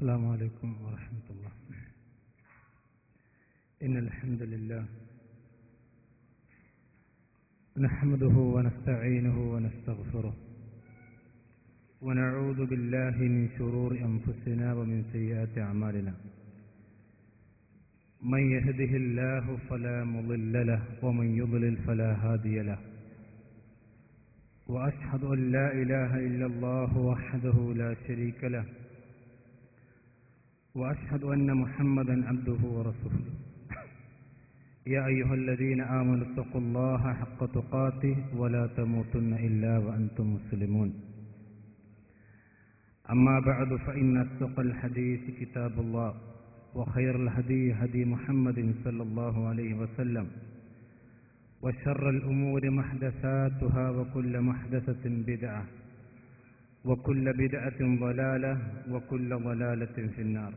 السلام عليكم ورحمة الله. إن الحمد لله نحمده ونستعينه ونستغفره ونعوذ بالله من شرور أنفسنا ومن سيئات أعمالنا. من يهده الله فلا مضل له ومن يضلل فلا هادي له. وأشهد أن لا إله إلا الله وحده لا شريك له. وأشهد أن محمدا عبده ورسوله. يا أيها الذين آمنوا اتقوا الله حق تقاته ولا تموتن إلا وأنتم مسلمون. أما بعد فإن أصدق الحديث كتاب الله وخير الهدي هدي محمد صلى الله عليه وسلم وشر الأمور محدثاتها وكل محدثة بدعة وكل بدعة ضلالة وكل ضلالة في النار.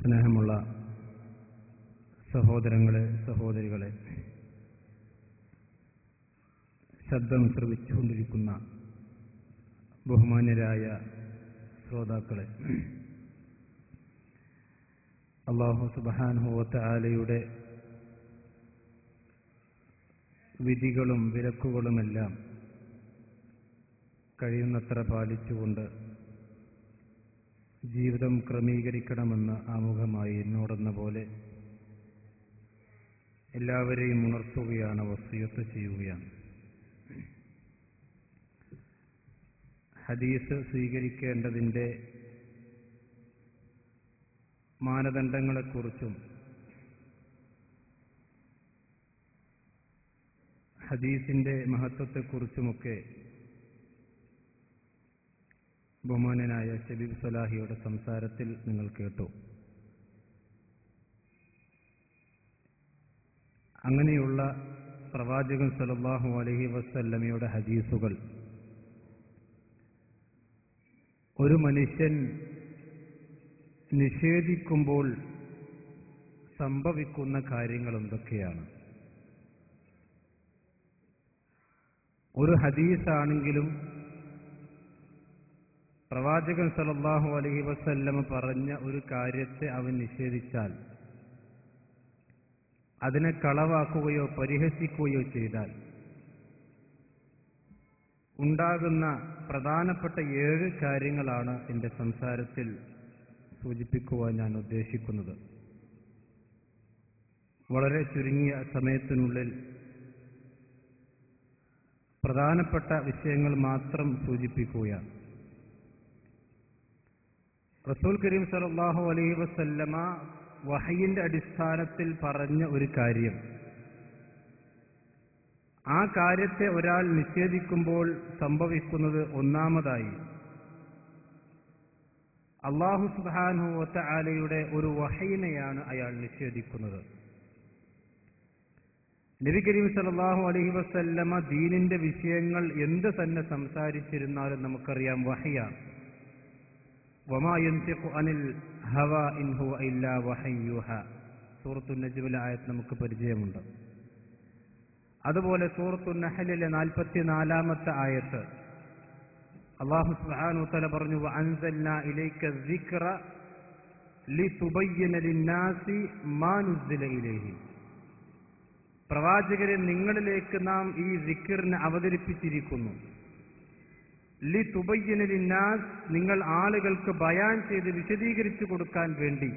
സ്നേഹമുള്ള സഹോദരങ്ങളെ, സഹോദരികളെ, ശബ്ദം ശ്രവിച്ചുകൊണ്ടിരിക്കുന്ന ബഹുമാന്യരായ ശ്രോതാക്കളെ, അല്ലാഹു സുബ്ഹാനഹു വ തആലയുടെ വിധികളും വിലക്കുകളുമെല്ലാം കഴിയുന്നത്ര പാലിച്ചുകൊണ്ട് ജീവിതം ക്രമീകരിക്കണമെന്ന് ആമുഖമായി എന്നോടെന്ന പോലെ എല്ലാവരെയും ഉണർത്തുകയാണ്, വസിയത്ത് ചെയ്യുകയാണ്. ഹദീസ് സ്വീകരിക്കേണ്ടതിൻ്റെ മാനദണ്ഡങ്ങളെക്കുറിച്ചും ഹദീസിന്റെ മഹത്വത്തെക്കുറിച്ചുമൊക്കെ ബഹുമാന്യനായ ഷബീബ് സലാഹിയുടെ സംസാരത്തിൽ നിങ്ങൾ കേട്ടു. അങ്ങനെയുള്ള പ്രവാചകൻ സല്ലല്ലാഹു അലൈഹി വസല്ലമയുടെ ഹദീസുകൾ ഒരു മനുഷ്യൻ നിഷേധിക്കുമ്പോൾ സംഭവിക്കുന്ന കാര്യങ്ങൾ എന്തൊക്കെയാണ്? ഒരു ഹദീസാണെങ്കിലും പ്രവാചകൻ സല്ലല്ലാഹു അലൈഹി വസല്ലമ പറഞ്ഞ ഒരു കാര്യത്തെ അവൻ നിഷേധിച്ചാൽ, അതിനെ കളവാക്കുകയോ പരിഹസിക്കുകയോ ചെയ്താൽ ഉണ്ടാകുന്ന പ്രധാനപ്പെട്ട 7 കാര്യങ്ങളാണ് എൻ്റെ സംസാരത്തിൽ സൂചിപ്പിക്കുവാൻ ഞാൻ ഉദ്ദേശിക്കുന്നത്. വളരെ ചുരുങ്ങിയ സമയത്തിനുള്ളിൽ പ്രധാനപ്പെട്ട വിഷയങ്ങൾ മാത്രം സൂചിപ്പിക്കുകയാണ്. റസൂൽ കരീം സല്ലല്ലാഹു അലൈഹി വസല്ലമ വഹയിന്റെ അടിസ്ഥാനത്തിൽ പറഞ്ഞ ഒരു കാര്യം, ആ കാര്യത്തെ ഒരാൾ നിഷേധിക്കുമ്പോൾ സംഭവിക്കുന്നത് ഒന്നാമതായി അല്ലാഹു സുബ്ഹാനഹു വ തആലയുടെ ഒരു വഹയിനെയാണ് അയാൾ നിഷേധിക്കുന്നത്. നബി കരീം സല്ലല്ലാഹു അലൈഹി വസല്ലമ ദീനിന്റെ വിഷയങ്ങൾ എന്ത് തന്നെ സംസാരിച്ചിരുന്നാലും നമുക്കറിയാം വഹയാണ്. വമാ യൻതിഖു അനിൽ ഹവാ ഇൻ ഹുവ ഇല്ലാ വഹയ്യുഹ. സൂറത്തുൻ നജ്മിലെ ആയത്ത് നമുക്ക് പരിചയമുണ്ട്. അതുപോലെ സൂറത്തുൻ നഹ്ലിലെ 44-ാമത്തെ ആയത്ത് അല്ലാഹു സുബ്ഹാനഹു വ തആല പറഞ്ഞു, വഅൻസൽനാ ഇലൈക الذിക്റ ലിതുബയ്യിന ലിന്നാസി മാ നുസ്സില ഇലൈഹിം. പ്രവാചകരെ, നിങ്ങളിലേക്ക് നാം ഈ സിക്റിനെ അവതരിപ്പിച്ചിരിക്കുന്നു. ലിതുബയ്യിന ലിന്നാസ്, നിങ്ങൾ ആളുകൾക്ക് ബയാൻ ചെയ്ത് വിശദീകരിച്ചു കൊടുക്കാൻ വേണ്ടി.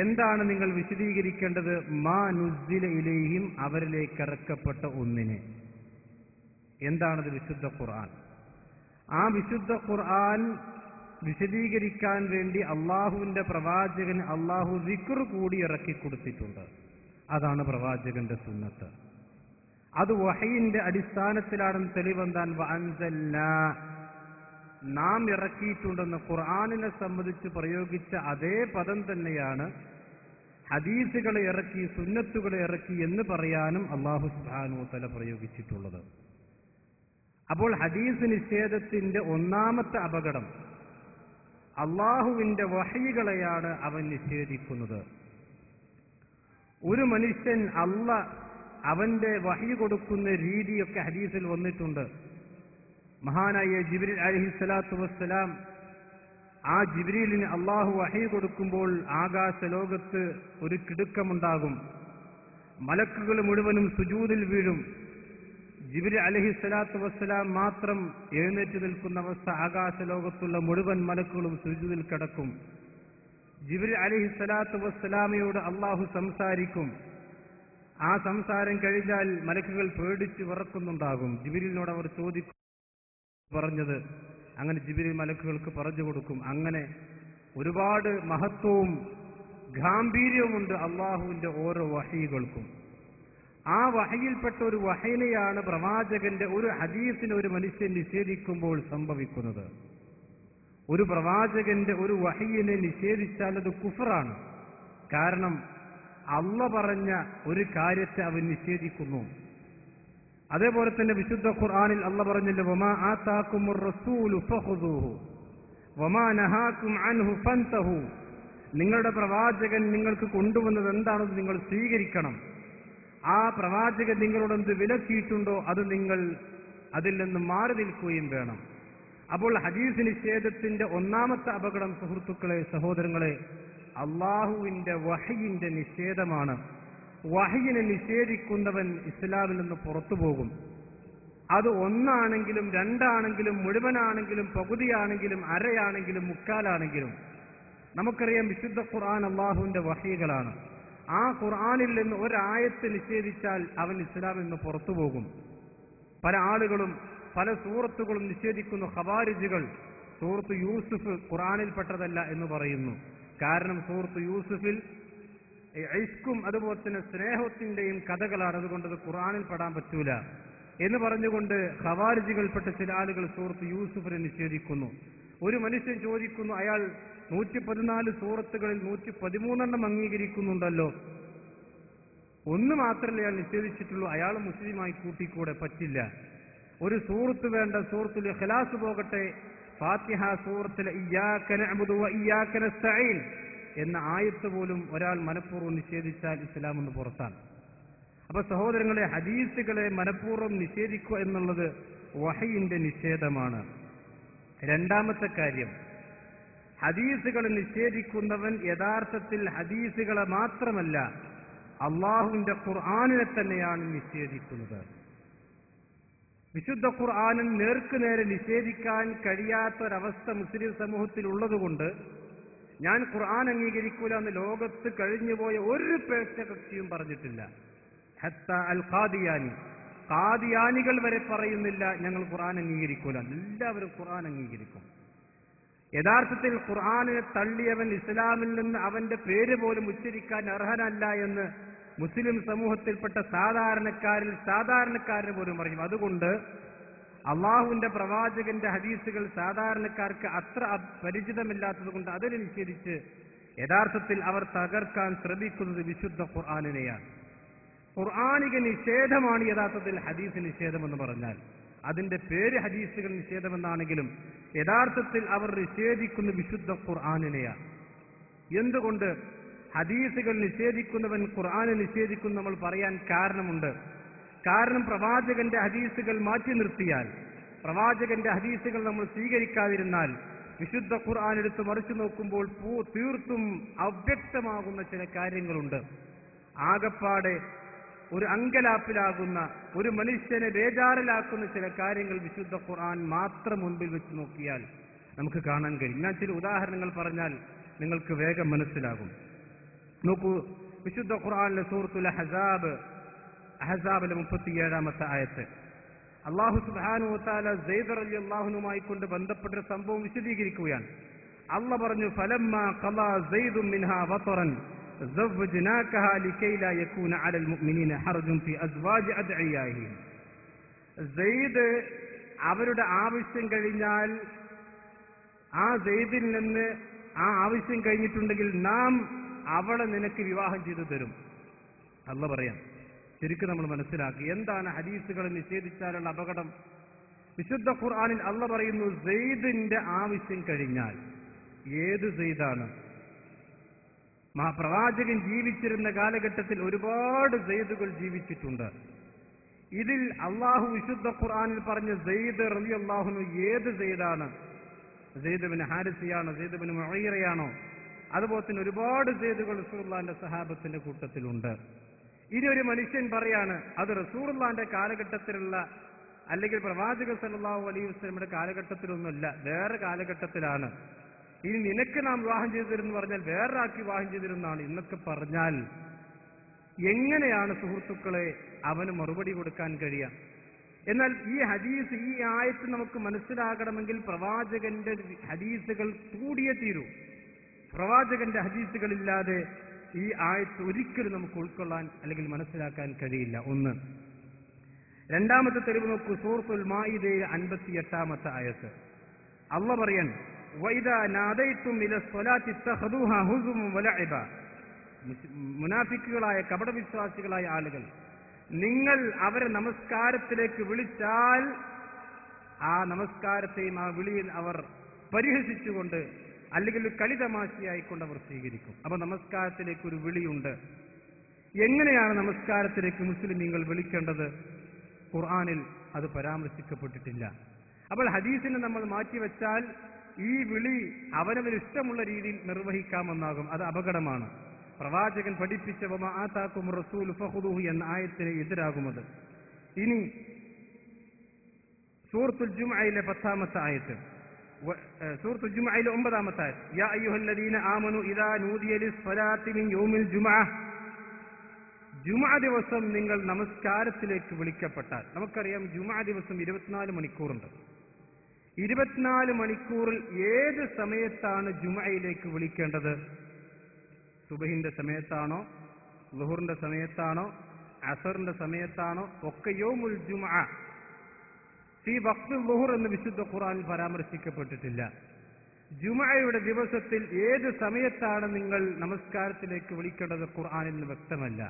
എന്താണ് നിങ്ങൾ വിശദീകരിക്കേണ്ടത്? മാ നുസ്സില ഇലൈഹിം, അവരിലേക്ക് ഇറക്കപ്പെട്ട ഒന്നിനെ. എന്താണത്? വിശുദ്ധ ഖുർആൻ. ആ വിശുദ്ധ ഖുർആൻ വിശദീകരിക്കാൻ വേണ്ടി അള്ളാഹുവിന്റെ പ്രവാചകൻ അള്ളാഹു സിക്ർ കൂടി ഇറക്കി കൊടുത്തിട്ടുണ്ട്. അതാണ് പ്രവാചകന്റെ സുന്നത്ത്. അത് വഹയിന്റെ അടിസ്ഥാനത്തിലാണെന്ന് തെളിവെന്താൻ? വഅൻസൽനാ, നാം ഇറക്കിയിട്ടുണ്ടെന്ന് ഖുർആനിനെ സംബന്ധിച്ച് പ്രയോഗിച്ച അതേ പദം തന്നെയാണ് ഹദീസുകളെ ഇറക്കി, സുന്നത്തുകളെ ഇറക്കി എന്ന് പറയാനും അല്ലാഹു സുബ്ഹാനഹു വ തആല പ്രയോഗിച്ചിട്ടുള്ളത്. അപ്പോൾ ഹദീസ് നിഷേധത്തിന്റെ ഒന്നാമത്തെ അപകടം അള്ളാഹുവിന്റെ വഹയികളെയാണ് അവൻ നിഷേധിക്കുന്നത്. ഒരു മനുഷ്യൻ അവന്റെ വഹി കൊടുക്കുന്ന രീതിയൊക്കെ ഹദീസിൽ വന്നിട്ടുണ്ട്. മഹാനായ ജിബ്രീൽ അലൈഹിസ്സലാത്തു വസ്സലാം, ആ ജിബ്രീലിന് അള്ളാഹു വഹി കൊടുക്കുമ്പോൾ ആകാശലോകത്ത് ഒരു കിടുക്കമുണ്ടാകും. മലക്കുകൾ മുഴുവനും സുജൂദിൽ വീഴും. ജിബ്രീൽ അലൈഹിസ്സലാത്തു വസ്സലാം മാത്രം എഴുന്നേറ്റ് നിൽക്കുന്ന അവസ്ഥ. ആകാശലോകത്തുള്ള മുഴുവൻ മലക്കുകളും സുജൂദിൽ കിടക്കും. ജിബ്രീൽ അലൈഹിസ്സലാത്തു വസ്സലാമയോട് അള്ളാഹു സംസാരിക്കും. ആ സംസാരം കഴിഞ്ഞാൽ മലക്കുകൾ പേടിച്ച് വിറക്കുന്നുണ്ടാകും. ജിബ്രീലിനോട് അവർ ചോദിക്കും പറഞ്ഞത്. അങ്ങനെ ജിബ്രീൽ മലക്കുകൾക്ക് പറഞ്ഞു കൊടുക്കും. അങ്ങനെ ഒരുപാട് മഹത്വവും ഗാംഭീര്യവുമുണ്ട് അള്ളാഹുവിന്റെ ഓരോ വഹയികൾക്കും. ആ വഹയിൽപ്പെട്ട ഒരു വഹയിനെയാണ് പ്രവാചകന്റെ ഒരു ഹദീസിന് ഒരു മനുഷ്യൻ നിഷേധിക്കുമ്പോൾ സംഭവിക്കുന്നത്. ഒരു പ്രവാചകന്റെ ഒരു വഹയിനെ നിഷേധിച്ചാൽ അത് കുഫറാണ്. കാരണം അള്ള പറഞ്ഞ ഒരു കാര്യത്തെ അവൻ നിഷേധിക്കുന്നു. അതേപോലെ തന്നെ വിശുദ്ധ ഖുർആനിൽ അള്ള പറഞ്ഞല്ലോ, വമാ ആതാകുമുർ റസൂലു ഫഖുദൂഹു വമാ നഹാകും അൻഹു ഫൻതഹു. നിങ്ങളുടെ പ്രവാചകൻ നിങ്ങൾക്ക് കൊണ്ടുവന്നത് എന്താണെന്ന് നിങ്ങൾ സ്വീകരിക്കണം. ആ പ്രവാചകൻ നിങ്ങളോട് എന്ത് വിലക്കിയിട്ടുണ്ടോ അത് നിങ്ങൾ അതിൽ നിന്ന് മാറി നിൽക്കുകയും വേണം. അപ്പോൾ ഹദീസ് നിഷേധത്തിന്റെ ഒന്നാമത്തെ അപകടം സുഹൃത്തുക്കളെ, സഹോദരങ്ങളെ, അള്ളാഹുവിന്റെ വഹയിന്റെ നിഷേധമാണ്. വഹയിനെ നിഷേധിക്കുന്നവൻ ഇസ്ലാമിൽ നിന്ന് പുറത്തു പോകും. അത് ഒന്നാണെങ്കിലും രണ്ടാണെങ്കിലും മുഴുവനാണെങ്കിലും പകുതിയാണെങ്കിലും അരയാണെങ്കിലും മുക്കാലാണെങ്കിലും. നമുക്കറിയാം വിശുദ്ധ ഖുർആൻ അള്ളാഹുവിന്റെ വഹയികളാണ്. ആ ഖുർആനിൽ നിന്ന് ഒരായത്ത് നിഷേധിച്ചാൽ അവൻ ഇസ്ലാമിൽ നിന്ന് പുറത്തു പോകും. പല ആളുകളും പല സൂറത്തുകളും നിഷേധിക്കുന്നു. ഖവാരിജുകൾ സൂറത്ത് യൂസുഫ് ഖുർആനിൽപ്പെട്ടതല്ല എന്ന് പറയുന്നു. കാരണം സൂറത്ത് യൂസുഫിൽ ഇഷ്കും അതുപോലെ തന്നെ സ്നേഹത്തിന്റെയും കഥകളാണ്, അതുകൊണ്ട് അത് ഖുർആനിൽ പെടാൻ പറ്റൂല എന്ന് പറഞ്ഞുകൊണ്ട് ഖവാരിജുകൾപ്പെട്ട ചില ആളുകൾ സൂറത്ത് യൂസുഫിനെ നിഷേധിക്കുന്നു. ഒരു മനുഷ്യൻ ചോദിക്കുന്നു, അയാൾ 114 സൂറത്തുകളിൽ 113 അംഗീകരിക്കുന്നുണ്ടല്ലോ, ഒന്ന് മാത്രമേ അയാൾ നിഷേധിച്ചിട്ടുള്ളൂ, അയാൾ മുസ്ലിമായി കൂട്ടിക്കൂടെ? പറ്റില്ല. ഒരു സൂറത്ത് വേണ്ട, സൂറത്തുൽ ഇഖ്ലാസ് പോകട്ടെ, ഫാത്തിഹ സൂറത്തിലെ ഇയ്യാക നഅ്ബുദു വ ഇയ്യാക നസ്തഈൻ എന്ന ആയത്ത് പോലും ഒരാൾ മനഃപൂർവ്വം നിഷേധിച്ചാൽ ഇസ്ലാം എന്ന് പുറത്താണ്. അപ്പൊ സഹോദരങ്ങളെ, ഹദീസുകളെ മനഃപൂർവ്വം നിഷേധിക്കുക എന്നുള്ളത് വഹയിന്റെ നിഷേധമാണ്. രണ്ടാമത്തെ കാര്യം, ഹദീസുകളെ നിഷേധിക്കുന്നവൻ യഥാർത്ഥത്തിൽ ഹദീസുകളെ മാത്രമല്ല അള്ളാഹുവിന്റെ ഖുർആനിനെ തന്നെയാണ് നിഷേധിക്കുന്നത്. വിശുദ്ധ ഖുർആനിൽ നേർക്കുനേരെ നിഷേധിക്കാൻ കഴിയാത്തൊരവസ്ഥ മുസ്ലിം സമൂഹത്തിൽ ഉള്ളതുകൊണ്ട് ഞാൻ ഖുർആൻ അംഗീകരിക്കൂല എന്ന് ലോകത്ത് കഴിഞ്ഞുപോയ ഒരു പേക്ഷകക്ഷിയും പറഞ്ഞിട്ടില്ല. ഹത്ത അൽ ഖാദിയാനി, ഖാദിയാനികൾ വരെ പറയുന്നില്ല ഞങ്ങൾ ഖുർആൻ അംഗീകരിക്കൂല. എല്ലാവരും ഖുർആൻ അംഗീകരിക്കും. യഥാർത്ഥത്തിൽ ഖുർആനിനെ തള്ളിയവൻ ഇസ്ലാമിൽ നിന്ന് അവന്റെ പേര് പോലും ഉച്ചരിക്കാൻ അർഹനല്ല എന്ന് മുസ്ലിം സമൂഹത്തിൽപ്പെട്ട സാധാരണക്കാരന് പോലും പറയും. അതുകൊണ്ട് അള്ളാഹുവിന്റെ പ്രവാചകന്റെ ഹദീസുകൾ സാധാരണക്കാർക്ക് അത്ര പരിചിതമില്ലാത്തത് കൊണ്ട് അതിനെ നിഷേധിച്ച് യഥാർത്ഥത്തിൽ അവർ തകർക്കാൻ ശ്രമിക്കുന്നത് വിശുദ്ധ ഖുർആനിനെയാണ്. ഖുർആനിക നിഷേധമാണ് യഥാർത്ഥത്തിൽ ഹദീസ് നിഷേധം എന്ന് പറഞ്ഞാൽ. അതിന്റെ പേര് ഹദീസുകൾ നിഷേധമെന്നാണെങ്കിലും യഥാർത്ഥത്തിൽ അവർ നിഷേധിക്കുന്ന വിശുദ്ധ ഖുർആനിനെയാണ്. എന്തുകൊണ്ട് ഹദീസുകൾ നിഷേധിക്കുന്നവൻ ഖുർആനെ നിഷേധിക്കുന്നു നമ്മൾ പറയാൻ കാരണമുണ്ട്. കാരണം പ്രവാചകന്റെ ഹദീസുകൾ മാറ്റി നിർത്തിയാൽ, പ്രവാചകന്റെ ഹദീസുകൾ നമ്മൾ സ്വീകരിക്കാതിരുന്നാൽ വിശുദ്ധ ഖുർആൻ എടുത്ത് മറിച്ചു നോക്കുമ്പോൾ തീർത്തും അവ്യക്തമാകുന്ന ചില കാര്യങ്ങളുണ്ട്. ആകപ്പാടെ ഒരു അങ്കലാപ്പിലാകുന്ന, ഒരു മനുഷ്യനെ ബേജാറിലാക്കുന്ന ചില കാര്യങ്ങൾ വിശുദ്ധ ഖുർആൻ മാത്രം മുൻപിൽ വെച്ച് നോക്കിയാൽ നമുക്ക് കാണാൻ കഴിയും. ഞാൻ ചില ഉദാഹരണങ്ങൾ പറഞ്ഞാൽ നിങ്ങൾക്ക് വേഗം മനസ്സിലാകും. നോക്കൂ, വിശുദ്ധ ഖുർആനിലെ സൂറത്തുൽ അഹ്സാബിലെ 37-ാമത്തെ ആയത്ത് അല്ലാഹു സുബ്ഹാനഹു വ തആല സെയ്ദ് റളിയല്ലാഹു അൻഹുമായി കൊണ്ട് ബന്ധപ്പെട്ട സംഭവം വിശദീകരിക്കുകയാണ്. അല്ലാഹ് പറഞ്ഞു, ഫലമ്മാ ഖളാ സെയ്ദുൻ മിൻഹാ വതറൻ സവ്വജ്നാകഹാ ലകൈ ലാ യകൂന അലൽ മുഅ്മിനീന ഹർജുൻ ഫി അസ്വാജി അദ്ഇയാഹിം. സെയ്ദ് അവരുടെ ആവശ്യം കഴിഞ്ഞാൽ ആ സെയ്ദിൽ നിന്ന് ആ ആവശ്യം കഴിഞ്ഞിട്ടുണ്ടെങ്കിൽ നാം അവളെ നിനക്ക് വിവാഹം ചെയ്തു തരും. അല്ലാഹ് പറയാം. ശരിക്കും നമ്മൾ മനസ്സിലാക്കി എന്താണ് ഹദീസുകളെ നിഷേധിച്ചാലുള്ള അപകടം. വിശുദ്ധ ഖുർആനിൽ അല്ലാഹ് പറയുന്നു, സെയ്ദിന്റെ ആവശ്യം കഴിഞ്ഞാൽ. ഏത് സെയ്ദാണ്? പ്രവാചകൻ ജീവിച്ചിരുന്ന കാലഘട്ടത്തിൽ ഒരുപാട് സെയ്ദുകൾ ജീവിച്ചിട്ടുണ്ട്. ഇതിൽ അള്ളാഹു വിശുദ്ധ ഖുർആനിൽ പറഞ്ഞ സെയ്ദ് റളിയല്ലാഹു അൻഹു ഏത് സെയ്ദാണ്? സെയ്ദ് ബിൻ ഹാരിസയാണോ? സെയ്ദ് ബിൻ മുഈറയാണോ? അതുപോലെ തന്നെ ഒരുപാട് സെയ്ദുകൾ റസൂലുള്ളാഹിന്റെ സഹാബത്തിന്റെ കൂട്ടത്തിലുണ്ട്. ഇനി ഒരു മനുഷ്യൻ പറയാണ് അത് റസൂലുള്ളാഹിന്റെ കാലഘട്ടത്തിലുള്ള അല്ലെങ്കിൽ പ്രവാചകർ സല്ലല്ലാഹു അലൈഹി വസല്ലമയുടെ കാലഘട്ടത്തിലൊന്നുമല്ല, വേറെ കാലഘട്ടത്തിലാണ്. ഇനി നിനക്ക് നാം വിവാഹം ചെയ്തു തരുമെന്ന് പറഞ്ഞാൽ വേറൊരാൾക്ക് വിവാഹം ചെയ്തു തരുന്നതാണ് എന്നൊക്കെ പറഞ്ഞാൽ എങ്ങനെയാണ് സുഹൃത്തുക്കളെ അവന് മറുപടി കൊടുക്കാൻ കഴിയുക? എന്നാൽ ഈ ഹദീസ്, ഈ ആയത്ത് നമുക്ക് മനസ്സിലാകണമെങ്കിൽ പ്രവാചകന്റെ ഹദീസുകൾ കൂടിയേ തീരൂ. പ്രവാചകന്റെ ഹദീസുകളില്ലാതെ ഈ ആയത്ത് ഒരിക്കലും നമുക്ക് ഉൾക്കൊള്ളാൻ അല്ലെങ്കിൽ മനസ്സിലാക്കാൻ കഴിയില്ല. ഒന്ന്. രണ്ടാമത്തെ തെളിവ് നോക്കൂ, സൂറത്തുൽ മാഇദയിലെ 58-ാമത്തെ ആയത്ത്. അല്ലാഹ് പറയാൻ വഇദാ നാദൈതും ഇലസ്സലാത്തി ഇത്തഖദൂഹാ ഹുസുവൻ വലഇബ. മുനാഫിക്കുകളായ കപടവിശ്വാസികളായ ആളുകൾ, നിങ്ങൾ അവരെ നമസ്കാരത്തിലേക്ക് വിളിച്ചാൽ ആ നമസ്കാരത്തെയും ആ വിളിയിൽ അവർ പരിഹസിച്ചുകൊണ്ട് അല്ലെങ്കിൽ കളിതമാശയായിക്കൊണ്ട് അവർ സ്വീകരിക്കും. അപ്പൊ നമസ്കാരത്തിലേക്ക് ഒരു വിളിയുണ്ട്. എങ്ങനെയാണ് നമസ്കാരത്തിലേക്ക് മുസ്ലിമീങ്ങൾ വിളിക്കേണ്ടത്? ഖുർആനിൽ അത് പരാമർശിക്കപ്പെട്ടിട്ടില്ല. അപ്പോൾ ഹദീസിനെ നമ്മൾ മാറ്റിവെച്ചാൽ ഈ വിളി അവനവന് ഇഷ്ടമുള്ള രീതിയിൽ നിർവഹിക്കാമെന്നാകും. അത് അപകടമാണ്. പ്രവാചകൻ പഠിപ്പിച്ച വമാ ആതാകും റസൂൽ ഫഖുദൂഹു എന്ന ആയത്തിന് എതിരാകുമത്. ഇനി സൂറത്തുൽ ജുമുഅയിലെ 10-ാമത്തെ ആയത്ത്, സൂറത്തുൽ ജുമുഅയിലെ 9-ാമത്തെ ആയത്ത്, യാ അയ്യുഹല്ലദീന ആമനു ഇദാ നൂദിയ ലിസ്സലാത്തി മിൻ യൗമിൽ ജുമുഅ. ജുമുഅ ദിവസം നിങ്ങൾ നമസ്കാരത്തിലേക്ക് വിളിക്കപ്പെട്ടാൽ, നമുക്കറിയാം ജുമുഅ ദിവസം 24 മണിക്കൂറുണ്ട്. 24 മണിക്കൂറിൽ ഏത് സമയത്താണ് ജുമുഅയിലേക്ക് വിളിക്കേണ്ടത്? സുബഹിന്റെ സമയത്താണോ? ളുഹറിന്റെ സമയത്താണോ? അസറിന്റെ സമയത്താണോ? ഒക്കെ യൗമുൽ ജുമുഅ ഫീ വഖ്തുൽ ളുഹർ എന്ന് വിശുദ്ധ ഖുർആനിൽ പരാമർശിക്കപ്പെട്ടിട്ടില്ല. ജുമുഅയുടെ ദിവസത്തിൽ ഏത് സമയത്താണ് നിങ്ങൾ നമസ്കാരത്തിലേക്ക് വിളിക്കേണ്ടത് ഖുർആനിൽ നിന്ന് വ്യക്തമല്ല.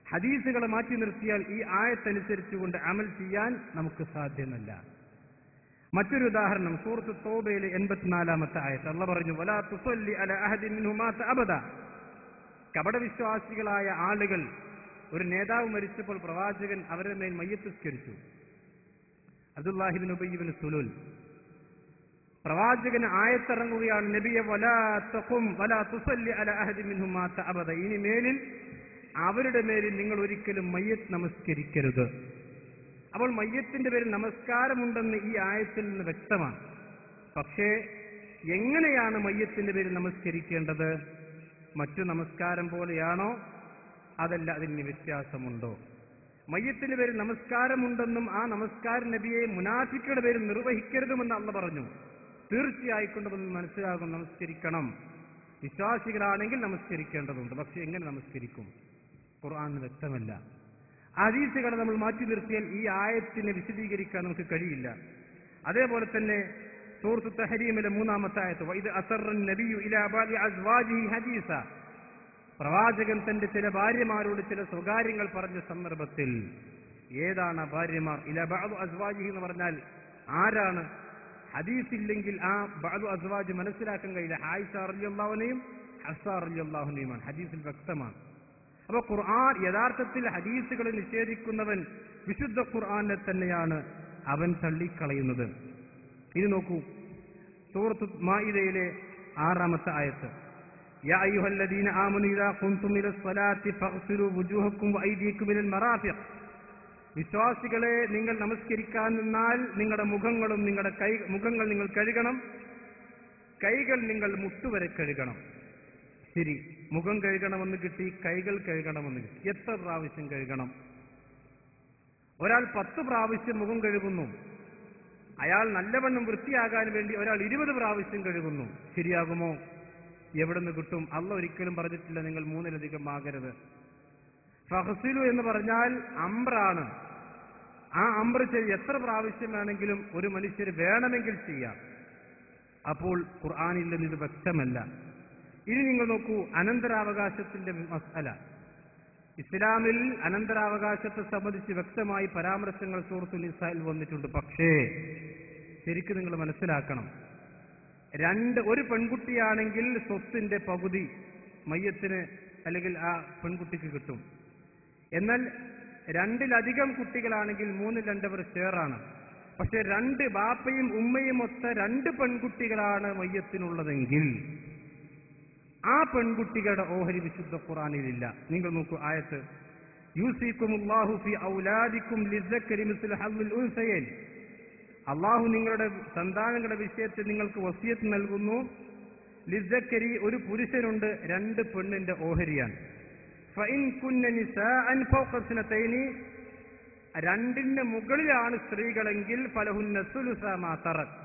ഹദീസുകളെ മാറ്റി നിർത്തിയാൽ ഈ ആയത്തനുസരിച്ചുകൊണ്ട് അമൽ ചെയ്യാൻ നമുക്ക് സാധ്യമല്ല. മറ്റൊരു ഉദാഹരണം സൂറത്ത് തൗബയിലെ 84-ാമത്തെ ആയത്ത്. അല്ലാഹ് പറഞ്ഞു വലാ തുസല്ലി അലാ അഹദിൻ മിൻഹും മാത അബദ. കപടവിശ്വാസികളായ ആളുകൾ, ഒരു നേതാവ് മരിച്ചപ്പോൾ പ്രവാചകൻ അവരുടെ മേൽ മയ്യത്ത് നിസ്കരിച്ചു. അബ്ദുല്ലാഹി ഇബ്നു ഉബയ്യ് ഇബ്നു സുലൂൽ. പ്രവാചകന് ആയത്തിറങ്ങുകയാണ്, നബിയെ വലാ തഖും വലാ തുസല്ലി അലാ അഹദിൻ മിൻഹും മാത അബദ. ഇനി മേലിൽ അവരുടെ മേലിൽ നിങ്ങൾ ഒരിക്കലും മയ്യത്ത് നമസ്കരിക്കരുത്. അപ്പോൾ മയ്യത്തിന്റെ പേരിൽ നമസ്കാരമുണ്ടെന്ന് ഈ ആയത്തിൽ നിന്ന് വ്യക്തമാണ്. പക്ഷേ എങ്ങനെയാണ് മയ്യത്തിന്റെ പേരിൽ നമസ്കരിക്കേണ്ടത്? മറ്റു നമസ്കാരം പോലെയാണോ? അതല്ല, അതിന് വ്യത്യാസമുണ്ടോ? മയ്യത്തിന്റെ പേരിൽ നമസ്കാരമുണ്ടെന്നും ആ നമസ്കാരം നബിയെ മുനാഫിക്കുകളുടെ പേരിൽ നിർവഹിക്കരുതുമെന്ന് അള്ളാഹ് പറഞ്ഞു. തീർച്ചയായിക്കൊണ്ടും മനസ്സിലാകും, നമസ്കരിക്കണം. വിശ്വാസികളാണെങ്കിൽ നമസ്കരിക്കേണ്ടതുണ്ട്. പക്ഷെ എങ്ങനെ നമസ്കരിക്കും? ഖുർആനിന് വ്യക്തമല്ല. ഹദീസുകളെ നമ്മൾ മാറ്റി നിർത്തിയാൽ ഈ ആയത്തിനെ വിശദീകരിക്കാൻ നമുക്ക് കഴിയില്ല. അതേപോലെ തന്നെ സൂറത്ത് തഹരീമിലെ 3-ാമത്തെ ആയത്ത് വഇദ് അസറൻ നബിയു ഇലാ ബഅദി അസ്വാജിഹി ഹദീസ. പ്രവാചകൻ തന്റെ ചില ഭാര്യമാരോട് ചില സ്വകാര്യങ്ങൾ പറഞ്ഞ സന്ദർഭത്തിൽ, ഏതാണ് ആ ഭാര്യമാർ? ഇലാ ബഅദു അസ്വാജിഹി എന്ന് പറഞ്ഞാൽ ആരാണ്? ഹദീസില്ലെങ്കിൽ ആ ബഅദു അസ്വാജ് മനസ്സിലാക്കാൻ കഴിയില്ല. ആയിഷ റളിയല്ലാഹു അൻഹയും ഹഫ്സ റളിയല്ലാഹു അൻഹയുമാണ്. ഹദീസിൽ വ്യക്തമാണ്. അപ്പൊ ഖുർആൻ യഥാർത്ഥത്തിൽ ഹദീസുകളെ നിഷേധിക്കുന്നവൻ വിശുദ്ധ ഖുർആനെ തന്നെയാണ് അവൻ തള്ളിക്കളയുന്നത്. ഇത് നോക്കൂ, സൂറത്ത് മാഇദയിലെ 6-ാമത്തെ ആയത്ത്, യാ അയ്യുഹല്ലദീന ആമനു ഇദാ ഖുംതും ഇലസ്സലാത്തി ഫഗ്സിലു വുജൂഹക്കും വഅയ്ദിയക്കും ഇലൽ മറാഫിഖ്. വിശ്വാസികളെ, നിങ്ങൾ നമസ്കരിക്കാൻ നിന്നാൽ നിങ്ങളുടെ മുഖങ്ങൾ നിങ്ങൾ കഴുകണം, കൈകൾ നിങ്ങൾ മുട്ടുവരെ കഴുകണം. ശരി, മുഖം കഴുകണമെന്ന് കിട്ടി, കൈകൾ കഴുകണമെന്ന് കിട്ടി. എത്ര പ്രാവശ്യം കഴുകണം? ഒരാൾ 10 പ്രാവശ്യം മുഖം കഴുകുന്നു. അയാൾ നല്ലവണ്ണം വൃത്തിയാകാൻ വേണ്ടി ഒരാൾ 20 പ്രാവശ്യം കഴുകുന്നു. ശരിയാകുമോ? എവിടെ നിന്ന് കിട്ടും? അല്ലാഹ് ഒരിക്കലും പറഞ്ഞിട്ടില്ല നിങ്ങൾ 3-ലധികം ആകരുത്. ഫഗ്സിലു എന്ന് പറഞ്ഞാൽ അംറാണ്. ആ അംർ എത്ര പ്രാവശ്യം വേണമെങ്കിലും ഒരു മനുഷ്യർ വേണമെങ്കിൽ ചെയ്യാം. അപ്പോൾ ഖുർആനിൽ നിന്ന് ഇത് വ്യക്തമല്ല. ഇനി നിങ്ങൾ നോക്കൂ, അനന്തരാവകാശത്തിന്റെ മസ്അല. ഇസ്ലാമിൽ അനന്തരാവകാശത്തെ സംബന്ധിച്ച് വ്യക്തമായി പരാമർശങ്ങൾ സൂറത്തുൽ നിസായിൽ വന്നിട്ടുണ്ട്. പക്ഷേ ശരിക്കും നിങ്ങൾ മനസ്സിലാക്കണം, ഒരു പെൺകുട്ടിയാണെങ്കിൽ സ്വത്തിന്റെ പകുതി മയ്യത്തിന് അല്ലെങ്കിൽ ആ പെൺകുട്ടിക്ക് കിട്ടും. എന്നാൽ രണ്ടിലധികം കുട്ടികളാണെങ്കിൽ 2 ഷെയറാണ്. പക്ഷെ 2 ബാപ്പയും ഉമ്മയും ഒത്ത 2 പെൺകുട്ടികളാണ് മയ്യത്തിനുള്ളതെങ്കിൽ ആ പെൺകുട്ടികളുടെ ഓഹരി വിശുദ്ധ ഖുർആനിലില്ല. നിങ്ങൾ നോക്കൂ ആയത്ത്, യൂസിക്കുമുല്ലാഹു ഫി ഔലാദിക്കും ലിസ്സക്കരി മിസ്ലു ഹദ്ദിൽ ഉൻസയൈൻ. അള്ളാഹു നിങ്ങളുടെ സന്താനങ്ങളുടെ വിഷയത്തിൽ നിങ്ങൾക്ക് വസിയത്ത് നൽകുന്നു. ലിസ്സക്കരി ഒരു പുരുഷനുണ്ട്, 2 പെണ്ണിന്റെ ഓഹരിയാണ്. ഫഇൻ കുന്ന നിസാഅൻ ഫൗഖ സനതൈനി, 2ന് മുകളിലാണ് സ്ത്രീകളെങ്കിൽ ഫലഹുന്ന സുലുസ മാ തറക്,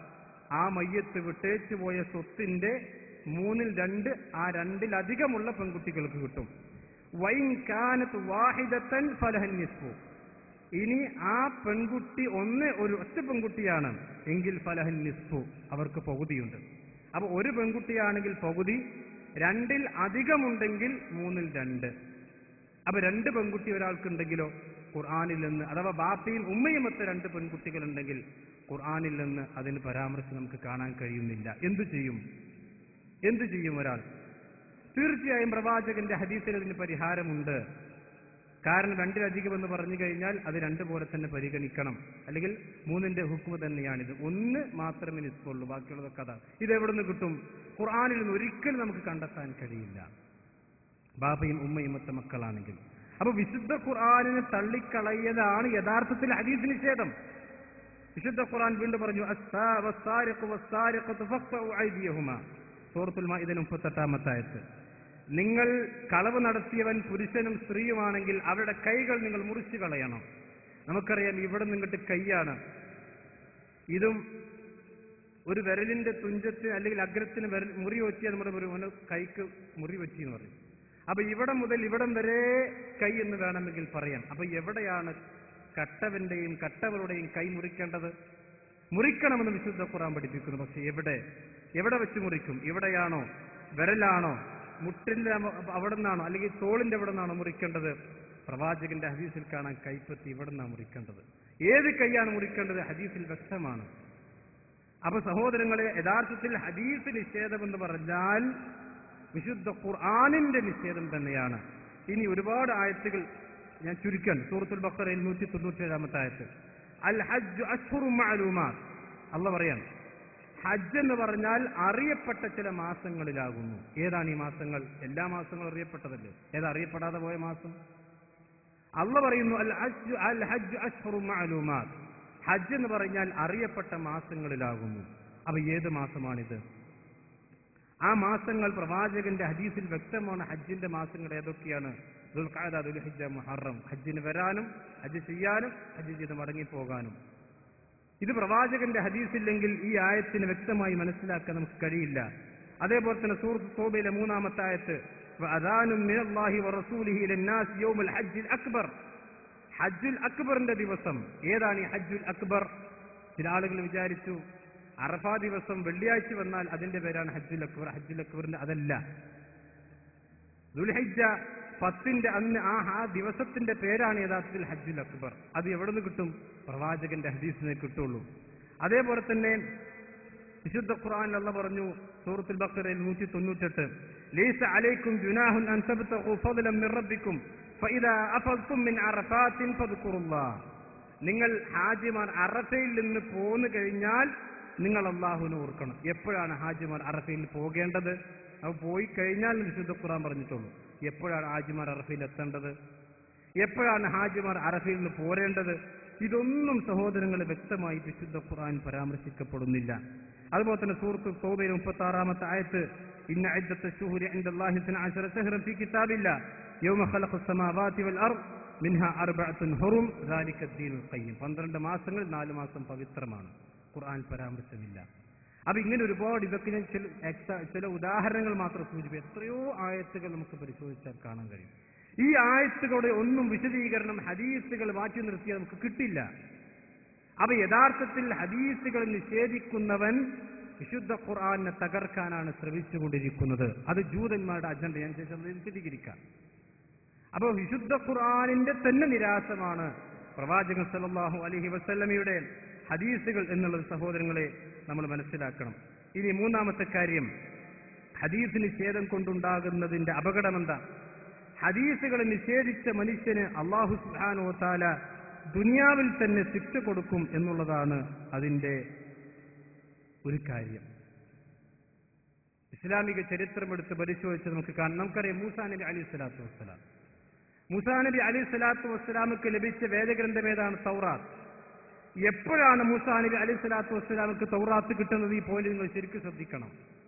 ആ മയ്യത്ത് വിട്ടേച്ചു പോയ സ്വത്തിന്റെ 2/3 ആ 2-ലധികമുള്ള പെൺകുട്ടികൾക്ക് കിട്ടും. വൈൻ കാനത്ത് വാഹിദത്തൻ ഫലഹൻ നിസ്ഫു, ഇനി ആ പെൺകുട്ടി ഒറ്റ പെൺകുട്ടിയാണ് എങ്കിൽ ഫലഹൻ നിസ്ഫു, അവർക്ക് പകുതിയുണ്ട്. അപ്പൊ ഒരു പെൺകുട്ടിയാണെങ്കിൽ പകുതി, 2-ൽ അധികമുണ്ടെങ്കിൽ 3/2. അപ്പൊ 2 പെൺകുട്ടി ഒരാൾക്കുണ്ടെങ്കിലോ ഖുർആനിൽ നിന്ന്, അഥവാ ബാപ്പയും ഉമ്മയും ഒത്ത 2 പെൺകുട്ടികളുണ്ടെങ്കിൽ ഖുർആനിൽ നിന്ന് അതിന് പരാമർശം നമുക്ക് കാണാൻ കഴിയുന്നില്ല. എന്തു ചെയ്യും ഒരാൾ? തീർച്ചയായും പ്രവാചകന്റെ ഹദീസിൽ അതിന് പരിഹാരമുണ്ട്. കാരണം 2-ലധികം എന്ന് പറഞ്ഞു കഴിഞ്ഞാൽ അത് 2 പോലെ തന്നെ പരിഗണിക്കണം, അല്ലെങ്കിൽ 3ന്റെ ഹുക്മ തന്നെയാണിത്. 1 മാത്രമേ നിസ്ഫുള്ളൂ, ബാക്കിയുള്ളതൊക്കെ അതാ. ഇതെവിടെ നിന്ന് കിട്ടും? ഖുർആനിൽ നിന്ന് ഒരിക്കലും നമുക്ക് കണ്ടെത്താൻ കഴിയില്ല, ബാപ്പയും ഉമ്മയും ഒത്ത മക്കളാണെങ്കിൽ. അപ്പൊ വിശുദ്ധ ഖുർആനിനെ തള്ളിക്കളയതാണ് യഥാർത്ഥത്തിൽ ഹദീസ് നിഷേധം. വിശുദ്ധ ഖുർആൻ വീണ്ടും പറഞ്ഞു, സൂറത്തുൽ മാഇദയിൽ 38-ാമത്തെ ആയത്ത്, നിങ്ങൾ കളവ് നടത്തിയവൻ പുരുഷനും സ്ത്രീയുമാണെങ്കിൽ അവരുടെ കൈകൾ നിങ്ങൾ മുറിച്ചു കളയണം. നമുക്കറിയാം ഇവിടെ നിന്നിട്ട് കൈയാണ്, ഇതും ഒരു വിരലിന്റെ തുഞ്ചത്ത് അല്ലെങ്കിൽ അഗ്രത്തിന് മുറി വെച്ചിയാൽ നമ്മുടെ കൈക്ക് മുറി വെച്ചി എന്ന് പറയും. അപ്പൊ ഇവിടെ മുതൽ ഇവിടം വരെ കൈ എന്ന് വേണമെങ്കിൽ പറയാം. അപ്പൊ എവിടെയാണ് കട്ടവന്റെയും കട്ടവളുടെയും കൈ മുറിക്കേണ്ടത്? മുറിക്കണമെന്ന് വിശുദ്ധ ഖുർആൻ പഠിപ്പിക്കുന്നു. പക്ഷെ എവിടെ വെച്ച് മുറിക്കും? ഇവിടെയാണോ, വിരലാണോ, മുട്ടിന്റെ അവിടെ നിന്നാണോ, അല്ലെങ്കിൽ തോളിന്റെ അവിടെ നിന്നാണോ മുറിക്കേണ്ടത്? പ്രവാചകന്റെ ഹദീസിൽ കാണാൻ കൈപ്പത്തി ഇവിടെ നിന്നാണ് മുറിക്കേണ്ടത്. ഏത് കൈയാണ് മുറിക്കേണ്ടത്? ഹദീസിൽ വ്യക്തമാണ്. അപ്പൊ സഹോദരങ്ങളെ, യഥാർത്ഥത്തിൽ ഹദീസ് നിഷേധം എന്ന് പറഞ്ഞാൽ വിശുദ്ധ ഖുർആനിന്റെ നിഷേധം തന്നെയാണ്. ഇനി ഒരുപാട് ആയത്തുകൾ ഞാൻ ചുരുക്കാൻ. സൂറത്തുൽ ബഖറയിൽ 197-ാമത്തെ ആയത്ത്, അൽ ഹജ്ജ് അശ്ഹുറും മഅലൂമാത്ത്. അല്ലാഹു പറയാണ്, ഹജ്ജ് എന്ന് പറഞ്ഞാൽ അറിയപ്പെട്ട ചില മാസങ്ങളിലാകുന്നു. ഏതാണ് ഈ മാസങ്ങൾ? എല്ലാ മാസങ്ങളും അറിയപ്പെട്ടതല്ലേ, ഏതാ അറിയപ്പെടാതെ പോയ മാസം? അല്ലാഹു പറയുന്നു, അൽ ഹജ്ജ് അശ്ഹുറും മഅലൂമാത്ത്. ഹജ്ജ് എന്ന് പറഞ്ഞാൽ അറിയപ്പെട്ട മാസങ്ങളിലാകുന്നു. അപ്പൊ ഏത് മാസമാണിത്? ആ മാസങ്ങൾ പ്രവാചകന്റെ ഹദീസിൽ വ്യക്തമാണ്. ഹജ്ജിന്റെ മാസങ്ങൾ ഏതൊക്കെയാണ്? ദുൽഖഅദ, ദുൽഹിജ്ജ, മുഹറം. ഹജ്ജിന് വരാനും ഹജ്ജ് ചെയ്യാനും ഹജ്ജ് ചെയ്ത് മടങ്ങിപ്പോകാനും. ഇത് പ്രവാചകന്റെ ഹദീസില്ലെങ്കിൽ ഈ ആയത്തിന് വ്യക്തമായി മനസ്സിലാക്കാൻ നമുക്ക് കഴിയില്ല. അതേപോലെ തന്നെ സൂറത്ത് തൗബയിലെ 3-ാമത്തെ ആയത്ത്, വഅദാനും മിനല്ലാഹി വറസൂലിഹി ഇലന്നാസ് യൗമുൽ ഹജ്ജിൽ അക്ബർ. ഹജ്ജുൽ അക്ബറിന്റെ ദിവസം. ഏതാണ് ഈ ഹജ്ജുൽ അക്ബർ? ചില ആളുകൾ വിചാരിച്ചു അറഫാ ദിവസം വെള്ളിയാഴ്ച വന്നാൽ അതിന്റെ പേരാണ് ഹജ്ജുൽ അക്ബർ. ഹജ്ജുൽ അക്ബറിന്റെ അതല്ല. ദുൽഹിജ്ജ 10-ന്റെ അന്ന് ആ ദിവസത്തിന്റെ പേരാണ് യഥാർത്ഥത്തിൽ ഹജ്ജുൽ അക്ബർ. അത് എവിടെ നിന്ന് കിട്ടും? പ്രവാചകന്റെ ഹദീസിനെ കിട്ടുള്ളൂ. അതേപോലെ തന്നെ വിശുദ്ധ ഖുർആനിൽ അല്ലാഹു പറഞ്ഞു, സൂറത്തുൽ ബഖറയിൽ 198, ലൈസ അലൈക്കും ജുനാഹുൻ അൻ തബ്തഗു ഫദ്ലൻ മിൻ റബ്ബിക്കും ഫഇദാ അഫദ്തും മിൻ അറഫാത്തിൻ ഫദ്കുറുല്ലാഹ്. നിങ്ങൾ ഹാജിമാർ അറഫയിൽ നിന്ന് പോന്നു കഴിഞ്ഞാൽ നിങ്ങൾ അല്ലാഹുവിനെ ഓർക്കണം. എപ്പോഴാണ് ഹാജിമാർ അറഫയിൽ പോകേണ്ടത്? അത് പോയി കഴിഞ്ഞാൽ വിശുദ്ധ ഖുർആൻ പറഞ്ഞിട്ടുള്ളൂ. എപ്പോഴാണ് ഹാജിമാർ അറഫയിൽ എത്തേണ്ടത്? എപ്പോഴാണ് ഹാജിമാർ അറഫയിൽ നിന്ന് പോരേണ്ടത്? ഇതൊന്നും സഹോദരങ്ങളെ വ്യക്തമായി വിശുദ്ധ ഖുർആൻ പരാമർശിക്കപ്പെടുന്നില്ല. അതുപോലെ തന്നെ സൂറത്തുൽ തൗബയിൽ 36-ാമത്തെ ആയത്ത്, ഇന്ന ഇദ്ദത്ത ശുഹൂരി ഇൻദല്ലാഹി 12 ശഹ്റൻ ഫീ കിതാബില്ലാഹ് യൗമ ഖലഖസ് സമാവാതി വൽ അർദ് മിൻഹാ അർബഅത്തുൻ ഹുറും ദാലിക ദീനുൽ ഖയ്യിം. 12 മാസങ്ങൾ 4 മാസം പവിത്രമാണ്. ഖുർആൻ പരാമർശമില്ല. അപ്പൊ ഇങ്ങനെ ഒരുപാട്, ഇതൊക്കെ ഞാൻ ചില ഉദാഹരണങ്ങൾ മാത്രം സൂചിപ്പിക്കും. എത്രയോ ആയത്തുകൾ നമുക്ക് പരിശോധിച്ചാൽ കാണാൻ കഴിയും. ഈ ആയത്തുകളുടെ ഒന്നും വിശദീകരണം ഹദീസുകൾ മാറ്റി നിർത്തിയാൽ നമുക്ക് കിട്ടില്ല. അപ്പൊ യഥാർത്ഥത്തിൽ ഹദീസുകൾ നിഷേധിക്കുന്നവൻ വിശുദ്ധ ഖുർആനെ തകർക്കാനാണ് ശ്രമിച്ചുകൊണ്ടിരിക്കുന്നത്. അത് ജൂതന്മാരുടെ അജണ്ട. ഞാൻ ശേഷം വിശദീകരിക്കാം. അപ്പോൾ വിശുദ്ധ ഖുർആനിന്റെ തന്നെ നിരാശമാണ് പ്രവാചകൻ സല്ലല്ലാഹു അലൈഹി വസല്ലമയുടെ ഹദീസുകൾ എന്നുള്ളത് സഹോദരങ്ങളെ നമ്മൾ മനസ്സിലാക്കണം. ഇനി 3-ാമത്തെ കാര്യം, ഹദീസ് നിഷേധം കൊണ്ടുണ്ടാകുന്നതിന്റെ അപകടമെന്താ? ഹദീസുകളെ നിഷേധിച്ച മനുഷ്യന് അല്ലാഹു സുബ്ഹാനഹു വ തആല ദുനിയാവിൽ തന്നെ ശിക്ഷ കൊടുക്കും എന്നുള്ളതാണ് അതിന്റെ ഒരു കാര്യം. ഇസ്ലാമിക ചരിത്രമെടുത്ത് പരിശോധിച്ച് നമുക്ക് കാണാം. നമുക്കറിയാം മൂസാ നബി അലൈഹിസ്സലാത്തു വസ്സലാം. മൂസാ നബി അലൈഹിസ്സലാത്തു വസ്സലാമക്ക് ലഭിച്ച വേദഗ്രന്ഥം ഏതാണ്? തൗറാത്ത്. എപ്പോഴാണ് മൂസാ നബി അലൈഹിസ്സലാത്തു വസ്സലാമക്ക് തൗറാത്ത് കിട്ടുന്നത്? ഈ പോയിന്റ് നിങ്ങൾ ശരിക്കും ശ്രദ്ധിക്കണം.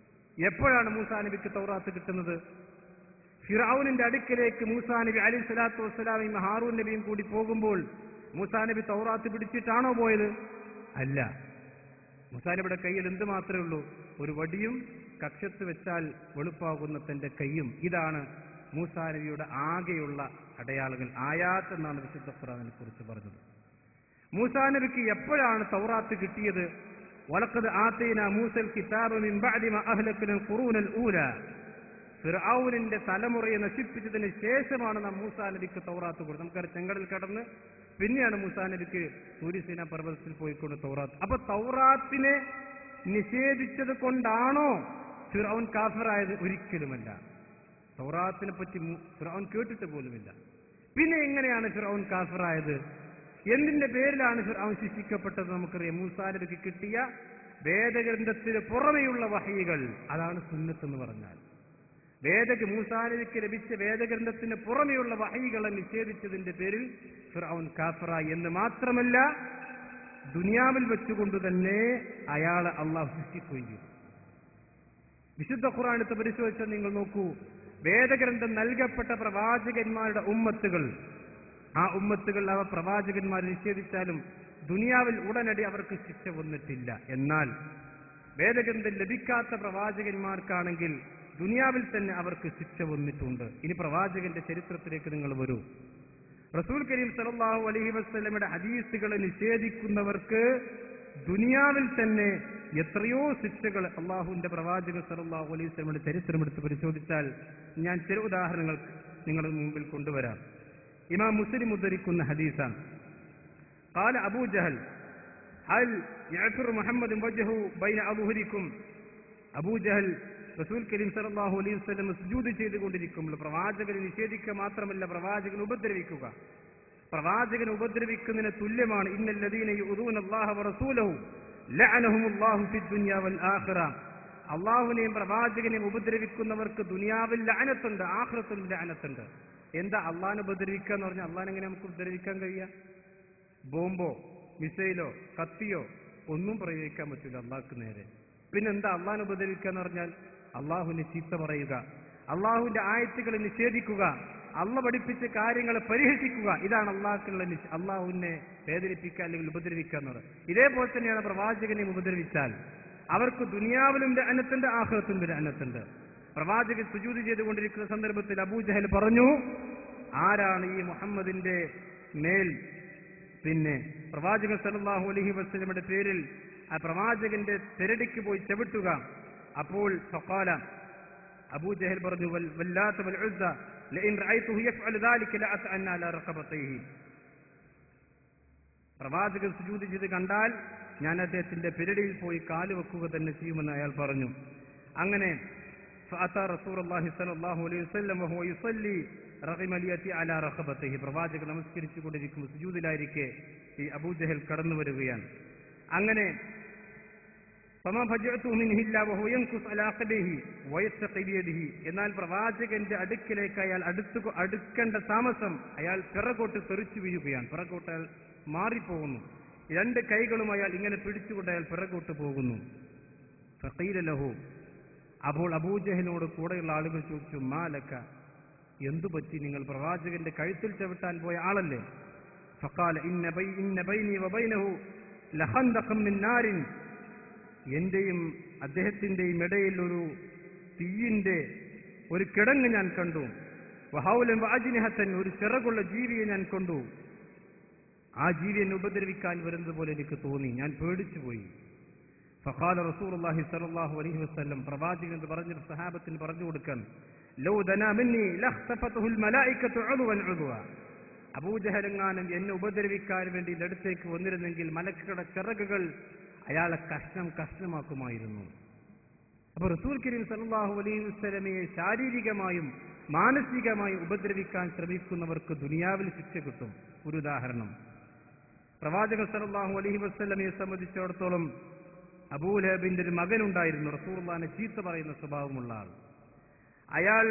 എപ്പോഴാണ് മൂസാ നബിക്ക് തൗറാത്ത് കിട്ടുന്നത്? ഫിർഔനിന്റെ അടുക്കലേക്ക് മൂസാ നബി അലൈഹിസ്സലാത്തു വസ്സലാമയും ഹാറൂൻ നബിയും കൂടി പോകുമ്പോൾ മൂസാ നബി തൗറാത്ത് പിടിച്ചിട്ടാണോ പോയത്? അല്ല. മൂസാ നബിയുടെ കയ്യിൽ എന്ത് മാത്രമേ ഉള്ളൂ? ഒരു വടിയും കക്ഷത്ത് വെച്ചാൽ വെളുപ്പാകുന്ന തന്റെ കയ്യും. ഇതാണ് മൂസാ നബിയുടെ ആകെയുള്ള അടയാളങ്ങൾ. ആയാത്ത് എന്നാണ് വിശുദ്ധ ഖുർആനിനെ കുറിച്ച് പറഞ്ഞത്. മൂസാ നബിക്ക് എപ്പോഴാണ് തൗറാത്ത് കിട്ടിയത്? വലഖദ് ആതൈനാ മൂസൽ കിതാബ മിൻ ബഅദി മാ അഹ്ലക്നൽ ഖുറൂനൽ ഊല. ഫിർഔനിന്റെ തലമുറയെ നശിപ്പിച്ചതിന് ശേഷമാണ് നാം മൂസാ നബിക്ക് തൗറാത്ത് കൊടുത്തത്. നമുക്കറിയാം, ചെങ്കടൽ കടന്ന് പിന്നെയാണ് മൂസാ നബിക്ക് സൂര്യസീന പർവ്വതത്തിൽ പോയിക്കൊണ്ട് തൗറാത്ത്. അപ്പൊ തൗറാത്തിനെ നിഷേധിച്ചത് കൊണ്ടാണോ ഫിർഔൻ കാഫിറായത്? ഒരിക്കലുമല്ല. തൗറാത്തിനെ പറ്റി ഫിർഔൻ കേട്ടിട്ട് പോലുമില്ല. പിന്നെ എങ്ങനെയാണ് ഫിർഔൻ കാഫിറായത്? എന്തിന്റെ പേരിലാണ് ഫിർഔൻ ശിക്ഷിക്കപ്പെട്ടത്? നമുക്കറിയാം, മൂസാ നബിക്ക് കിട്ടിയ വേദഗ്രന്ഥത്തിന് പുറമെയുള്ള വഹയികൾ, അതാണ് സുന്നത്ത് എന്ന് പറഞ്ഞാൽ. മൂസാ നബിക്ക് ലഭിച്ച വേദഗ്രന്ഥത്തിന് പുറമെയുള്ള വഹയികളെ നിഷേധിച്ചതിന്റെ പേരിൽ ഫിർഔൻ കാഫിറായി. എന്ന് മാത്രമല്ല, ദുനിയാവിൽ വെച്ചുകൊണ്ട് തന്നെ അയാളെ അള്ളാഹു ശിക്ഷിക്കുകയും ചെയ്തു. വിശുദ്ധ ഖുർആൻ എടുത്ത് പരിശോധിച്ചാൽ നിങ്ങൾ നോക്കൂ, വേദഗ്രന്ഥം നൽകപ്പെട്ട പ്രവാചകന്മാരുടെ ഉമ്മത്തുകൾ, ആ ഉമ്മത്തുകൾ അവ പ്രവാചകന്മാരെ നിഷേധിച്ചാലും ദുനിയാവിൽ ഉടനടി അവർക്ക് ശിക്ഷ വന്നിട്ടില്ല. എന്നാൽ വേദഗ്രന്ഥം ലഭിക്കാത്ത പ്രവാചകന്മാർക്കാണെങ്കിൽ ദുനിയാവിൽ തന്നെ അവർക്ക് ശിക്ഷ വന്നിട്ടുണ്ട്. ഇനി പ്രവാചകന്റെ ചരിത്രത്തിലേക്ക് നിങ്ങൾ വരൂ. റസൂൽ കരീം സല്ലല്ലാഹു അലൈഹി വസല്ലമയുടെ ഹദീസുകളെ നിഷേധിക്കുന്നവർക്ക് ദുനിയാവിൽ തന്നെ എത്രയോ ശിക്ഷകൾ അള്ളാഹുവിന്റെ പ്രവാചകൻ സല്ലല്ലാഹു അലൈഹി വസല്ലമയുടെ ചരിത്രമെടുത്ത് പരിശോധിച്ചാൽ ഞാൻ ചില ഉദാഹരണങ്ങൾ നിങ്ങളുടെ മുമ്പിൽ കൊണ്ടുവരാം. ഇമാം മുസ്ലിം ഉദ്ധരിക്കുന്ന ഹദീസാണ്. ഖാല അബൂ ജഹൽ ഹൽ യഅ്ഫിർ മുഹമ്മദ് വജ്ഹു ബൈന അദ്ഹുരിക്കും. അബൂ ജഹൽ റസൂൽ കരീം സല്ലല്ലാഹു അലൈഹി വസല്ലം സുജൂദ് ചെയ്തുകൊണ്ടിരിക്കുമ്പോൾ പ്രവാചകനെ നിഷേധിക്കുക മാത്രമല്ല, പ്രവാചകനെ ഉപദ്രവിക്കുക. പ്രവാചകനെ ഉപദ്രവിക്കുന്നതിന് തുല്യമാണ് ഇന്നല്ലദീന യുദൂന അല്ലാഹ വറസൂലഹു ലഅനഹുമുല്ലാഹു ഫിദ്ദുനിയ വൽ ആഖിറ. അല്ലാഹുവിനെയും പ്രവാചകനെയും ഉപദ്രവിക്കുന്നവർക്ക് ദുനിയാവിൽ ലഅനത്തുണ്ട്, ആഖിറത്തിൽ ലഅനത്തുണ്ട്. എന്താ അള്ളാഹിനെ ഉപദ്രവിക്കുക എന്ന് പറഞ്ഞാൽ? അള്ളാഹിനെ എങ്ങനെ നമുക്ക് ഉപദ്രവിക്കാൻ കഴിയുക? ബോംബോ മിസൈലോ കത്തിയോ ഒന്നും പ്രയോഗിക്കാൻ പറ്റില്ല അള്ളാഹ്ക്ക് നേരെ. പിന്നെന്താ അള്ളാഹിനെ ഉപദ്രവിക്കുക എന്ന് പറഞ്ഞാൽ? അള്ളാഹുവിനെ ചീത്ത പറയുക, അള്ളാഹുവിന്റെ ആയത്തുകളെ നിഷേധിക്കുക, അള്ള പഠിപ്പിച്ച കാര്യങ്ങളെ പരിഹസിക്കുക. ഇതാണ് അള്ളാഹ്ക്കുള്ള അള്ളാഹുവിനെ വേദനിപ്പിക്കുക അല്ലെങ്കിൽ ഉപദ്രവിക്കുക എന്ന് പറയുന്നത്. ഇതേപോലെ തന്നെയാണ് പ്രവാചകനെ ഉപദ്രവിച്ചാൽ അവർക്ക് ദുനിയാവിലും ലഅനത്തുണ്ട്, ആഖിറത്തിലും ലഅനത്തുണ്ട്. പ്രവാചകൻ സുജൂദ് ചെയ്തുകൊണ്ടിരിക്കുന്ന സന്ദർഭത്തിൽ അബൂ ജഹൽ പറഞ്ഞു, ആരാണ് ഈ മുഹമ്മദിന്റെ മേൽ പിന്നെ പ്രവാചകൻ സല്ലല്ലാഹു അലൈഹി വസല്ലമയുടെ പേരിൽ ആ പ്രവാചകന്റെ തെരടിക്ക് പോയി ചവിട്ടുക? അപ്പോൾ ഫഖാല, അബൂ ജഹൽ പറഞ്ഞു, വല്ലാത്ത വൽ ഉസ്സ ലഇൻ റഅയ്തുഹു യഫ്അലു ദാലിക ലഅതഅന്ന അലാ റഖബതൈഹി. പ്രവാചകൻ സുജൂദ് ചെയ്ത് കണ്ടാൽ ഞാൻ അദ്ദേഹത്തിന്റെ പെരടിയിൽ പോയി കാല് വെക്കുക തന്നെ ചെയ്യുമെന്ന് അയാൾ പറഞ്ഞു. അങ്ങനെ فأتى رسول الله صلى الله عليه وسلم وهو يصلي رغم اليتي على رقبته. പ്രവാചകൻ നമസ്കരിച്ചുകൊണ്ടിരിക്കും സുജൂദിലായിരിക്കെ ഈ അബൂ ജഹൽ കടന്നു വരികയാണ്. അങ്ങനെ فما فجعته منه إلا وهو ينكص على عقبيه ويتقي بيده. എന്നാൽ പ്രവാചകന്റെ അടുക്കിലേക്ക് അയാൾ അടുക്കേണ്ട താമസം അയാൾ പിറകോട്ട് തെറിച്ചു വീഴുകയാണ്. പിറകോട്ട് അയാൾ മാറിപ്പോകുന്നു. രണ്ട് കൈകളും അയാൾ ഇങ്ങനെ പിടിച്ചുകൊണ്ട് അയാൾ പിറകോട്ട് പോകുന്നു. ഫഖീല ലഹു, അപ്പോൾ അബൂ ജഹലിനോട് കൂടെയുള്ള ആളുകൾ ചോദിച്ചു, മാലക, എന്തു പറ്റി? നിങ്ങൾ പ്രവാചകന്റെ കഴുത്തിൽ ചവിട്ടാൻ പോയ ആളല്ലേ? ഫഖാല ഇന്ന ബൈനി വബൈനഹു ലഖന്ദഖൻ മിൻ നാരിൻ. എന്റെയും അദ്ദേഹത്തിന്റെയും ഇടയിൽ ഒരു തീയിന്റെ ഒരു കിടങ്ങ് ഞാൻ കണ്ടു. വഹൗലൻ വഅജ്നിഹതൻ, ഒരു ചിറകുള്ള ജീവിയെ ഞാൻ കണ്ടു. ആ ജീവി എന്നെ ഉപദ്രവിക്കാൻ വരുന്നത് പോലെ എനിക്ക് തോന്നി, ഞാൻ പേടിച്ചുപോയി. ഫഖാല റസൂലുള്ളാഹി സ്വല്ലല്ലാഹു അലൈഹി വസല്ലം, പ്രവാചകൻ എന്ന് പറഞ്ഞിട്ട് സഹാബത്തിന് പറഞ്ഞു കൊടുക്കാൻ, ലൗ ദനാ മിന്നി ലഖ്തഫതുൽ മലായികതു ഉദ്വൻ ഉദ്വ. അബൂ ജഹൽ എന്നെ ഉപദ്രവിക്കാൻ വേണ്ടി അടുത്തേക്ക് വന്നിരുന്നെങ്കിൽ മലക്കുകളുടെ ചിറകുകൾ അയാളെ കഷ്ണമാക്കുമായിരുന്നു. അപ്പൊ റസൂൽ കരീം സല്ലല്ലാഹു അലൈഹി വസല്ലമയെ ശാരീരികമായും മാനസികമായി ഉപദ്രവിക്കാൻ ശ്രമിക്കുന്നവർക്ക് ദുനിയാവിൽ ശിക്ഷ കിട്ടും. ഒരു ഉദാഹരണം, പ്രവാചകൻ സല്ലല്ലാഹു അലൈഹി വസല്ലമയെ സംബന്ധിച്ചിടത്തോളം അബൂലഹബിന്റെ ഒരു മകനുണ്ടായിരുന്നു, റസൂലുള്ളാഹിനെ ചീത്ത പറയുന്ന സ്വഭാവമുള്ള ആൾ. അയാൾ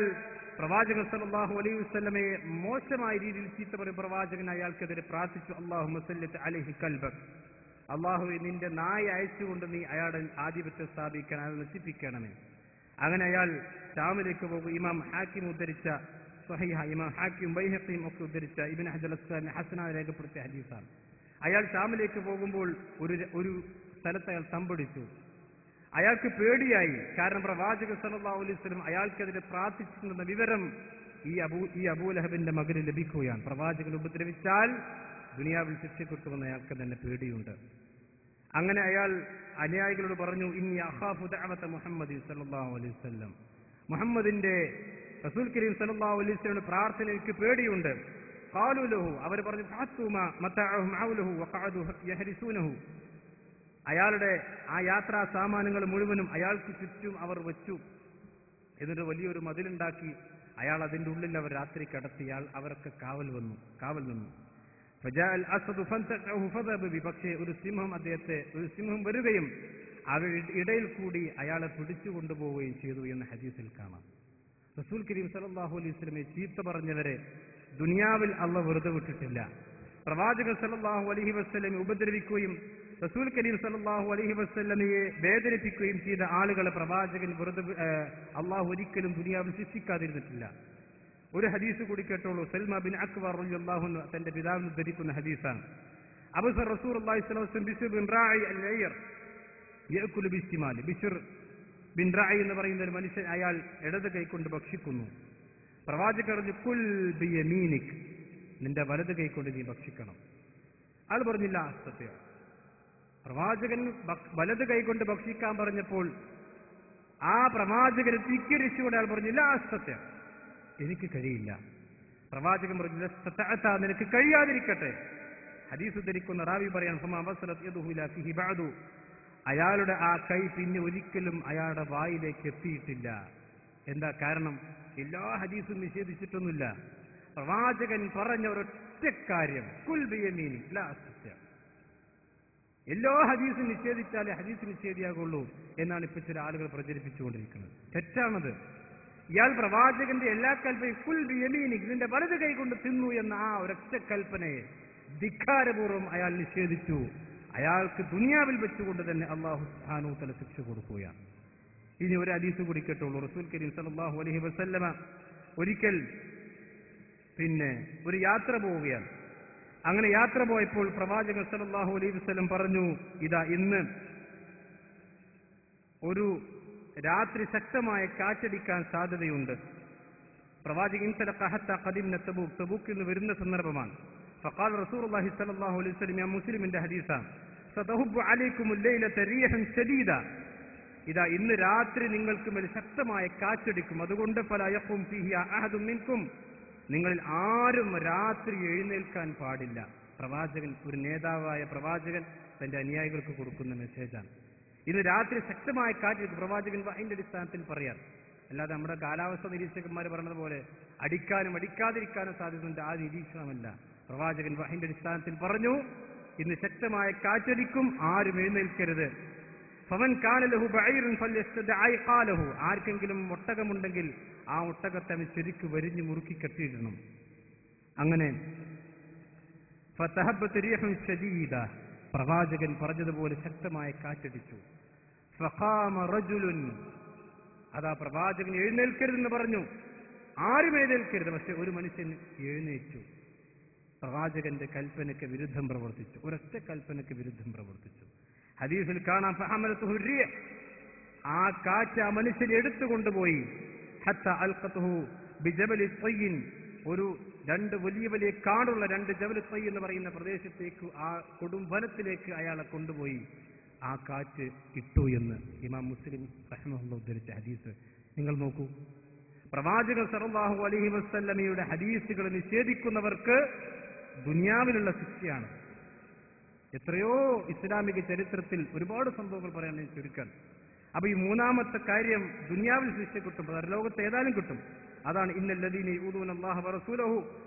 പ്രവാചകൻ സല്ലല്ലാഹു അലൈഹി വസല്ലമയെ മോശമായ രീതിയിൽ ചീത്ത പറയും. പ്രവാചകൻ അയാൾക്കെതിരെ പ്രാർത്ഥിച്ചു, അല്ലാഹുമ്മ സല്ലത്ത് അലൈഹി കൽബക്, അല്ലാഹുവേ നിന്റെ നായ അയച്ചുകൊണ്ട് നീ അയാളുടെ ആധിപത്യം സ്ഥാപിക്കാൻ, അയാൾ നശിപ്പിക്കണമേ. അങ്ങനെ അയാൾ ഷാമിലേക്ക് പോകും. ഇമാം ഹാക്കിം ഉദ്ധരിച്ച സ്വഹീഹ, ഇമാം ഹാക്കിം ബൈഹഖിയും ഒക്കെ ഉദ്ധരിച്ച ഇബ്നു ഹജർ അസ്ഖലാനി ഹസനായി രേഖപ്പെടുത്തിയ ഹദീസാണ്. അയാൾ ഷാമിലേക്ക് പോകുമ്പോൾ ഒരു സ്ഥലത്ത് അയാൾ തമ്പടിച്ചു. അയാൾക്ക് പേടിയായി, കാരണം പ്രവാചകൻ സല്ലല്ലാഹു അലൈഹി വസല്ലം അയാൾക്കെതിരെ പ്രാർത്ഥിച്ചിട്ടുണ്ടെന്ന വിവരം ഈ അബൂലഹബിന്റെ മകന് ലഭിക്കുകയാണ്. പ്രവാചകൻ ഉപദ്രവിച്ചാൽ ദുനിയാവിൽ ശിക്ഷ കിട്ടുമെന്ന് അയാൾക്ക് തന്നെ പേടിയുണ്ട്. അങ്ങനെ അയാൾ അനുയായികളോട് പറഞ്ഞു, ഇന്നി അഖാഫു ദഅവത മുഹമ്മദ് സല്ലല്ലാഹു അലൈഹി വസല്ലം, മുഹമ്മദിന്റെ റസൂൽ കരീം സല്ലല്ലാഹു അലൈഹി വസല്ലം പ്രാർത്ഥന എനിക്ക് പേടിയുണ്ട്. ഖാലു ലഹു, അവർ പറഞ്ഞു, ഫഅത്തുമ മതഅഹും ഹൗലഹു വഖഅദു യഹരിസൂനഹു, അയാളുടെ ആ യാത്രാ സാമാനങ്ങൾ മുഴുവനും അയാൾക്ക് ചുറ്റും അവർ വെച്ചു. എന്നിട്ട് വലിയൊരു മതിലുണ്ടാക്കി അയാൾ അതിന്റെ ഉള്ളിൽ അവർ രാത്രി കിടത്തി. അവർക്ക് കാവൽ നിന്നു. പക്ഷേ ഒരു സിംഹം വരികയും അവരുടെ ഇടയിൽ കൂടി അയാളെ പിടിച്ചു കൊണ്ടുപോവുകയും ചെയ്തു എന്ന് ഹദീസിൽ കാണാം. റസൂൽ കരീം സല്ലല്ലാഹു അലൈഹി വസല്ലമയെ ചീത്ത പറഞ്ഞവരെ ദുനിയാവിൽ അല്ലാഹു വെറുതെ വിട്ടിട്ടില്ല. പ്രവാചകൻ സല്ലല്ലാഹു അലൈഹി വസല്ലമയെ ഉപദ്രവിക്കുകയും റസൂൽ കരീം സല്ലല്ലാഹു അലൈഹി വസല്ലമയെ വേദനിപ്പിക്കുകയും ചെയ്ത ആളുകളെ പ്രവാചകൻ വെറുതെ അല്ലാഹു ഒരിക്കലും ദുനിയാവിൽ ശിക്ഷിക്കാതിരുന്നിട്ടില്ല. ഒരു ഹദീസ് കൂടി കേട്ടോളൂ. സൽമ ബിൻ അക്ബർ റളിയല്ലാഹു അൻഹു തന്റെ പിതാവിന് ഉദ്ധരിക്കുന്ന ഹദീസാണ്. അബൂസർ റസൂലുള്ളാഹി സ്വല്ലല്ലാഹു അലൈഹി വസല്ലം ബിശ്ർ ബിൻ റാഇ അൽ-ലൈർ യഅകുലു ബിശ്തിമാൽ, ബിശ്ർ ബിൻ റാഇ എന്ന് പറയുന്ന ഒരു മനുഷ്യൻ, അയാൾ ഇടത് കൈകൊണ്ട് ഭക്ഷിക്കുന്നു. പ്രവാചകൻ പറഞ്ഞു, കുൽ ബിയമീനിക്, നിന്റെ വലത് കൈകൊണ്ട് നീ ഭക്ഷിക്കണം. ആൾ പറഞ്ഞില്ല, സത്യം. പ്രവാചകൻ വലത് കൈകൊണ്ട് ഭക്ഷിക്കാൻ പറഞ്ഞപ്പോൾ ആ പ്രവാചകനെ ധിക്കരിച്ചുകൊണ്ട് അയാൾ പറഞ്ഞില്ല, സത്യം, എനിക്ക് കഴിയില്ല. പ്രവാചകൻ പറഞ്ഞു, നിനക്ക് കഴിയാതിരിക്കട്ടെ. ഹദീസ് ഉദ്ധരിക്കുന്ന റാവി പറയാൻ, അയാളുടെ ആ കൈ പിന്നെ ഒരിക്കലും അയാളുടെ വായിലേക്ക് എത്തിയിട്ടില്ല. എന്താ കാരണം? എല്ലാ ഹദീസും നിഷേധിച്ചിട്ടൊന്നുമില്ല. പ്രവാചകൻ പറഞ്ഞ ഒരൊറ്റ കാര്യം, കുൽ ബിയമീനി ലാ സത്യം. എല്ലാ ഹദീസും നിഷേധിച്ചാലേ ഹദീസ് നിഷേധിയാകുള്ളൂ എന്നാണ് ഇപ്പൊ ചില ആളുകൾ പ്രചരിപ്പിച്ചുകൊണ്ടിരിക്കുന്നത്. തെറ്റാണത്. ഇയാൾ പ്രവാചകന്റെ എല്ലാ കൽപ്പനയും കുൽ ബിയമീനി, ഇതിന്റെ വലത് കൈ കൊണ്ട് തിന്നു എന്ന ആ ഒരൊറ്റ കൽപ്പനയെ ധിക്കാരപൂർവ്വം അയാൾ നിഷേധിച്ചു. അയാൾക്ക് ദുനിയാവിൽ വെച്ചുകൊണ്ട് തന്നെ അല്ലാഹു സുബ്ഹാനഹു വ തആല ശിക്ഷ കൊടുക്കുകയാണ്. ഇനി ഒരു ഹദീസ് കൂടി കേട്ടോളൂ. റസൂൽ കരീം സല്ലല്ലാഹു അലൈഹി വസല്ലമ ഒരിക്കൽ ഒരു യാത്ര പോവുകയാണ്. അങ്ങനെ യാത്ര പോയപ്പോൾ പ്രവാചകൻ സല്ലല്ലാഹു അലൈഹി വസല്ലം പറഞ്ഞു, ഇതാ ഇന്ന് ഒരു രാത്രി ശക്തമായ കാറ്റടിക്കാൻ സാധ്യതയുണ്ട്. പ്രവാചകൻ തബൂക്കിൽ നിന്ന് വരുന്ന സന്ദർഭമാണ്. ഫഖാല റസൂലുള്ളാഹി സ്വല്ലല്ലാഹു അലൈഹി വസല്ലം, യാ മുസ്ലിമിന്റെ ഹദീസാണ്, സതഹുബ്ബു അലൈക്കുമുൽ ലൈലത റീഹൻ ശദീദ, ഇതാ ഇന്ന് രാത്രി നിങ്ങൾക്ക് മേൽ ശക്തമായ കാറ്റടിക്കും. അതുകൊണ്ട് ഫലാ യഖും ഫീഹി അഹദും മിൻകും, നിങ്ങളിൽ ആരും രാത്രി എഴുന്നേൽക്കാൻ പാടില്ല. പ്രവാചകൻ, ഒരു നേതാവായ പ്രവാചകൻ തന്റെ അനുയായികൾക്ക് കൊടുക്കുന്ന മെസ്സേജാണ്. ഇന്ന് രാത്രി ശക്തമായ കാറ്റ് പ്രവാചകൻ വഹയിന്റെ അടിസ്ഥാനത്തിൽ പറയാം. അല്ലാതെ നമ്മുടെ കാലാവസ്ഥ നിരീക്ഷകന്മാർ പറഞ്ഞതുപോലെ അടിക്കാനും അടിക്കാതിരിക്കാനും സാധ്യതയുണ്ട്, ആ നിരീക്ഷണമല്ല. പ്രവാചകൻ വഹയിന്റെ അടിസ്ഥാനത്തിൽ പറഞ്ഞു, ഇന്ന് ശക്തമായ കാറ്റടിക്കും, ആരും എഴുന്നേൽക്കരുത്. ഫമൻ കാന ലഹു ബഈറുൻ ഫല്യസ്തദഇ ഖാലഹു, ആർക്കെങ്കിലും ഒട്ടകമുണ്ടെങ്കിൽ ആ ഒട്ടകത്തെ ശരിക്ക് വരിഞ്ഞു മുറുക്കി കെട്ടിയിടണം. അങ്ങനെ ഫതഹബ്ബത് റീഹുൻ ശദീദ, പ്രവാചകൻ പറഞ്ഞതുപോലെ ശക്തമായ കാറ്റടിച്ചു. ഫഖാമ റജുലുൻ, അതാ പ്രവാചകൻ എഴുന്നേൽക്കരുതെന്ന് പറഞ്ഞു. ആരും എഴുന്നേൽക്കരുത്. പക്ഷെ ഒരു മനുഷ്യൻ എഴുന്നേറ്റു. പ്രവാചകന്റെ കൽപ്പനയ്ക്ക് വിരുദ്ധം പ്രവർത്തിച്ചു. ഒരൊറ്റ കൽപ്പനയ്ക്ക് വിരുദ്ധം പ്രവർത്തിച്ചു. ഹദീസിൽ കാണാം, ഫഹമലതുഹു റീഹ്, ആ കാറ്റ് ആ മനുഷ്യനെ എടുത്തുകൊണ്ടുപോയി. ഹത്ത അൽഖതുഹു ബിജബലി തയ്യിൻ, ഒരു രണ്ട് വലിയ വലിയ കാടുള്ള രണ്ട് ജബൽ തയ്യ് എന്ന് പറയുന്ന പ്രദേശത്തേക്ക്, ആ കൊടും വനത്തിലേക്ക് അയാളെ കൊണ്ടുപോയി. ആ കാറ്റ് ഇട്ടു എന്ന് ഇമാം മുസ്ലിം റഹ്മഹുല്ലാഹ് ഉദ്ധരിച്ച ഹദീസ് നിങ്ങൾ നോക്കൂ. പ്രവാചകൻ സല്ലല്ലാഹു അലൈഹി വസല്ലമയുടെ ഹദീസുകൾ നിഷേധിക്കുന്നവർക്ക് ദുനിയാവിലുള്ള ശിക്ഷയാണ്. എത്രയോ ഇസ്ലാമിക ചരിത്രത്തിൽ ഒരുപാട് സംഭവങ്ങൾ പറയാൻ ചുരുക്കാൻ. അപ്പൊ ഈ മൂന്നാമത്തെ കാര്യം, ദുനിയാവിൽ ശിക്ഷ കിട്ടും, പരലോകത്ത് ഏതായാലും കിട്ടും. അതാണ് ഇന്നല്ലദീന യൂദൂന അല്ലാഹ വറസൂലഹു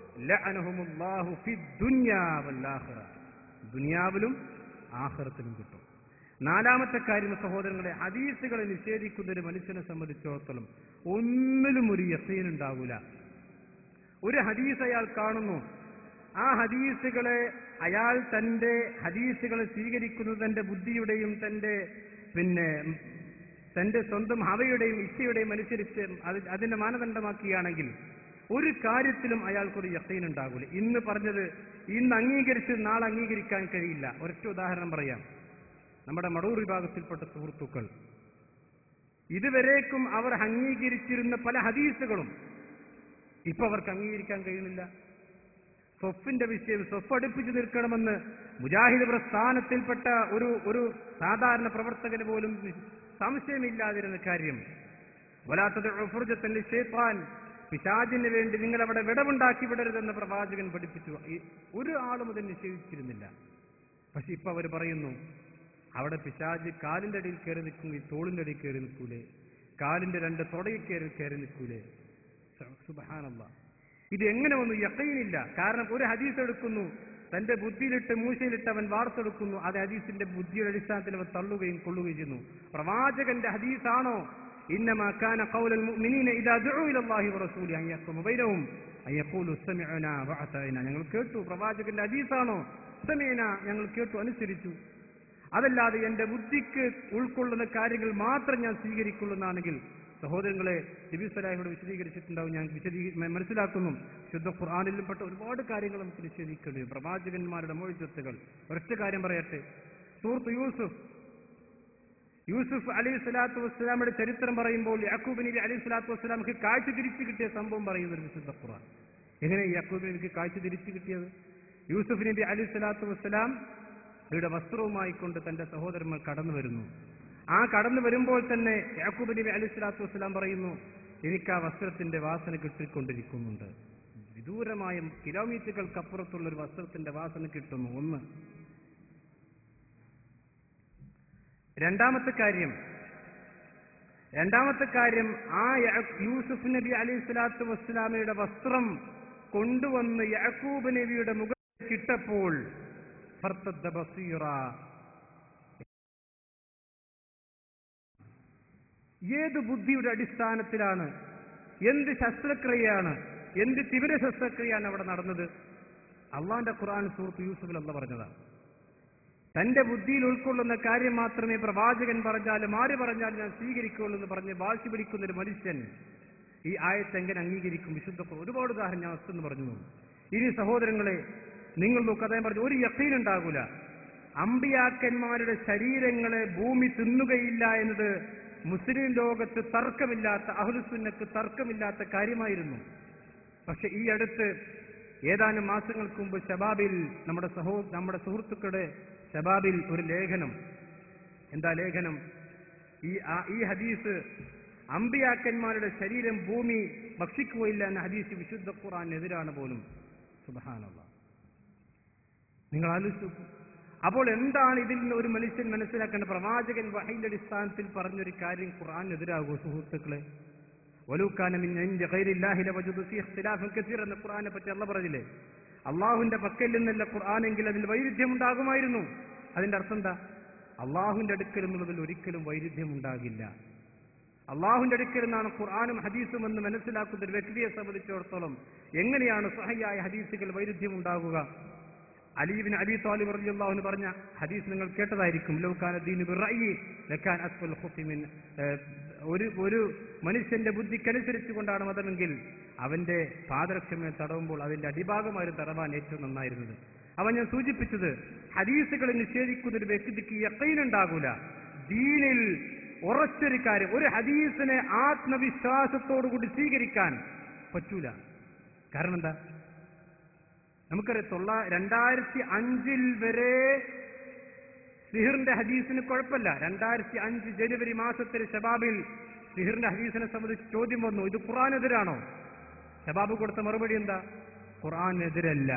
ലഅനഹുമുല്ലാഹു ഫിദ്ദുനിയാ വൽആഖിറ. ദുനിയാവിലും ആഖിറത്തിലും കിട്ടും. നാലാമത്തെ കാര്യം സഹോദരങ്ങളെ, ഹദീസുകളെ നിഷേധിക്കുന്ന ഒരു മനുഷ്യനെ സംബന്ധിച്ചിടത്തോളം ഒന്നിലും ഒരു യഖീൻ ഉണ്ടാവില്ല. ഒരു ഹദീസ് അയാൾ കാണുന്നു, ആ ഹദീസുകളെ അയാൾ തന്റെ ഹദീസുകളെ സ്വീകരിക്കുന്നത് തന്റെ ബുദ്ധിയുടെയും തന്റെ സ്വന്തം ഹവയുടെയും ഇച്ഛയുടെയും അനുസരിച്ച് അതിന്റെ മാനദണ്ഡമാക്കിയാണെങ്കിൽ ഒരു കാര്യത്തിലും അയാൾക്കൊരു യഖീൻ ഉണ്ടാകില്ല. ഇന്ന് പറഞ്ഞത് ഇന്ന് അംഗീകരിച്ച് നാളെ അംഗീകരിക്കാൻ കഴിയില്ല. ഒരൊറ്റ ഉദാഹരണം പറയാം. നമ്മുടെ മടൂർ വിഭാഗത്തിൽപ്പെട്ട സുഹൃത്തുക്കൾ ഇതുവരേക്കും അവർ അംഗീകരിച്ചിരുന്ന പല ഹദീസുകളും ഇപ്പൊ അവർക്ക് അംഗീകരിക്കാൻ കഴിയുന്നില്ല. സ്വഫിന്റെ വിഷയം സ്വഫ് അടുപ്പിച്ചു നിൽക്കണമെന്ന് മുജാഹിദ് പ്രസ്ഥാനത്തിൽപ്പെട്ട ഒരു സാധാരണ പ്രവർത്തകന് പോലും സംശയമില്ലാതിരുന്ന കാര്യം. പിശാചിന് വേണ്ടി നിങ്ങൾ അവിടെ വിടവുണ്ടാക്കി വിടരുതെന്ന് പ്രവാചകൻ പഠിപ്പിച്ചു. ഒരു ആളും അത് നിഷേധിച്ചിരുന്നില്ല. പക്ഷെ ഇപ്പൊ അവർ പറയുന്നു അവിടെ പിശാച് കാലിന്റെ അടിയിൽ കയറി നിൽക്കും, ഈ തോളിന്റെ അടിയിൽ കയറി നിൽക്കൂലേ, കാലിന്റെ രണ്ട് തൊടയിൽ കയറി നിൽക്കൂലേ. സുബ്ഹാനല്ലാഹ്, ഇത് എങ്ങനെ ഒന്നും യഖീനില്ല. കാരണം ഒരു ഹദീസ് എടുക്കുന്നു, തന്റെ ബുദ്ധിയിലിട്ട് മൂശയിലിട്ട് അവൻ വാർത്തെടുക്കുന്നു. അത് ഹദീസിന്റെ ബുദ്ധിയുടെ അടിസ്ഥാനത്തിൽ അവൻ തള്ളുകയും കൊള്ളുകയും ചെയ്യുന്നു. പ്രവാചകന്റെ ഹദീസാണോ ഇന്നമാ കാന ഖൗലുൽ മുഅ്മിനീന ഇദാ ദുഉ ഇലല്ലാഹി വറസൂലിഹി അൻ യഖ്തുമു ബൈനഹും അൻ യഖൂലു സമിഅനാ വഅതഅനാ. ഞങ്ങൾ കേട്ടു. പ്രവാചകന്റെ ഹദീസാണോ സമിഅന, ഞങ്ങൾ കേട്ടു, അനുസരിച്ചു. അതല്ലാതെ എന്റെ ബുദ്ധിക്ക് ഉൾക്കൊള്ളുന്ന കാര്യങ്ങൾ മാത്രം ഞാൻ സ്വീകരിക്കുള്ളൂന്നാണെങ്കിൽ സഹോദരങ്ങളെ, നബി സ്വല്ലല്ലാഹു വിശദീകരിച്ചിട്ടുണ്ടാവും. ഞാൻ മനസ്സിലാക്കുന്നു. ശുദ്ധ ഖുർആനിലും പെട്ട ഒരുപാട് കാര്യങ്ങൾ നമുക്ക് നിഷേധിക്കേണ്ടി വരും. പ്രവാചകന്മാരുടെ മോചിതത്തുകൾ. ഒരൊറ്റ കാര്യം പറയട്ടെ. സൂറത്ത് യൂസുഫ് അലൈഹി സ്വലാത്തു വസ്സലാമിന്റെ ചരിത്രം പറയുമ്പോൾ യാക്കൂബ് നബി അലൈഹി സ്വലാത്തു വസ്സലാമിക്ക് കാഴ്ച തിരിച്ചു കിട്ടിയ സംഭവം പറയുന്ന ഒരു വിശുദ്ധ ഖുർആൻ. എങ്ങനെ യാക്കൂബ് നബിക്ക് കാഴ്ച തിരിച്ചു കിട്ടിയത്? യൂസുഫ് നബി അലൈഹി സ്വലാത്തു വസ്സലാം ഇവിടെ വസ്ത്രവുമായി കൊണ്ട് തന്റെ സഹോദരന്മാർ കടന്നു വരുന്നു. ആ കടന്നു വരുമ്പോൾ തന്നെ യാക്കൂബ് നബി അലൈഹി സ്വലാത്തു വസ്സലാം പറയുന്നു, എനിക്ക് ആ വസ്ത്രത്തിന്റെ വാസന കിട്ടിക്കൊണ്ടിരിക്കുന്നുണ്ട്. വിദൂരമായ കിലോമീറ്ററുകൾക്കപ്പുറത്തുള്ള ഒരു വസ്ത്രത്തിന്റെ വാസന കിട്ടുന്നു. ഒന്ന്. രണ്ടാമത്തെ കാര്യം ആ യൂസുഫ് നബി അലൈഹി സ്വലാത്തു വസ്സലാമയുടെ വസ്ത്രം കൊണ്ടുവന്ന് യാക്കൂബ് നബിയുടെ മുഖത്ത് കിട്ടപ്പോൾ ഫർത്തദ്ദ ബസീറ, ഏത് ബുദ്ധിയുടെ അടിസ്ഥാനത്തിലാണ്, എന്ത് ശസ്ത്രക്രിയയാണ്, എന്ത് തിമിര ശസ്ത്രക്രിയയാണ് അവിടെ നടന്നത്? അള്ളാന്റെ ഖുർആൻ സൂറത്ത് യൂസുഫിൽ അല്ലാഹ് പറഞ്ഞതാണ്. തന്റെ ബുദ്ധിയിൽ ഉൾക്കൊള്ളുന്ന കാര്യം മാത്രമേ പ്രവാചകൻ പറഞ്ഞാലും ആര് പറഞ്ഞാലും ഞാൻ സ്വീകരിക്കുള്ളൂ എന്ന് പറഞ്ഞ് വാശി പിടിക്കുന്ന ഒരു മനുഷ്യൻ ഈ ആയത്ത് എങ്ങനെ അംഗീകരിക്കും? വിശുദ്ധ ഒരുപാട് ഉദാഹരണം ഞാൻ വസ്തെന്ന് പറഞ്ഞു. ഇനി സഹോദരങ്ങളെ, നിങ്ങൾ നോക്ക്, അദ്ദേഹം പറഞ്ഞു ഒരു യഖീൻ ഉണ്ടാകൂല. അമ്പിയാക്കന്മാരുടെ ശരീരങ്ങളെ ഭൂമി തിന്നുകയില്ല എന്നത് മുസ്ലിം ലോകത്ത് തർക്കമില്ലാത്ത, അഹ്ലുസുന്നക്ക് തർക്കമില്ലാത്ത കാര്യമായിരുന്നു. പക്ഷെ ഈ അടുത്ത് ഏതാനും മാസങ്ങൾക്ക് മുമ്പ് ശബാബിൽ നമ്മുടെ സുഹൃത്തുക്കളുടെ ശബാബിൽ ഒരു ലേഖനം. എന്താ ലേഖനം? ഈ ഹദീസ് അമ്പിയാക്കന്മാരുടെ ശരീരം ഭൂമി ഭക്ഷിക്കുകയില്ല എന്ന ഹദീസ് വിശുദ്ധ ഖുർആനെതിരാണ് പോലും. സുബ്ഹാനല്ലാഹ്, നിങ്ങൾ ആലോചിച്ചു. അപ്പോൾ എന്താണ് ഇതിൽ നിന്ന് ഒരു മനുഷ്യൻ മനസ്സിലാക്കേണ്ട? പ്രവാചകൻ വഹയിന്റെ അടിസ്ഥാനത്തിൽ പറഞ്ഞൊരു കാര്യം ഖുർആനെതിരാകുമോ സുഹൃത്തുക്കളെ? വലൂക്കാന മിൻ ഇൻദി ഗൈരില്ലാഹി ലവജദു ഫീ ഇഖ്തിലാഫൻ കസീറ എന്ന ഖുർആനെ പറ്റി അല്ലാഹ് പറഞ്ഞില്ലേ? അള്ളാഹുവിന്റെ പക്കൽ നിന്നല്ല ഖുർആനെങ്കിൽ അതിൽ വൈരുദ്ധ്യം ഉണ്ടാകുമായിരുന്നു. അതിന്റെ അർത്ഥം എന്താ? അള്ളാഹുവിന്റെ അടുക്കൽ എന്നുള്ളതിൽ ഒരിക്കലും വൈരുദ്ധ്യം ഉണ്ടാകില്ല. അള്ളാഹുവിന്റെ അടുക്കൽ നിന്നാണ് ഖുർആനും ഹദീസും എന്ന് മനസ്സിലാക്കുന്ന ഒരു വ്യക്തിയെ സംബന്ധിച്ചിടത്തോളം എങ്ങനെയാണ് സഹിഹായ ഹദീസുകൾ വൈരുദ്ധ്യം ഉണ്ടാകുക? അലി ഇബ്നു അബീ ത്വാലിബ് റളിയല്ലാഹു അൻഹു പറഞ്ഞ ഹദീസ് നിങ്ങൾ കേട്ടതായിരിക്കും. ലൗ കാന ദീനു ബിറഅയി ലകാന അസ്ഫൽ ഖുഫി മിൻ, ഒരു മനുഷ്യന്റെ ബുദ്ധിക്കനുസരിച്ച് കൊണ്ടാണ് മതമെങ്കിൽ അവന്റെ പാദരക്ഷമെ തടവുമ്പോൾ അതിന്റെ അടിഭാഗമായിരുന്നു തടവാൻ ഏറ്റവും നന്നായിരുന്നത്. അവൻ ഞാൻ സൂചിപ്പിച്ചത്, ഹദീസുകളെ നിഷേധിക്കുന്ന ഒരു വ്യക്തിക്ക് യഖീൻ ഉണ്ടാകൂല. ദീനിൽ ഉറച്ചൊരു കാര്യം, ഒരു ഹദീസിനെ ആത്മവിശ്വാസത്തോടുകൂടി സ്വീകരിക്കാൻ പറ്റൂല. കാരണം എന്താ? നമുക്കറിയാം 2005 വരെ സിഹിറിന്റെ ഹദീസിന് കുഴപ്പമില്ല. 2005 ജനുവരി മാസത്തിൽ ശബാബിൽ സിഹിറിന്റെ ഹദീസിനെ സംബന്ധിച്ച് ചോദ്യം വന്നു, ഇത് ഖുർആനെതിരാണോ? ശബാബ് കൊടുത്ത മറുപടി എന്താ? ഖുർആനെതിരല്ല.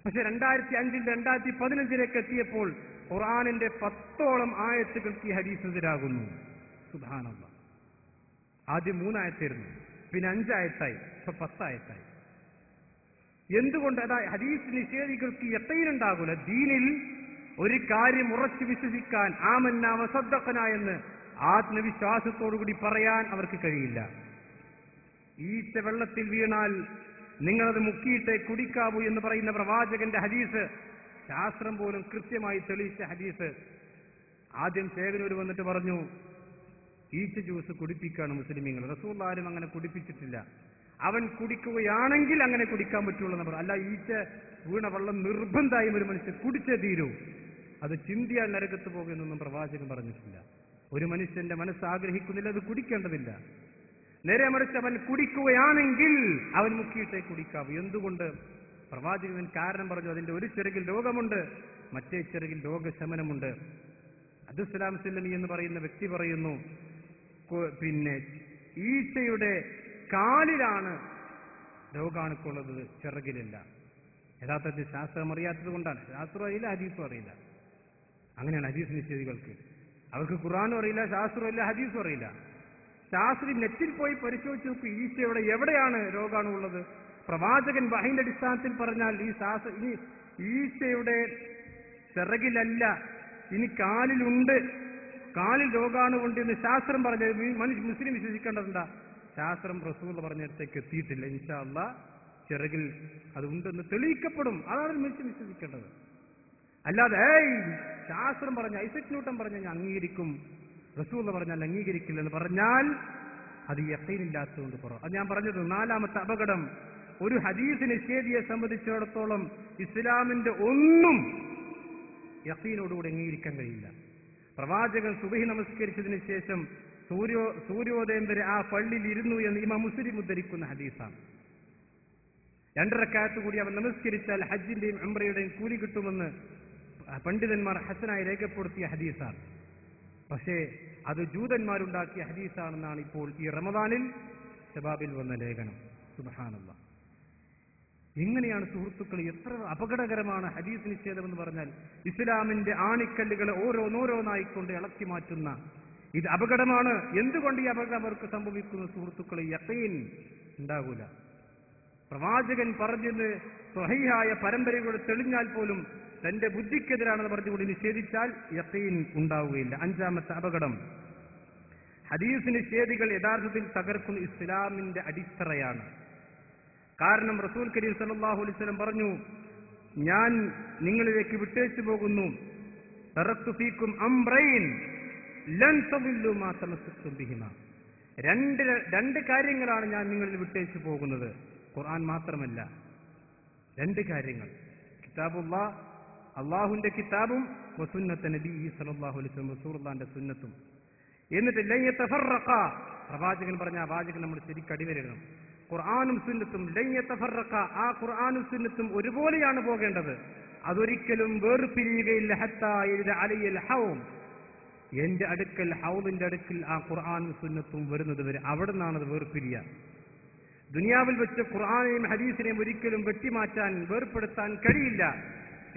പക്ഷെ 2005 2015 എത്തിയപ്പോൾ ഖുർആനിന്റെ 10ഓളം ആയത്തുകൾക്ക് ഈ ഹദീസ് എതിരാകുന്നു. സുബ്ഹാനല്ലാഹ്. ആദ്യം 3 ആയത്തായിരുന്നു, പിന്നെ 5 ആയത്തായി, ഇപ്പൊ 10 ആയത്തായി. എന്തുകൊണ്ട്? അതാ ഹദീസ് നിഷേധികൾക്ക് യഖീനുണ്ടാകൂല. ദീനിൽ ഒരു കാര്യം ഉറച്ചു വിശ്വസിക്കാൻ ആമന്ന വസദ്ദഖന എന്ന് ആത്മവിശ്വാസത്തോടുകൂടി പറയാൻ അവർക്ക് കഴിയില്ല. ഈച്ച വെള്ളത്തിൽ വീണാൽ നിങ്ങളത് മുക്കിയിട്ടേ കുടിക്കാവൂ എന്ന് പറയുന്ന പ്രവാചകന്റെ ഹദീസ്, ശാസ്ത്രം പോലും കൃത്യമായി തെളിയിച്ച ഹദീസ്. ആദ്യം ചേകനൂർ വന്നിട്ട് പറഞ്ഞു ഈച്ച ജ്യൂസ് കുടിപ്പിക്കാണ് മുസ്ലിമീങ്ങൾ. റസൂലുള്ളാഹി ആരും അങ്ങനെ കുടിപ്പിച്ചിട്ടില്ല. അവൻ കുടിക്കുകയാണെങ്കിൽ അങ്ങനെ കുടിക്കാൻ പറ്റുള്ളൂ എന്ന് പറഞ്ഞു. അല്ല, ഈച്ച വീണ വെള്ളം നിർബന്ധമായും ഒരു മനുഷ്യൻ കുടിച്ചേ തീരൂ, അത് ചിന്തിയാൽ നരകത്ത് പോകുമെന്നൊന്നും പ്രവാചകൻ പറഞ്ഞിട്ടില്ല. ഒരു മനുഷ്യന്റെ മനസ്സ് ആഗ്രഹിക്കുന്നില്ല, അത് കുടിക്കേണ്ടതില്ല. നേരെ മറിച്ച് അവൻ കുടിക്കുകയാണെങ്കിൽ അവൻ മുക്കിയിട്ടേ കുടിക്കാവൂ. എന്തുകൊണ്ട്? പ്രവാചകൻ കാരണം പറഞ്ഞു, അതിന്റെ ഒരു ചെറുകിൽ രോഗമുണ്ട്, മറ്റേ ചെറുകിൽ രോഗശമനമുണ്ട്. അബ്ദുസ്സലാം സുല്ലമി എന്ന് പറയുന്ന വ്യക്തി പറയുന്നു, പിന്നെ ഈച്ചയുടെ കാലിലാണ് രോഗാണുക്കളുള്ളത്, ചിറകിലില്ല. യഥാർത്ഥത്തിൽ ശാസ്ത്രം അറിയാത്തത് കൊണ്ടാണ്. ശാസ്ത്രം അറിയില്ല, ഹദീസും അറിയില്ല. അങ്ങനെയാണ് ഹദീസ് നിഷേധികൾക്ക്. അവർക്ക് ഖുർആനും അറിയില്ല, ശാസ്ത്രവും ഇല്ല, ഹദീസും അറിയില്ല. ശാസ്ത്രി നെറ്റിൽ പോയി പരിശോധിച്ച് നോക്കി ഈച്ചയുടെ എവിടെയാണ് രോഗാണു ഉള്ളത്. പ്രവാചകൻ വഹയിന്റെ അടിസ്ഥാനത്തിൽ പറഞ്ഞാൽ ഇനി ഈച്ചയുടെ ചിറകിലല്ല, ഇനി കാലിലുണ്ട്, കാലിൽ രോഗാണുണ്ട് എന്ന് ശാസ്ത്രം പറഞ്ഞത് മുസ്ലിം വിശ്വസിക്കേണ്ടതുണ്ടാ? ശാസ്ത്രം റസൂൽ പറഞ്ഞിടത്തേക്ക് എത്തിയിട്ടില്ല. ഇൻഷാ അല്ലാഹ് ചിറകിൽ അതുണ്ടെന്ന് തെളിയിക്കപ്പെടും. അതാണ് മനുഷ്യൻ വിശ്വസിക്കേണ്ടത്. അല്ലാതെ ശാസ്ത്രം പറഞ്ഞ ഐസക് ന്യൂട്ടൻ പറഞ്ഞ ഞാൻ അംഗീകരിക്കും, റസൂൽ പറഞ്ഞാൽ അംഗീകരിക്കില്ല എന്ന് പറഞ്ഞാൽ അത് യഖീനില്ലാത്തതുകൊണ്ട് കുറവ്. അത് ഞാൻ പറഞ്ഞത് 4ാമത്തെ അപകടം. ഒരു ഹദീസ് നിഷേധിയെ സംബന്ധിച്ചിടത്തോളം ഇസ്ലാമിന്റെ ഒന്നും യഖീനോടുകൂടി അംഗീകരിക്കാൻ കഴിയില്ല. പ്രവാചകൻ സുബഹി നമസ്കരിച്ചതിന് ശേഷം സൂര്യോദയം വരെ ആ പള്ളിയിൽ ഇരുന്നു എന്ന് ഇമാം മുസ്ലിം ഉദ്ധരിക്കുന്ന ഹദീസാണ്. 2 റക്അത്ത് കൂടി അവൻ നമസ്കരിച്ചാൽ ഹജ്ജിന്റെയും ഉംറയുടെയും കൂലി കിട്ടുമെന്ന് പണ്ഡിതന്മാർ ഹസനായി രേഖപ്പെടുത്തിയ ഹദീസാണ്. പക്ഷേ അത് ജൂതന്മാരുണ്ടാക്കിയ ഹദീസാണെന്നാണ് ഇപ്പോൾ ഈ റമദാനിൽ ശബാബിൽ വന്ന ലേഖനം. സുബ്ഹാനല്ലാഹ്. എങ്ങനെയാണ് സുഹൃത്തുക്കൾ, എത്ര അപകടകരമാണ് ഹദീസ് നിഷേധം എന്ന് പറഞ്ഞാൽ. ഇസ്ലാമിന്റെ ആണിക്കല്ലുകളെ ഓരോന്നോരോന്നായിക്കൊണ്ട് ഇളക്കി മാറ്റുന്ന ഇത് അപകടമാണ്. എന്തുകൊണ്ട് ഈ അപകടം അവർക്ക് സംഭവിക്കുന്ന സുഹൃത്തുക്കളെ? യഖീൻ ഉണ്ടാകൂല. പ്രവാചകൻ പറഞ്ഞത് സ്വഹീഹായ പരമ്പരയോട് തെളിഞ്ഞാൽ പോലും തന്റെ ബുദ്ധിക്കെതിരാണെന്ന് പറഞ്ഞുകൂടി നിഷേധിച്ചാൽ യഖീൻ ഉണ്ടാവുകയില്ല. 5ാമത്തെ അപകടം, ഹദീസ് നിഷേധികൾ യഥാർത്ഥത്തിൽ തകർക്കുന്ന ഇസ്ലാമിന്റെ അടിത്തറയാണ്. കാരണം റസൂൽ കരീം സല്ലല്ലാഹു അലൈഹി വസല്ലം പറഞ്ഞു, ഞാൻ നിങ്ങളിലേക്ക് വിട്ടേച്ചു പോകുന്നു, തറക്തു ഫീക്കും അംറൈൻ ലൻ തദില്ലു മാ തമസ്സക്തും ബിഹിമാ. രണ്ട് കാര്യങ്ങളാണ് ഞാൻ നിങ്ങളിൽ വിട്ടേച്ചു പോകുന്നത്. ഖുർആൻ മാത്രമല്ല, 2 കാര്യങ്ങൾ. കിതാബുല്ലാഹ്, അള്ളാഹുവിന്റെ കിതാബും വസുന്നത്ത് നബി സല്ലല്ലാഹു അലൈഹി വസല്ലം, റസൂലുള്ളാഹിന്റെ സുന്നത്തും. എന്നിട്ട് ലൻ യതഫറഖ, പ്രവാചകൻ പറഞ്ഞ ആ വാചകം നമ്മൾ ശരിക്കും അടിവരണം. ഖുർആനും സുന്നത്തും ലൻ യതഫറഖ, ആ ഖുർആനും സുന്നത്തും ഒരുപോലെയാണ് പോകേണ്ടത്. അതൊരിക്കലും വേർപിരിയുകയില്ല. ഹത്താ യരിദ അലയ്യൽ ഹൗം, എന്റെ അടുക്കൽ, ഹൗദിന്റെ അടുക്കൽ ആ ഖുർആനും സുന്നത്തും വരുന്നത് വരെ അവിടെ നിന്നാണ് അത് വേർപിരിയ. ദുനിയാവിൽ വെച്ച് ഖുർആനെയും ഹദീസിനെയും ഒരിക്കലും വെട്ടിമാറ്റാൻ, വേർപ്പെടുത്താൻ കഴിയില്ല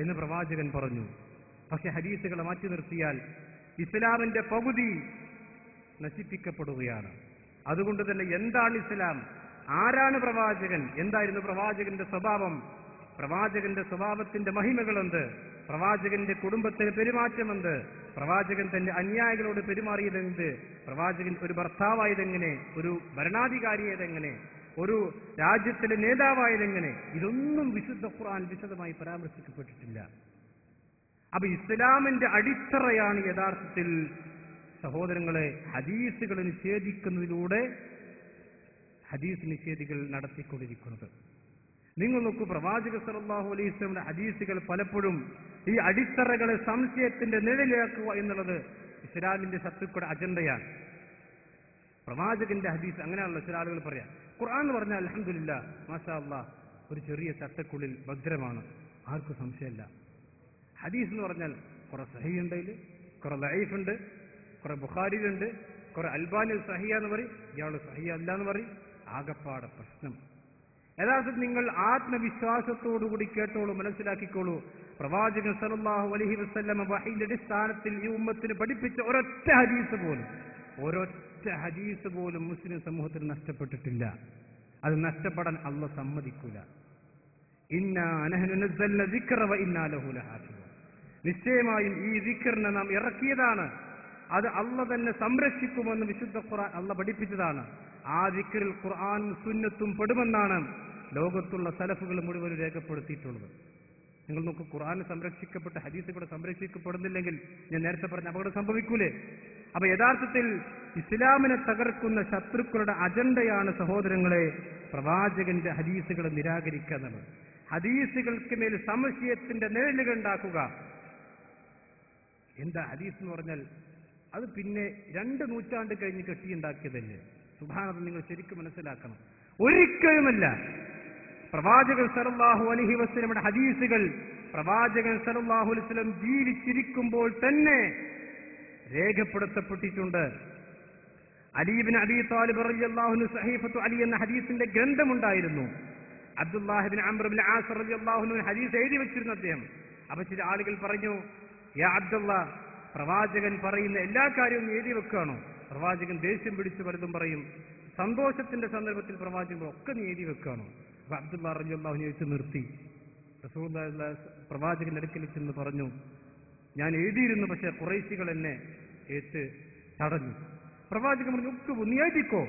എന്ന് പ്രവാചകൻ പറഞ്ഞു. പക്ഷെ ഹദീസുകളെ മാറ്റി നിർത്തിയാൽ ഇസ്ലാമിന്റെ പകുതി നശിപ്പിക്കപ്പെടുകയാണ്. അതുകൊണ്ട് തന്നെ എന്താണ് ഇസ്ലാം? ആരാണ് പ്രവാചകൻ? എന്തായിരുന്നു പ്രവാചകന്റെ സ്വഭാവം? പ്രവാചകന്റെ സ്വഭാവത്തിന്റെ മഹിമകളെന്ത്? പ്രവാചകന്റെ കുടുംബത്തിന് പെരുമാറ്റമെന്ത്? പ്രവാചകൻ തന്റെ അനുയായികളോട് പെരുമാറിയതെന്ത്? പ്രവാചകൻ ഒരു ഭർത്താവായതെങ്ങനെ? ഒരു ഭരണാധികാരിയായതെങ്ങനെ? ഒരു രാജ്യത്തിലെ നേതാവായതെങ്ങനെ? ഇതൊന്നും വിശുദ്ധ ഖുർആൻ വിശദമായി പരാമർശിക്കപ്പെട്ടിട്ടില്ല. അപ്പൊ ഇസ്ലാമിന്റെ അടിത്തറയാണ് യഥാർത്ഥത്തിൽ സഹോദരങ്ങളെ ഹദീസുകൾ നിഷേധിക്കുന്നതിലൂടെ ഹദീസ് നിഷേധികൾ നടത്തിക്കൊണ്ടിരിക്കുന്നത്. നിങ്ങൾ നോക്കൂ, പ്രവാചക സല്ലല്ലാഹു അലൈഹി വസല്ലമയുടെ ഹദീസുകൾ പലപ്പോഴും ഈ അടിത്തറകളെ സംശയത്തിന്റെ നിഴലാക്കുക എന്നുള്ളത് ഇസ്ലാമിന്റെ ശത്രുക്കളുടെ അജണ്ടയാണ്. പ്രവാചകന്റെ ഹദീസ് അങ്ങനെയാണല്ലോ ചില ആളുകൾ പറയാം. ഖുർആൻ എന്ന് പറഞ്ഞാൽ അൽഹംദുലില്ലാഹ് മാഷാ അല്ലാഹ് ഒരു ചെറിയ ചട്ടക്കുള്ളിൽ ഭദ്രമാണ്, ആർക്കും സംശയമില്ല. ഹദീസ് എന്ന് പറഞ്ഞാൽ കുറെ സഹീഹുണ്ട്, അതിൽ കുറെ ലഈഫ് ഉണ്ട്, കുറെ ബുഖാരിയിലുണ്ട്, കുറെ അൽബാനിൽ സഹിയ എന്ന് പറയും, ഇയാൾ സഹിയ അല്ല എന്ന് പറയും. ആകപ്പാടെ പ്രശ്നം. യഥാർത്ഥത്തിൽ നിങ്ങൾ ആത്മവിശ്വാസത്തോടുകൂടി കേട്ടോളൂ, മനസ്സിലാക്കിക്കോളൂ. പ്രവാചകൻ സല്ലല്ലാഹു അലൈഹി വസല്ലം വഹയിന്റെ അടിസ്ഥാനത്തിൽ ഈ ഉമ്മത്തിന് പഠിപ്പിച്ച ഒരൊറ്റ ഹദീസ് പോലും, ഒരൊറ്റ ഹദീസ് പോലും മുസ്ലിം സമൂഹത്തിന് നഷ്ടപ്പെട്ടിട്ടില്ല. അത് നഷ്ടപ്പെടാൻ അള്ളാഹ് സമ്മതിക്കൂല. ഇന്നാ നഹ്നു നസ്സൽന ദിക്റ വ ഇന്നാ ലഹു ലഹാഫിദൂൻ. നിശ്ചയമായും ഈ ദിക്റിനെ നാം ഇറക്കിയതാണ്, അത് അള്ളാഹ് തന്നെ സംരക്ഷിക്കുമെന്ന് വിശുദ്ധ ഖുർആൻ അള്ളാഹ് പഠിപ്പിച്ചതാണ്. ആ ദിക്റിൽ ഖുർആനും സുന്നത്തും പെടുമെന്നാണ് ലോകത്തുള്ള സലഫുകൾ മുഴുവൻ രേഖപ്പെടുത്തിയിട്ടുള്ളത്. നിങ്ങൾ നോക്കൂ, ഖുർആൻ സംരക്ഷിക്കപ്പെട്ട ഹദീസുകൾ സംരക്ഷിക്കപ്പെടുന്നില്ലെങ്കിൽ ഞാൻ നേരത്തെ പറഞ്ഞ അപകടം സംഭവിക്കൂലേ? അപ്പൊ യഥാർത്ഥത്തിൽ ഇസ്ലാമിനെ തകർക്കുന്ന ശത്രുക്കളുടെ അജണ്ടയാണ് സഹോദരങ്ങളെ പ്രവാചകന്റെ ഹദീസുകളെ നിരാകരിക്കുക എന്നുള്ളത്. ഹദീസുകൾക്ക് മേൽ സംശയത്തിന്റെ നിഴലുകൾ ഉണ്ടാക്കുക. എന്താ ഹദീസ് എന്ന് പറഞ്ഞാൽ? അത് പിന്നെ 2 നൂറ്റാണ്ട് കഴിഞ്ഞ് കെട്ടിയുണ്ടാക്കിയതല്ലേ. സുബ്ഹാനല്ലാഹ്, നിങ്ങൾ ശരിക്കും മനസ്സിലാക്കണം. ഒരിക്കലുമല്ല പ്രവാചകൻ സല്ലല്ലാഹു അലൈഹി വസല്ലമയുടെ ഹദീസുകൾ പ്രവാചകൻ സല്ലല്ലാഹു അലൈഹി വസല്ലം ജീവിച്ചിരിക്കുമ്പോൾ തന്നെ രേഖപ്പെടുത്തപ്പെട്ടിട്ടുണ്ട്. അലി ഇബ്നു അബീ ത്വാലിബ് റളിയല്ലാഹു അൻഹു സഹീഫത്തു അലി എന്ന ഹദീസിന്റെ ഗ്രന്ഥമുണ്ടായിരുന്നു. അബ്ദുല്ലാഹ് ഇബ്നു അംർ ഇബ്നു ആസ് റളിയല്ലാഹു അൻഹു ഹദീസ് എഴുതി വെച്ചിരുന്നു അദ്ദേഹം. അപ്പൊ ചില ആളുകൾ പറഞ്ഞു, യാ അബ്ദുല്ലാഹ്, പ്രവാചകൻ പറയുന്ന എല്ലാ കാര്യവും എഴുതി വെക്കുകയാണോ? പ്രവാചകൻ ദേഷ്യം പിടിച്ച് പലതും പറയും, സന്തോഷത്തിന്റെ സന്ദർഭത്തിൽ പ്രവാചകൻ ഒക്കെ നീ എഴുതി വെക്കുകയാണോ? അപ്പൊ അബ്ദുല്ലാഹ് റളിയല്ലാഹു അൻഹു എഴുതി നിർത്തി. റസൂലുള്ളാഹി പ്രവാചകന്റെ അടുക്കൽ ചെന്ന് പറഞ്ഞു, ഞാൻ എഴുതിയിരുന്നു, പക്ഷെ ഖുറൈശികൾ എന്നെ എഴുത്ത് തടഞ്ഞു. പ്രവാചകൻ പറഞ്ഞു, ഒക്കെ നീ എഴുതിക്കോ,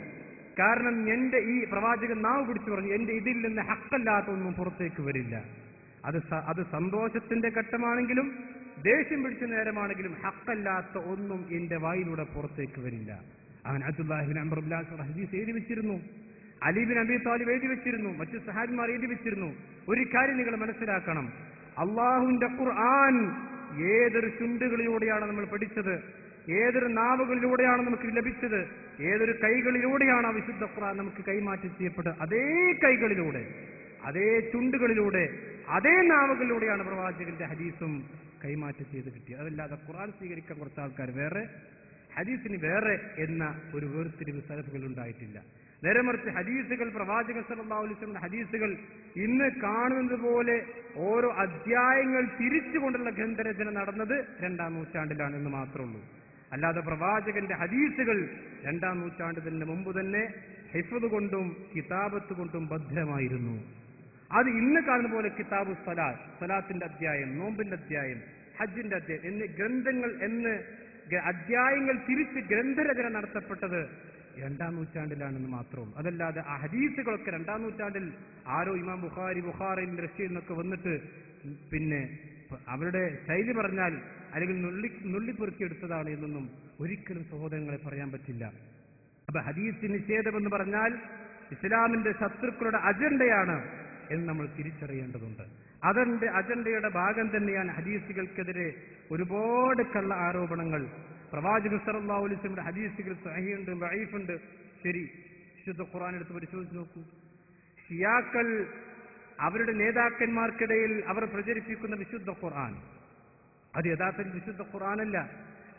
കാരണം എന്റെ ഈ പ്രവാചകൻ നാവ് പിടിച്ചു പറഞ്ഞു, എന്റെ ഇതിൽ നിന്ന് ഹക്കല്ലാത്ത ഒന്നും പുറത്തേക്ക് വരില്ല. അത് സന്തോഷത്തിന്റെ ഘട്ടമാണെങ്കിലും ദേഷ്യം പിടിച്ച നേരമാണെങ്കിലും ഹക്കല്ലാത്ത ഒന്നും എന്റെ വായിലൂടെ പുറത്തേക്ക് വരില്ല. അവൻ അബ്ദുല്ലാഹി ഇബ്നു അംർ ഇബ്നു ആസ് ഹദീസ് എഴുതി വെച്ചിരുന്നു. അലി ഇബ്നു അബീ ത്വാലിബ് എഴുതി വെച്ചിരുന്നു. മറ്റു സഹാബിമാർ എഴുതി വെച്ചിരുന്നു. ഒരു കാര്യം നിങ്ങൾ മനസ്സിലാക്കണം, അള്ളാഹുവിന്റെ ഖുർആൻ ഏതൊരു ചുണ്ടുകളിലൂടെയാണ് നമ്മൾ പഠിച്ചത്, ഏതൊരു നാവുകളിലൂടെയാണ് നമുക്ക് ലഭിച്ചത്, ഏതൊരു കൈകളിലൂടെയാണ് ആ വിശുദ്ധ ഖുർആൻ നമുക്ക് കൈമാറ്റം ചെയ്യപ്പെട്ടത്, അതേ കൈകളിലൂടെ, അതേ ചുണ്ടുകളിലൂടെ, അതേ നാവുകളിലൂടെയാണ് പ്രവാചകന്റെ ഹദീസും കൈമാറ്റം ചെയ്ത് കിട്ടിയത്. അതല്ലാതെ ഖുർആൻ സ്വീകരിക്കാൻ കുറച്ച് ആൾക്കാർ വേറെ, ഹദീസിന് വേറെ എന്ന ഒരു വേർതിരിവ് സലഫുകൾ ഉണ്ടായിട്ടില്ല. നേരെ മറിച്ച് ഹദീസുകൾ, പ്രവാചകൻ സല്ലല്ലാഹു അലൈഹി വസല്ലം ഹദീസുകൾ ഇന്ന് കാണുന്നത് പോലെ ഓരോ അധ്യായങ്ങൾ തിരിച്ചുകൊണ്ടുള്ള ഗ്രന്ഥരചന നടന്നത് 2-ാം നൂറ്റാണ്ടിലാണ് എന്ന് മാത്രമേ ഉള്ളൂ. അല്ലാതെ പ്രവാചകന്റെ ഹദീസുകൾ 2-ാം നൂറ്റാണ്ടിന് മുമ്പ് തന്നെ ഹിഫ്ദ് കൊണ്ടും കിതാബത്ത് കൊണ്ടും ഭദ്രമായിരുന്നു. അത് ഇന്ന് കാണുന്ന പോലെ കിതാബു സലാത്ത്, സലാത്തിന്റെ അധ്യായം, നോമ്പിന്റെ അധ്യായം, ഹജ്ജിന്റെ അധ്യായം എന്നീ ഗ്രന്ഥങ്ങൾ എന്ന് അധ്യായങ്ങൾ തിരിച്ച് ഗ്രന്ഥരചന നടത്തപ്പെട്ടത് 2-ാം നൂറ്റാണ്ടിലാണെന്ന് മാത്രവും. അതല്ലാതെ ആ ഹദീസുകളൊക്കെ 2-ാം നൂറ്റാണ്ടിൽ ആരോ ഇമാം ബുഖാരിയിൽ റഷ്യയിൽ നിന്നൊക്കെ വന്നിട്ട് പിന്നെ അവരുടെ ശൈലി പറഞ്ഞാൽ അല്ലെങ്കിൽ നുള്ളിപ്പെറുക്കിയെടുത്തതാണ് എന്നൊന്നും ഒരിക്കലും സഹോദരങ്ങളെ പറയാൻ പറ്റില്ല. അപ്പൊ ഹദീസ് നിഷേധമെന്ന് പറഞ്ഞാൽ ഇസ്ലാമിന്റെ ശത്രുക്കളുടെ അജണ്ടയാണ് എന്ന് നമ്മൾ തിരിച്ചറിയേണ്ടതുണ്ട്. അതിന്റെ അജണ്ടയുടെ ഭാഗം തന്നെയാണ് ഹദീസുകൾക്കെതിരെ ഒരുപാട് കള്ള ആരോപണങ്ങൾ. പ്രവാചകൻ സല്ലല്ലാഹു അലൈഹി വസല്ലമയുടെ ഹദീസുകൾ സഹീഹുണ്ട്, ദഈഫുണ്ട്. ശരി, വിശുദ്ധ ഖുർആൻ എടുത്ത് പരിശോധിച്ച് നോക്കൂ. ഷിയാക്കൾ അവരുടെ നേതാക്കന്മാർക്കിടയിൽ അവർ പ്രചരിപ്പിക്കുന്ന വിശുദ്ധ ഖുർആൻ അത് യഥാർത്ഥത്തിൽ വിശുദ്ധ ഖുർആനല്ല,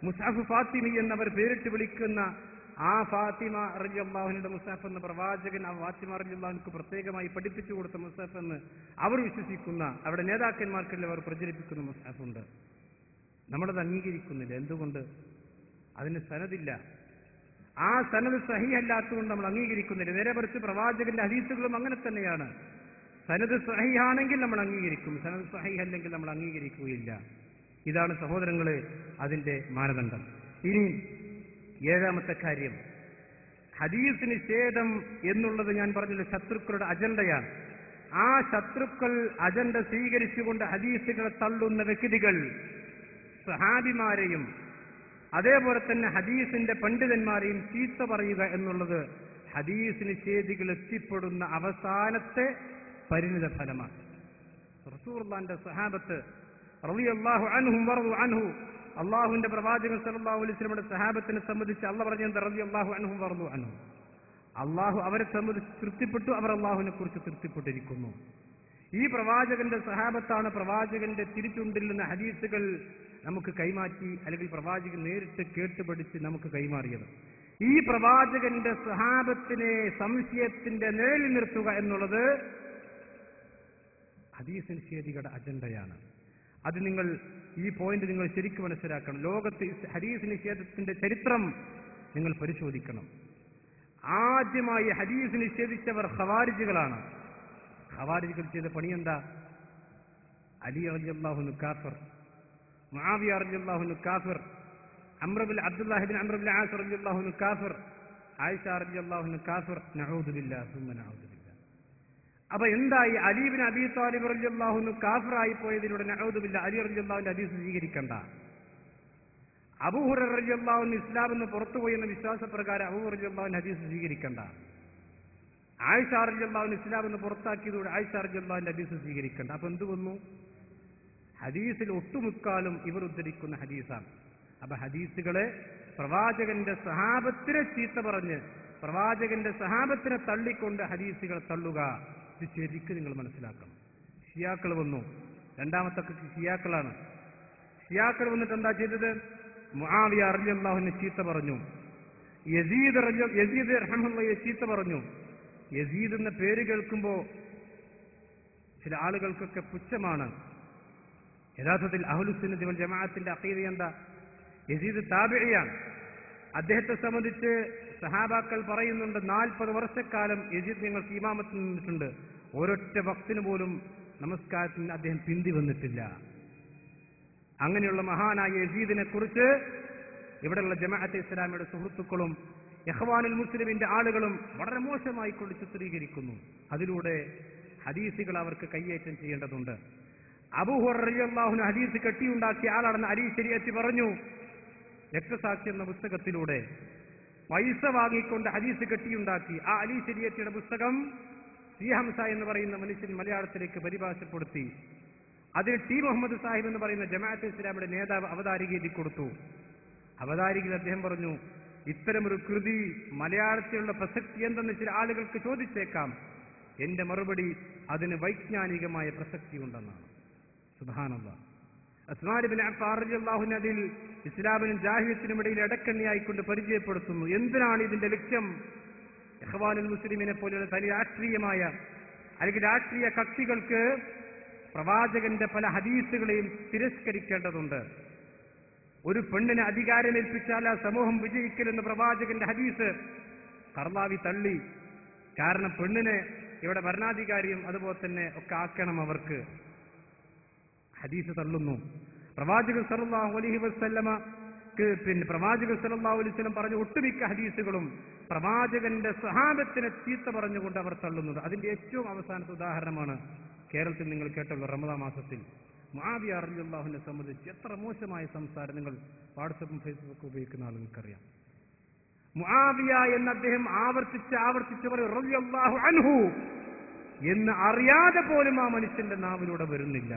മുസ്ഹഫ് ഫാത്തിമി എന്നവർ പേരിട്ട് വിളിക്കുന്ന ആ ഫാത്തിമ റളിയല്ലാഹു അൻഹയുടെ മുസ്ഹഫ് എന്ന പ്രവാചകൻ ആ ഫാത്തിമ റളിയല്ലാഹു അൻഹയ്ക്ക് പ്രത്യേകമായി പഠിപ്പിച്ചു കൊടുത്ത മുസ്ഹഫ് എന്ന് അവർ വിശ്വസിക്കുന്ന അവരുടെ നേതാക്കന്മാർക്കിടയിൽ അവർ പ്രചരിപ്പിക്കുന്ന മുസ്ഹഫുണ്ട്. നമ്മളത് അംഗീകരിക്കുന്നില്ല. എന്തുകൊണ്ട്? അതിന് സനദില്ല. ആ സനദ് സഹീഹല്ലാത്തതുകൊണ്ട് നമ്മൾ അംഗീകരിക്കുന്നില്ല. നേരെ മറിച്ച് പ്രവാചകന്റെ ഹദീസുകളും അങ്ങനെ തന്നെയാണ്. സനദ് സഹീഹാണെങ്കിൽ നമ്മൾ അംഗീകരിക്കും, സനദ് സഹീഹല്ലെങ്കിൽ നമ്മൾ അംഗീകരിക്കുകയില്ല. ഇതാണ് സഹോദരങ്ങളെ അതിന്റെ മാനദണ്ഡം. ഇനി 7-ാമത്തെ കാര്യം, ഹദീസ് നിഷേധം എന്നുള്ളത് ഞാൻ പറഞ്ഞല്ലോ ശത്രുക്കളുടെ അജണ്ടയാണ്. ആ ശത്രുക്കൾ അജണ്ട സ്വീകരിച്ചുകൊണ്ട് ഹദീസുകളെ തള്ളുന്ന വ്യക്തികൾ സഹാബിമാരെയും അതേപോലെ തന്നെ ഹദീസിന്റെ പണ്ഡിതന്മാരെയും ചീത്ത പറയുക എന്നുള്ളത് ഹദീസ് നിഷേധികൾ എത്തിപ്പെടുന്ന അവസാനത്തെ പരിണിത ഫലമാണ്. റസൂലുള്ളാഹിന്റെ സഹാബത്ത് റളിയല്ലാഹു അൻഹും വറദു അൻഹു, അള്ളാഹുവിന്റെ പ്രവാചകൻ സല്ലല്ലാഹു അലൈഹി വസല്ലമയുടെ സഹാബത്തിനെ സംബന്ധിച്ച് അള്ളാഹ് പറഞ്ഞത് റളിയല്ലാഹു അൻഹും വറദു അൻഹു, അള്ളാഹു അവരെ സംബന്ധിച്ച് തൃപ്തിപ്പെട്ടു, അവർ അള്ളാഹുവിനെ കുറിച്ച് തൃപ്തിപ്പെട്ടിരിക്കുന്നു. ഈ പ്രവാചകന്റെ സഹാബത്താണ് പ്രവാചകന്റെ തിരിച്ചുണ്ടിൽ നിന്ന് ഹദീസുകൾ നമുക്ക് കൈമാറ്റി അല്ലെങ്കിൽ പ്രവാചകൻ നേരിട്ട് കേട്ടുപഠിച്ച് നമുക്ക് കൈമാറിയത്. ഈ പ്രവാചകന്റെ സഹാബത്തിനെ സംശയത്തിന്റെ നിഴലിൽ നിർത്തുക എന്നുള്ളത് ഹദീസ് നിഷേധികളുടെ അജണ്ടയാണ്. അത് നിങ്ങൾ ഈ പോയിന്റ് നിങ്ങൾ ശരിക്കും മനസ്സിലാക്കണം. ലോകത്ത് ഹദീസ് നിഷേധത്തിന്റെ ചരിത്രം നിങ്ങൾ പരിശോധിക്കണം. ആദ്യമായി ഹദീസ് നിഷേധിച്ചവർ ഖവാരിജുകളാണ്. ഖവാരിജുകൾ ചെയ്ത പണിയെന്താ? അലി റളിയല്ലാഹു അൻഹു കാഫിർ, മുആവിയ റളിയല്ലാഹു അൻഹു കാഫിർ, അബ്ദുല്ലാഹി ഇബ്നു അംർ ഇബ്നു ആസ് റളിയല്ലാഹു അൻഹു കാഫിർ, ആയിഷ റളിയല്ലാഹു അൻഹ കാഫിർ. നഊദു ബില്ലാഹി സുമ്മ നഊദു ബില്ലാഹി. അപ്പൊ എന്തായി? അലി ഇബ്നു അബീ ത്വാലിബ് റളിയല്ലാഹു അൻഹു കാഫിറായി പോയതിലൂടെ നഊദു ബില്ലാഹി അലി റളിയല്ലാഹു അൻഹു ഹദീസ് സ്വീകരിക്കണ്ട. അബൂ ഹുറൈറ റളിയല്ലാഹു അൻഹു ഇസ്ലാമിൽ നിന്ന് പുറത്തുപോയി എന്ന വിശ്വാസപ്രകാരം അബൂ ഹുറൈറ റളിയല്ലാഹു അൻഹു ഹദീസ് സ്വീകരിക്കണ്ട. ആയിഷ റളിയല്ലാഹു അൻഹ ഇസ്ലാമിൽ നിന്ന് പുറത്താക്കിയതോടെ ആയിഷ റളിയല്ലാഹു അൻഹ ഹദീസ് സ്വീകരിക്കണ്ട. അപ്പൊ എന്ത് വന്നു? ഹദീസിൽ ഒട്ടുമുക്കാലും ഇവർ ഉദ്ധരിക്കുന്ന ഹദീസാണ്. അപ്പൊ ഹദീസുകളെ പ്രവാചകന്റെ സഹാബത്തിനെ ചീത്ത പറഞ്ഞ് പ്രവാചകന്റെ സഹാബത്തിനെ തള്ളിക്കൊണ്ട് ഹദീസുകൾ തള്ളുക, ഇത് ശരിക്കും നിങ്ങൾ മനസ്സിലാക്കണം. ഷിയാക്കൾ വന്നു. രണ്ടാമത്തെ ഷിയാക്കളാണ്. ഷിയാക്കൾ വന്നിട്ട് എന്താ ചെയ്തത്? മുആവിയ റളിയല്ലാഹു അൻഹു ചീത്ത പറഞ്ഞു, യസീദ് റഹ്മത്തുള്ളാഹിയെ ചീത്ത പറഞ്ഞു. യസീദ് എന്ന പേര് കേൾക്കുമ്പോൾ ചില ആളുകൾക്കൊക്കെ പുച്ഛമാണ്. യഥാർത്ഥത്തിൽ അഹ്ലുസുന്നത്തി വൽ ജമാഅത്തിന്റെ അഖീദ എന്താ? യസീദ് താബിഇയാണ്. അദ്ദേഹത്തെ സംബന്ധിച്ച് സഹാബാക്കൾ പറയുന്നുണ്ട്, 40 വർഷക്കാലം യസീദ് ഞങ്ങൾക്ക് ഇമാമത്തിൽ നിന്നിട്ടുണ്ട്, ഒരൊറ്റ വക്തിന് പോലും നമസ്കാരത്തിന് അദ്ദേഹം പിന്തി വന്നിട്ടില്ല. അങ്ങനെയുള്ള മഹാനായ യസീദിനെ കുറിച്ച് ഇവിടെയുള്ള ജമാഅത്തെ ഇസ്ലാമിയുടെ സുഹൃത്തുക്കളും ഇഖ്വാനുൽ മുസ്ലിമിന്റെ ആളുകളും വളരെ മോശമായി കൊണ്ട് ചിത്രീകരിക്കുന്നു. അതിലൂടെ ഹദീസുകൾ അവർക്ക് കയ്യേറ്റം ചെയ്യേണ്ടതുണ്ട്. അബൂ ഹുറൈറ റളിയല്ലാഹു അൻഹു ഹദീസ് കെട്ടിയുണ്ടാക്കിയ ആളാണെന്ന് അലി ശരീഅത്ത് പറഞ്ഞു. രക്തസാക്ഷി എന്ന പുസ്തകത്തിലൂടെ പൈസ വാങ്ങിക്കൊണ്ട് ഹദീസ് കെട്ടിയുണ്ടാക്കി. ആ അലി ശരീഅത്തിന്റെ പുസ്തകം സി ഹംസ എന്ന് പറയുന്ന മനുഷ്യൻ മലയാളത്തിലേക്ക് പരിഭാഷപ്പെടുത്തി. അതിൽ ടി മുഹമ്മദ് സാഹിബ് എന്ന് പറയുന്ന ജമാഅത്തെ ഇസ്ലാമിയുടെ നേതാവ് അവതാരിക എഴുതി കൊടുത്തു. അവതാരികയിൽ അദ്ദേഹം പറഞ്ഞു, ഇത്തരമൊരു കൃതി മലയാളത്തിലുള്ള പ്രസക്തി എന്തെന്ന് ചില ആളുകൾക്ക് ചോദിച്ചേക്കാം. എന്റെ മറുപടി അതിന് വൈജ്ഞാനികമായ പ്രസക്തി ഉണ്ടെന്നാണ്. സുബ്ഹാനല്ലാഹ്. ഉസ്മാൻ ഇബ്നു അഫ്ഫാൻ റളിയല്ലാഹു അൻഹു അതിൽ ഇസ്ലാമിനും ജാഹിലിയത്തിനും ഇടയിൽ ഇടക്കണ്ണിയായിക്കൊണ്ട് പരിചയപ്പെടുത്തുന്നു. എന്തിനാണ് ഇതിന്റെ ലക്ഷ്യം? ഇഖ്വാനുൽ മുസ്ലിമിനെ പോലെയുള്ള തനി രാഷ്ട്രീയമായ അല്ലെങ്കിൽ രാഷ്ട്രീയ കക്ഷികൾക്ക് പ്രവാചകന്റെ പല ഹദീസുകളെയും തിരസ്കരിക്കേണ്ടതുണ്ട്. ഒരു പെണ്ണിനെ അധികാരമേൽപ്പിച്ചാൽ ആ സമൂഹം വിജയിക്കലെന്ന് പ്രവാചകന്റെ ഹദീസ് കർലാവി തള്ളി. കാരണം പെണ്ണിനെ ഇവിടെ ഭരണാധികാരിയും അതുപോലെ തന്നെ ഒക്കെ ആക്കണം അവർക്ക്. ഹദീസ് തള്ളുന്നു. പ്രവാചകൻ സല്ലല്ലാഹു അലൈഹി വസല്ലമക്ക് പ്രവാചകൻ സല്ലല്ലാഹു അലൈഹി വസല്ലം പറഞ്ഞ ഒട്ടുമിക്ക ഹദീസുകളും പ്രവാചകന്റെ സ്വഹാബത്തിനെ ചീത്ത പറഞ്ഞുകൊണ്ട് അവർ തള്ളുന്നുണ്ട്. അതിന്റെ ഏറ്റവും അവസാനത്തെ ഉദാഹരണമാണ് കേരളത്തിൽ നിങ്ങൾ കേട്ടുള്ള റമദാൻ മാസത്തിൽ മുആവിയ റളിയല്ലാഹു അൻഹുവിനെ സംബന്ധിച്ച് എത്ര മോശമായ സംസാരം നിങ്ങൾ വാട്സപ്പും ഫേസ്ബുക്കും ഉപയോഗിക്കുന്ന ആളുകൾക്കറിയാം. മുആവിയ എന്ന് അദ്ദേഹം ആവർത്തിച്ച് പറയും റളിയല്ലാഹു അൻഹു എന്ന് അറിയാതെ പോലും ആ മനുഷ്യന്റെ നാവിലൂടെ വരുന്നില്ല.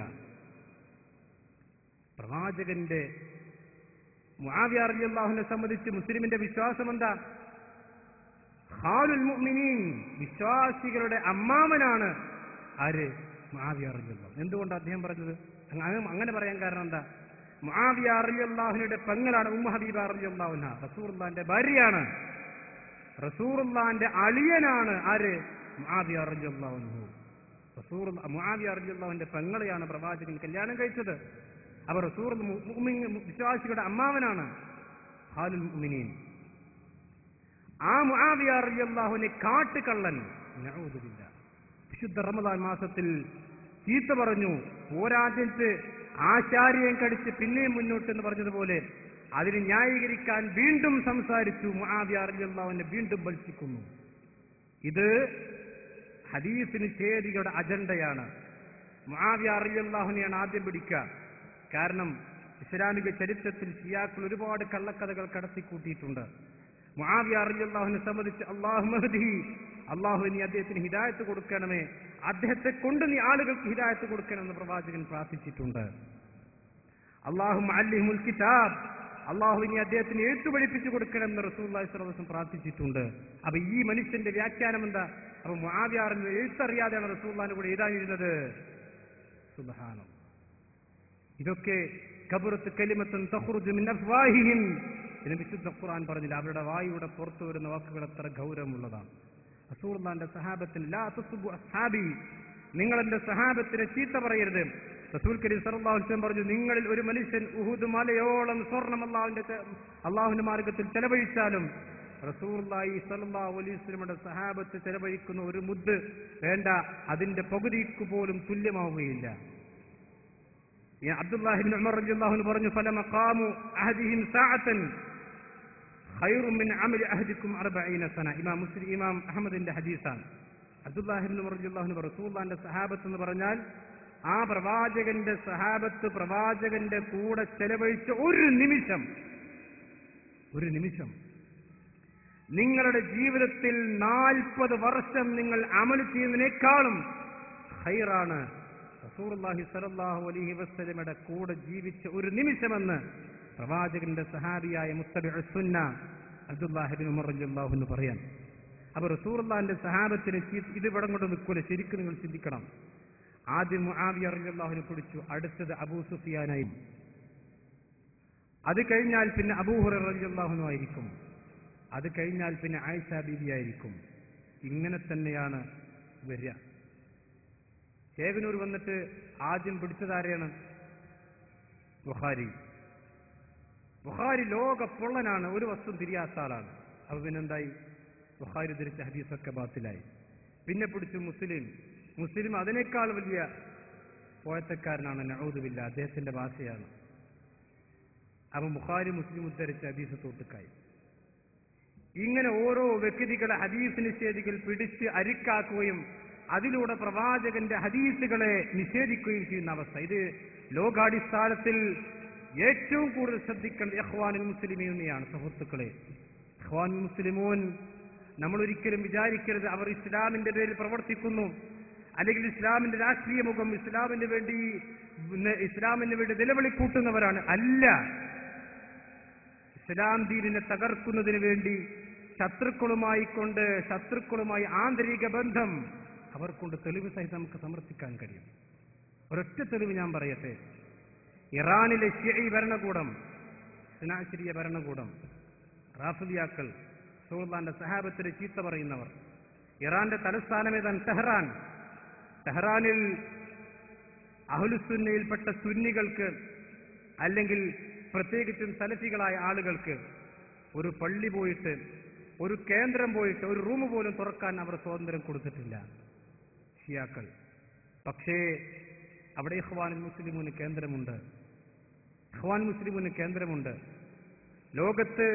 പ്രവാചകന്റെ മുആവിയ റളിയല്ലാഹു അൻഹുവിനെ സംബന്ധിച്ച് മുസ്ലിമിന്റെ വിശ്വാസം എന്താ? ഖാലുൽ മുഅ്മിനീൻ, വിശ്വാസികളുടെ അമ്മാമനാണ് ആര്? മുആവിയ റളിയല്ലാഹു. എന്തുകൊണ്ട് അദ്ദേഹം പറഞ്ഞത് അങ്ങനെ പറയാൻ കാരണം എന്താ? മുആവിയ റളിയല്ലാഹുവിന്റെ പെങ്ങളാണ് ഉമ്മു ഹബീബ റളിയല്ലാഹു അൻഹ. റസൂലുള്ളാഹിന്റെ ഭാര്യയാണ്, റസൂലുള്ളാഹിന്റെ അളിയനാണ് ആര്? മുആവിയ റളിയല്ലാഹു അൻഹു. മുആവിയ റളിയല്ലാഹുവിന്റെ പെങ്ങളെയാണ് പ്രവാചകൻ കല്യാണം കഴിച്ചത്. അവർ റസൂൽ വിശ്വാസികളുടെ അമ്മാവനാണ്, ഖാലുൽ മുഅ്മിനീൻ. ആ മുആവിയ റളിയല്ലാഹുവിനെ കാട്ടുകള്ളൻ, നഊദു ബില്ലാഹ്, വിശുദ്ധ റമദാൻ മാസത്തിൽ ചീത്ത പറഞ്ഞു. പോരാഞ്ഞിട്ട് ആശാരിയം കടിച്ച് പിന്നെയും മുന്നോട്ട് എന്ന് പറഞ്ഞതുപോലെ അതിന് ന്യായീകരിക്കാൻ വീണ്ടും സംസാരിച്ചു. മുആവിയ റളിയല്ലാഹുവിനെ വീണ്ടും ഭത്സിക്കുന്നു. ഇത് ഹദീസ് നിഷേധികളുടെ അജണ്ടയാണ്. മുആവിയ റളിയല്ലാഹുവിനെയാണ് ആദ്യം പിടിക്കുക. കാരണം ഇസ്ലാമിക ചരിത്രത്തിൽ ഷിയാക്കൾ ഒരുപാട് കള്ളക്കഥകൾ കടത്തിക്കൂട്ടിയിട്ടുണ്ട്. മുആവിയ റളിയല്ലാഹുവിനെ സംബന്ധിച്ച് അല്ലാഹു നീ അദ്ദേഹത്തിന് ഹിദായത്ത് കൊടുക്കണമേ, അദ്ദേഹത്തെ കൊണ്ട് നീ ആളുകൾക്ക് ഹിദായത്ത് കൊടുക്കണമെന്ന് പ്രവാചകൻ പ്രാർത്ഥിച്ചിട്ടുണ്ട്. അല്ലാഹുമ്മ അല്ലിഹുൽ കിതാബ്, അല്ലാഹു നീ അദ്ദേഹത്തിന് എഴുത്തു പഠിപ്പിച്ചു കൊടുക്കണമെന്ന് റസൂലുള്ളാഹി സ്വല്ലല്ലാഹു അലൈഹി വസല്ലം പ്രാർത്ഥിച്ചിട്ടുണ്ട്. അപ്പൊ ഈ മനുഷ്യന്റെ വ്യാഖ്യാനം എന്താ? അപ്പൊ മുആവിയ റളിയല്ലാഹു എഴുത്തറിയാതെയാണ് റസൂലുള്ളാഹിന്റെ കൂടെ എഴുതാനിരുന്നത്. സുബ്ഹാനല്ലാഹ്. ഇതൊക്കെ കബറത്ത് കലിമത്തുൻ തഖ്റുജു മിൻ അഫ്വാഹിഹിം എന്ന് വിശുദ്ധ ഖുർആൻ പറഞ്ഞില്ല. അവരുടെ വായുടെ പുറത്തു വരുന്ന വാക്കുകൾ എത്ര ഗൗരവമുള്ളതാണ്. റസൂലുള്ളാഹിന്റെ സഹാബത്തിന് ലാ തസ്ബു അസ്ഹാബി, നിങ്ങൾ എന്റെ സഹാബത്തിനെ ചീത്ത പറയരുത്. റസൂൽ കരീം സല്ലല്ലാഹു അലൈഹി വസല്ലം പറഞ്ഞു, നിങ്ങളിൽ ഒരു മനുഷ്യൻ ഉഹുദ് മലയോളം സ്വർണം അള്ളാഹുവിന്റെ മാർഗത്തിൽ ചെലവഴിച്ചാലും റസൂലുള്ളാഹി സ്വല്ലല്ലാഹു അലൈഹി വസല്ലമയുടെ സഹാബത്ത് ചെലവഴിക്കുന്ന ഒരു മുദ്ദ് വേണ്ട, അതിന്റെ പകുതിക്ക് പോലും തുല്യമാവുകയില്ല. അബ്ദുല്ലാഹി ഇബ്നു ഉമർ റളിയല്ലാഹു അൻഹു പറഞ്ഞു, ഫലമഖാമു അഹദിഹിം സഅതൻ ഖൈറും മിൻ അമലി അഹദിക്കും 40 സന. ഇമാം അഹ്മദിന്റെ ഹദീസാണ്. അബ്ദുല്ലാഹി ഇബ്നു ഉമർ റളിയല്ലാഹു അൻഹു റസൂലുള്ളാഹിന്റെ സഹാബത്ത് എന്ന് പറഞ്ഞാൽ ആ പ്രവാചകന്റെ സഹാബത്ത് പ്രവാചകന്റെ കൂടെ ചെലവഴിച്ച ഒരു നിമിഷം നിങ്ങളുടെ ജീവിതത്തിൽ 40 വർഷം നിങ്ങൾ അമൽ ചെയ്യുന്നതിനേക്കാളും ഖൈറാണ് റസൂലുള്ളാഹി സ്വല്ലല്ലാഹു അലൈഹി വസല്ലമയുടെ കൂടെ ജീവിച്ച ഒരു നിമിഷമെന്ന് പ്രവാചകന്റെ സഹാബിയായ മുത്തബിഉസ് സുന്ന അബ്ദുല്ലാഹി ഇബ്നു ഉമർ റളിയല്ലാഹു അൻഹു പറയാൻ. അപ്പോൾ റസൂലുള്ളാഹിന്റെ സഹാബത്തിനെ ഇത് ഇവിടെ കൊണ്ട് നിൽക്കൂല. ശരിക്കും നിങ്ങൾ ചിന്തിക്കണം. ആദ്യം മുആവിയ റളിയല്ലാഹു അൻഹു പിടിച്ചു, അടുത്തത് അബൂ സുഫിയാനായി, അത് കഴിഞ്ഞാൽ പിന്നെ അബൂ ഹുറൈറ റളിയല്ലാഹു അൻഹു ആയിരിക്കും, അത് കഴിഞ്ഞാൽ പിന്നെ ആയിഷ ബീബി ആയിരിക്കും. ഇങ്ങനെ തന്നെയാണ് വരിക. ചേവനൂർ വന്നിട്ട് ആദ്യം പിടിച്ചതാരെയാണ്? ബുഖാരി. ലോക പൊള്ളനാണ്, ഒരു വസ്തു തിരിയാത്ത ആളാണ്. അപ്പൊ പിന്നെന്തായി? ബുഖാരി ധരിച്ച ഹദീസൊക്കെ ബാത്തിലായി. പിന്നെ പിടിച്ചു മുസ്ലിം അതിനേക്കാൾ വലിയ പോയത്തക്കാരനാണ്, നഊദുബില്ല, അദ്ദേഹത്തിന്റെ ഭാഷയാണ്. അപ്പൊ ബുഖാരി മുസ്ലിം ഉദ്ധരിച്ച ഹദീസ് തോട്ടുക്കായി. ഇങ്ങനെ ഓരോ വ്യക്തികളെ ഹദീസ് നിഷേധികൾ പിടിച്ച് അരിക്കാക്കുകയും അതിലൂടെ പ്രവാചകന്റെ ഹദീസുകളെ നിഷേധിക്കുകയും ചെയ്യുന്ന അവസ്ഥ. ഇത് ലോകാടിസ്ഥാനത്തിൽ ഏറ്റവും കൂടുതൽ ശ്രദ്ധിക്കേണ്ട ഇഖ്വാനുൽ മുസ്ലിമീനെയാണ്. സുഹൃത്തുക്കളെ, ഇഖ്വാനുൽ മുസ്ലിമൂൻ നമ്മൾ ഒരിക്കലും വിചാരിക്കരുത് അവർ ഇസ്ലാമിന്റെ പേരിൽ പ്രവർത്തിക്കുന്നു, അല്ലെങ്കിൽ ഇസ്ലാമിന്റെ രാഷ്ട്രീയ മുഖം ഇസ്ലാമിന് വേണ്ടി നിലവിളിക്കൂട്ടുന്നവരാണ്. അല്ല, ഇസ്ലാം ദീനിനെ തകർക്കുന്നതിന് വേണ്ടി ശത്രുക്കളുമായി ആന്തരിക ബന്ധം അവർക്കൊണ്ട് തെളിവ് സഹിതം നമുക്ക് സമർത്ഥിക്കാൻ കഴിയും. ഒരൊറ്റ തെളിവ് ഞാൻ പറയട്ടെ. ഇറാനിലെ ഷിഈ ഭരണകൂടം, ഇസ്നാഅശരിയ ഭരണകൂടം, റാഫിദിയാക്കൾ, റസൂലുള്ളാഹിന്റെ സഹാബത്തിനെ ചീത്ത പറയുന്നവർ, ഇറാന്റെ തലസ്ഥാനം ഏതാണ്? ടെഹ്റാനിൽ അഹ്ലുസുന്നയിൽപ്പെട്ട സുന്നികൾക്ക്, അല്ലെങ്കിൽ പ്രത്യേകിച്ചും സലഫികളായ ആളുകൾക്ക് ഒരു പള്ളി പോയിട്ട്, ഒരു കേന്ദ്രം പോയിട്ട്, ഒരു റൂം പോലും തുറക്കാൻ അവർ സ്വാതന്ത്ര്യം കൊടുത്തിട്ടില്ല ഷിയാക്കൾ. പക്ഷേ അവിടെ ഇഖ്വാനുൽ മുസ്ലിമൂന് കേന്ദ്രമുണ്ട്. ലോകത്ത്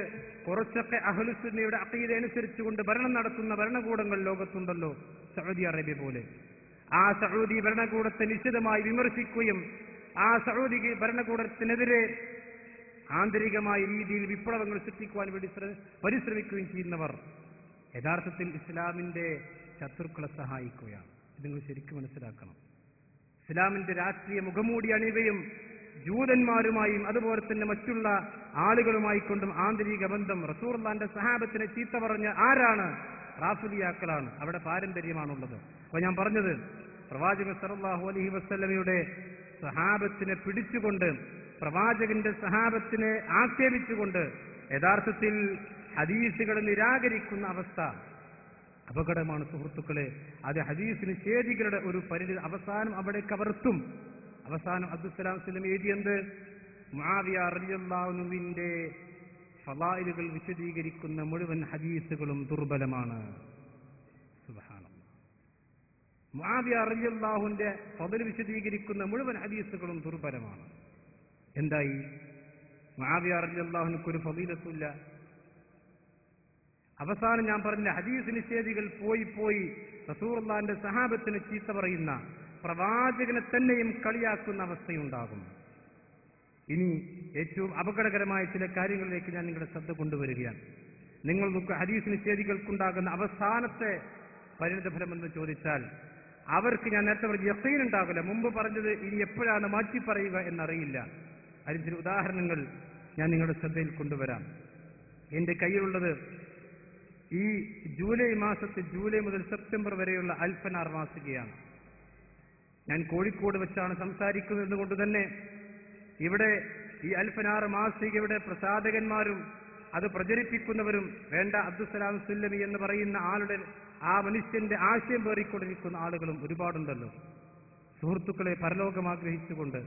കുറച്ചൊക്കെ അഹ്ലുസുന്നയുടെ അഖീദ അനുസരിച്ചുകൊണ്ട് ഭരണം നടത്തുന്ന ഭരണകൂടങ്ങൾ ലോകത്തുണ്ടല്ലോ, സൗദി അറേബ്യ പോലെ. ആ സൗദി ഭരണകൂടത്തെ നിശ്ചിതമായി വിമർശിക്കുകയും ആ സൗദി ഭരണകൂടത്തിനെതിരെ ആന്തരികമായ രീതിയിൽ വിപ്ലവങ്ങൾ സൃഷ്ടിക്കുവാൻ വേണ്ടി പരിശ്രമിക്കുകയും ചെയ്യുന്നവർ യഥാർത്ഥത്തിൽ ഇസ്ലാമിന്റെ ശത്രുക്കളെ സഹായിക്കുകയാണ്. ഇത് നിങ്ങൾ ശരിക്കും മനസ്സിലാക്കണം. ഇസ്ലാമിന്റെ രാഷ്ട്രീയ മുഖംമൂടി അണിവയും ജൂതന്മാരുമായും അതുപോലെ തന്നെ മറ്റുള്ള ആളുകളുമായി കൊണ്ടും ആന്തരിക ബന്ധം. റസൂലുള്ളാഹിന്റെ സഹാബത്തിനെ ചീത്ത പറഞ്ഞ ആരാണ്? റാഫിദിയാക്കളാണ്. അവിടെ പാരമ്പര്യമാണുള്ളത്. അപ്പൊ ഞാൻ പറഞ്ഞത്, പ്രവാചകൻ സല്ലല്ലാഹു അലൈഹി വസല്ലമയുടെ സഹാബത്തിനെ പിടിച്ചുകൊണ്ട്, പ്രവാചകന്റെ സഹാബത്തിനെ ആക്ഷേപിച്ചുകൊണ്ട് യഥാർത്ഥത്തിൽ ഹദീസുകളെ നിരാകരിക്കുന്ന അവസ്ഥ അപകടമാണ് സുഹൃത്തുക്കളെ. അത് ഹദീസ് നിഷേധികളുടെ ഒരു പരിധി അവസാനം അവിടേക്ക് അവർത്തും. അവസാനം അബ്ദുസ്സലാം സ്വലം എഴുതിയത് മുആവിയ റളിയല്ലാഹു അൻഹുവിന്റെ ഫളായിലുകൾ വിശദീകരിക്കുന്ന മുഴുവൻ ഹദീസുകളും ദുർബലമാണ്. സുബ്ഹാനല്ലാഹ്. മുആവിയ റളിയല്ലാഹുവിന്റെ ഫളൽ വിശദീകരിക്കുന്ന മുഴുവൻ ഹദീസുകളും ദുർബലമാണ്. എന്തായി? മുആവിയ റളിയല്ലാഹുവിന് ഒരു ഫളീലത്തുമില്ല. അവസാനം ഞാൻ പറഞ്ഞ ഹദീസ് നിഷേധികൾ പോയി റസൂലുള്ളാഹിന്റെ സഹാബത്തിനെ ചീത്ത പറയുന്ന, പ്രവാചകനെ തന്നെയും കളിയാക്കുന്ന അവസ്ഥയുണ്ടാകും. ഇനി ഏറ്റവും അപകടകരമായ ചില കാര്യങ്ങളിലേക്ക് ഞാൻ നിങ്ങളുടെ ശ്രദ്ധ കൊണ്ടുവരികയാണ്. നിങ്ങൾ നോക്കുക, ഹദീസ് നിഷേധികൾക്കുണ്ടാകുന്ന അവസാനത്തെ പരിണിതഫലമെന്ന് ചോദിച്ചാൽ അവർക്ക്, ഞാൻ നേരത്തെ പറഞ്ഞ യഖീൻ ഉണ്ടാകില്ല. മുമ്പ് പറഞ്ഞത് ഇനി എപ്പോഴാണ് മാറ്റി പറയുക എന്നറിയില്ല. അതിന് ചില ഉദാഹരണങ്ങൾ ഞാൻ നിങ്ങളുടെ ശ്രദ്ധയിൽ കൊണ്ടുവരാം. എന്റെ കയ്യിലുള്ളത് ഈ ജൂലൈ മാസത്തെ, ജൂലൈ മുതൽ സെപ്റ്റംബർ വരെയുള്ള അൽഫനാർ മാസികയാണ്. ഞാൻ കോഴിക്കോട് വെച്ചാണ് സംസാരിക്കുന്നത് കൊണ്ട് തന്നെ ഇവിടെ ഈ അൽഫനാർ മാസികയുടെ പ്രസാധകന്മാരും അത് പ്രചരിപ്പിക്കുന്നവരും വേണ്ട അബ്ദുസ്സലാം സുല്ലമി എന്ന് പറയുന്ന ആളുടെ, ആ മനുഷ്യന്റെ ആശയം പേറിക്കൊണ്ടിരിക്കുന്ന ആളുകളും ഒരുപാടുണ്ടല്ലോ. സുഹൃത്തുക്കളെ, പരലോകം ആഗ്രഹിച്ചുകൊണ്ട്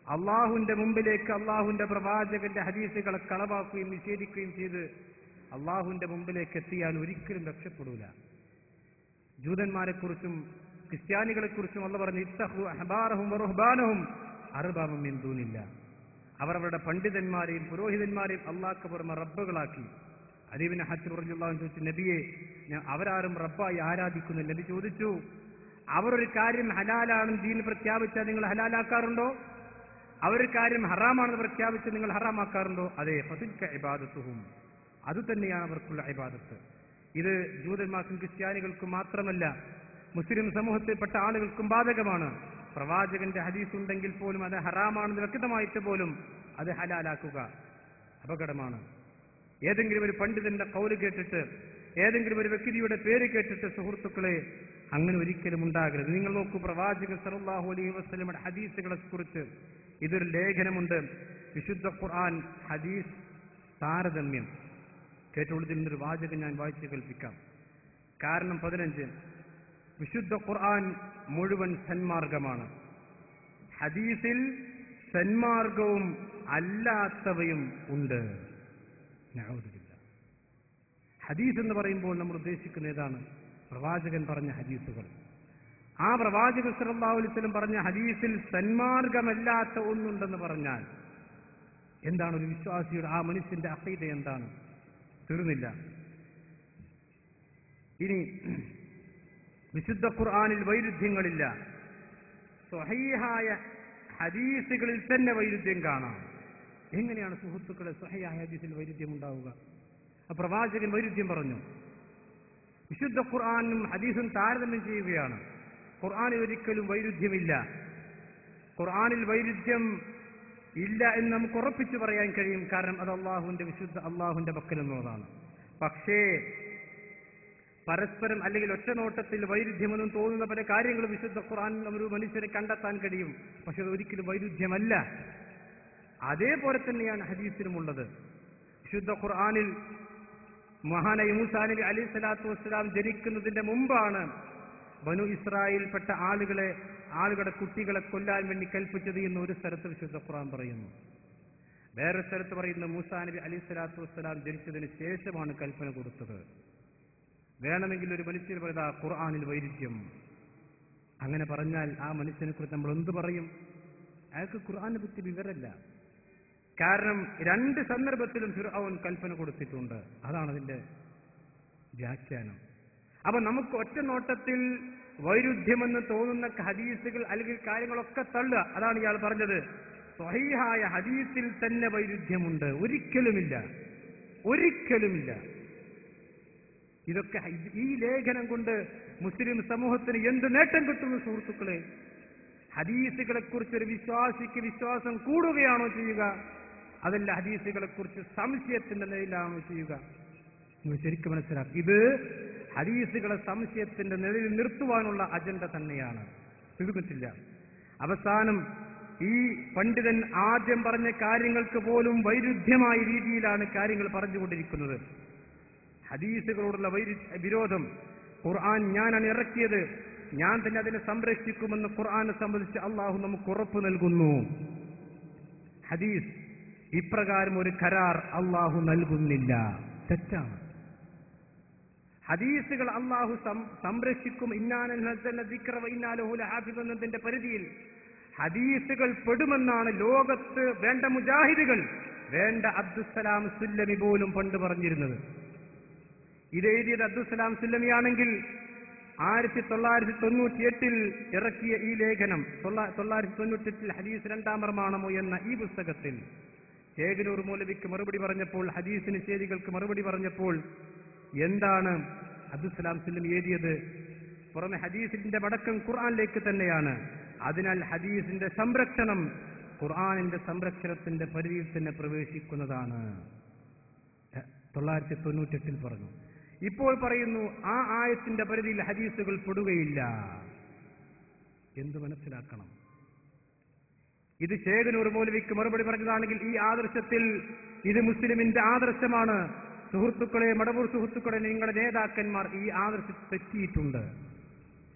അള്ളാഹുവിന്റെ മുമ്പിലേക്ക് അള്ളാഹുവിന്റെ പ്രവാചകന്റെ ഹദീസുകളെ കളവാക്കുകയും നിഷേധിക്കുകയും ചെയ്ത് അള്ളാഹുവിന്റെ മുമ്പിലേക്ക് എത്തിയാൽ ഒരിക്കലും രക്ഷപ്പെടൂല. ജൂതന്മാരെക്കുറിച്ചും ക്രിസ്ത്യാനികളെക്കുറിച്ചും അള്ളാഹു പറഞ്ഞു, ഇത്തഖു അഹ്ബാറഹും വറുഹ്ബാനഹും അർബാബൻ മിൻ ദൂനില്ലാഹ്. അവർ അവരുടെ പണ്ഡിതന്മാരെയും പുരോഹിതന്മാരെയും അള്ളാഹ്ക്ക് പുറമെ റബ്ബുകളാക്കി. അലി ഇബ്നു ഹജ്ജ് റളിയല്ലാഹു അൻഹു ചോദിച്ചു, നബിയെ, അവരാരും റബ്ബായി ആരാധിക്കുന്നില്ല. നബി ചോദിച്ചു, അവരൊരു കാര്യം ഹലാലാണെന്ന് ദീൻ പ്രഖ്യാപിച്ചാൽ നിങ്ങൾ ഹലാലാക്കാറുണ്ടോ? അവരൊരു കാര്യം ഹറാമാണെന്ന് പ്രഖ്യാപിച്ച് നിങ്ങൾ ഹറാമാക്കാറുണ്ടോ? അതെ, ഫതിൽക ഇബാദത്തുഹും, അതുതന്നെയാണ് അവർക്കുള്ള ഇബാദത്ത്. ഇത് ജൂതന്മാർക്കും ക്രിസ്ത്യാനികൾക്കും മാത്രമല്ല, മുസ്ലിം സമൂഹത്തിൽപ്പെട്ട ആളുകൾക്കും ബാധകമാണ്. പ്രവാചകന്റെ ഹദീസ് ഉണ്ടെങ്കിൽ പോലും അത് ഹറാമാണെന്ന് വ്യക്തമായിട്ട് പോലും അത് ഹലാലാക്കുക അപകടമാണ്. ഏതെങ്കിലും ഒരു പണ്ഡിതന്റെ കൗല് കേട്ടിട്ട്, ഏതെങ്കിലും ഒരു വ്യക്തിയുടെ പേര് കേട്ടിട്ട് സുഹൃത്തുക്കളെ, അങ്ങനെ ഒരിക്കലും ഉണ്ടാകരുത്. നിങ്ങൾ നോക്കൂ, പ്രവാചകൻ സല്ലല്ലാഹു അലൈഹി വസല്ലമയുടെ ഹദീസുകളെ കുറിച്ച് ഇതൊരു ലേഖനമുണ്ട്, വിശുദ്ധ ഖുർആൻ ഹദീസ് താരതമ്യം. കേട്ടുള്ളതിൽ നിന്നൊരു വാചകം ഞാൻ വായിച്ചു കേൾപ്പിക്കാം. കാരണം 15, വിശുദ്ധ ഖുർആൻ മുഴുവൻ സന്മാർഗമാണ്. ഹദീസിൽ സന്മാർഗവും അല്ലാത്തവയും ഉണ്ട്. ഹദീസ് എന്ന് പറയുമ്പോൾ നമ്മൾ ഉദ്ദേശിക്കുന്ന ഏതാണ്? പ്രവാചകൻ പറഞ്ഞ ഹദീസുകൾ. ആ പ്രവാചകൻ സല്ലല്ലാഹു അലൈഹി വസല്ലം പറഞ്ഞ ഹദീസിൽ സന്മാർഗമല്ലാത്ത ഒന്നുണ്ടെന്ന് പറഞ്ഞാൽ എന്താണ് ഒരു വിശ്വാസിയുടെ, ആ മനുഷ്യന്റെ അഖീദ എന്താണ്? തീർന്നില്ല. ഇനി വിശുദ്ധ ഖുർആനിൽ വൈരുദ്ധ്യങ്ങളില്ല, സ്വഹീഹായ ഹദീസുകളിൽ തന്നെ വൈരുദ്ധ്യം കാണാം. എങ്ങനെയാണ് സുഹൃത്തുക്കളെ സ്വഹീഹായ ഹദീസിൽ വൈരുദ്ധ്യം ഉണ്ടാവുക? പ്രവാചകൻ വൈരുദ്ധ്യം പറഞ്ഞു. വിശുദ്ധ ഖുർആനും ഹദീസും താരതമ്യം ചെയ്യുകയാണ്. ഖുർആനിൽ ഒരിക്കലും വൈരുദ്ധ്യമില്ല. ഖുർആനിൽ വൈരുദ്ധ്യം ഇല്ല എന്ന് നമുക്ക് ഉറപ്പിച്ചു പറയാൻ കഴിയും. കാരണം അത് അള്ളാഹുവിന്റെ പക്കൽ എന്നുള്ളതാണ്. പക്ഷേ പരസ്പരം അല്ലെങ്കിൽ ഒറ്റനോട്ടത്തിൽ വൈരുദ്ധ്യമെന്നും തോന്നുന്ന പല കാര്യങ്ങളും വിശുദ്ധ ഖുർആനിൽ ഒരു മനുഷ്യരെ കണ്ടെത്താൻ കഴിയും. പക്ഷെ അത് ഒരിക്കലും വൈരുദ്ധ്യമല്ല. അതേപോലെ തന്നെയാണ് ഹദീസിലുമുള്ളത്. വിശുദ്ധ ഖുർആനിൽ മഹാനായ മൂസാ നബി അലൈഹി സ്വലാത്തു വസ്സലാം ജനിക്കുന്നതിന്റെ മുമ്പാണ് ബനു ഇസ്രായേൽപ്പെട്ട ആളുകളുടെ കുട്ടികളെ കൊല്ലാൻ വേണ്ടി കൽപ്പിച്ചത് എന്ന് ഒരു സ്ഥലത്ത് വിശുദ്ധ ഖുർആൻ പറയുന്നു. വേറെ സ്ഥലത്ത് പറയുന്ന മൂസാ നബി അലൈഹി സ്വലാത്തു വസ്സലാം ജനിച്ചതിന് ശേഷമാണ് കൽപ്പന കൊടുത്തത്. വേണമെങ്കിൽ ഒരു മനുഷ്യൻ പറയുക ഖുർആനിൽ വൈരുദ്ധ്യം. അങ്ങനെ പറഞ്ഞാൽ ആ മനുഷ്യനെ കുറിച്ച് നമ്മൾ എന്ത് പറയും? അയാൾക്ക് ഖുർആനെ പറ്റി വിവരമില്ല. കാരണം 2 സന്ദർഭത്തിലും ഫിർഔൻ കൽപ്പന കൊടുത്തിട്ടുണ്ട്. അതാണ് അതിന്റെ വ്യാഖ്യാനം. അപ്പൊ നമുക്ക് ഒറ്റ നോട്ടത്തിൽ വൈരുദ്ധ്യമെന്ന് തോന്നുന്ന ഹദീസുകൾ അല്ലെങ്കിൽ കാര്യങ്ങളൊക്കെ തള്ളുക. അതാണ് ഇയാൾ പറഞ്ഞത്. സ്വഹീഹായ ഹദീസിൽ തന്നെ വൈരുദ്ധ്യമുണ്ട്. ഒരിക്കലുമില്ല. ഇതൊക്കെ ഈ ലേഖനം കൊണ്ട് മുസ്ലിം സമൂഹത്തിന് എന്ത് നേട്ടം കിട്ടുന്നു സുഹൃത്തുക്കളെ? ഹദീസുകളെ കുറിച്ചൊരു വിശ്വാസിക്ക് വിശ്വാസം കൂടുകയാണോ ചെയ്യുക? അതല്ല ഹദീസുകളെ കുറിച്ച് സംശയത്തിന്റെ നിലയിലാണോ ചെയ്യുക? നിങ്ങൾ ശരിക്കും മനസ്സിലാക്കുക. ഇത് ഹദീസുകളെ സംശയത്തിന്റെ നിലയിൽ നിർത്തുവാനുള്ള അജണ്ട തന്നെയാണ്. തീർന്നിട്ടില്ല. അവസാനം ഈ പണ്ഡിതൻ ആദ്യം പറഞ്ഞ കാര്യങ്ങൾക്ക് പോലും വൈരുദ്ധ്യമായ രീതിയിലാണ് കാര്യങ്ങൾ പറഞ്ഞുകൊണ്ടിരിക്കുന്നത്. ഹദീസുകളോടുള്ള വിരോധം, ഖുർആൻ ഞാനാണ് ഇറക്കിയത്, ഞാൻ തന്നെ അതിനെ സംരക്ഷിക്കുമെന്ന് ഖുർആനെ സംബന്ധിച്ച് അള്ളാഹു നമുക്ക് ഉറപ്പ് നൽകുന്നു. ഹദീസ് ഇപ്രകാരം ഒരു കരാർ അള്ളാഹു നൽകുന്നില്ല. തെറ്റാണ്. ഹദീസുകൾ അള്ളാഹു സംരക്ഷിക്കും. എന്നതിന്റെ പരിധിയിൽ ഹദീസുകൾ പെടുമെന്നാണ് ലോകത്ത് വേണ്ട മുജാഹിദുകൾ, വേണ്ട അബ്ദുസ്സലാം സുല്ലമി പോലും പണ്ട് പറഞ്ഞിരുന്നത്. ഇതെഴുതിയത് അബ്ദുസ്സലാം സുല്ലമിയാണെങ്കിൽ 1998 ഇറക്കിയ ഈ ലേഖനം, 1998 ഹദീസ് 2-ാം പ്രമാണമോ എന്ന ഈ പുസ്തകത്തിൽ ചേകനൂർ മൗലവിക്ക് മറുപടി പറഞ്ഞപ്പോൾ, ഹദീസ് നിഷേധികൾക്ക് മറുപടി പറഞ്ഞപ്പോൾ എന്താണ് അബ്ദുസ്സലാം സുല്ലമി എഴുതിയത്? പുറമെ ഹദീസിന്റെ വടക്കം ഖുർആനിലേക്ക് തന്നെയാണ്. അതിനാൽ ഹദീസിന്റെ സംരക്ഷണം ഖുർആനിന്റെ സംരക്ഷണത്തിന്റെ പരിധിയിൽ തന്നെ പ്രവേശിക്കുന്നതാണ്. 1998 പറഞ്ഞു. ഇപ്പോൾ പറയുന്നു ആ ആയത്തിന്റെ പരിധിയിൽ ഹദീസുകൾ പെടുകയില്ല. എന്ത് മനസ്സിലാക്കണം? ഇത് ചേകനൂർ മൗലവിക്ക് മറുപടി പറഞ്ഞതാണെങ്കിൽ ഈ ആദർശത്തിൽ ഇത് മുസ്ലിമിന്റെ ആദർശമാണ്. സുഹൃത്തുക്കളെ, മടവൂർ സുഹൃത്തുക്കളെ, നിങ്ങളുടെ നേതാക്കന്മാർ ഈ ആദർശത്തിൽ തെറ്റിയിട്ടുണ്ട്.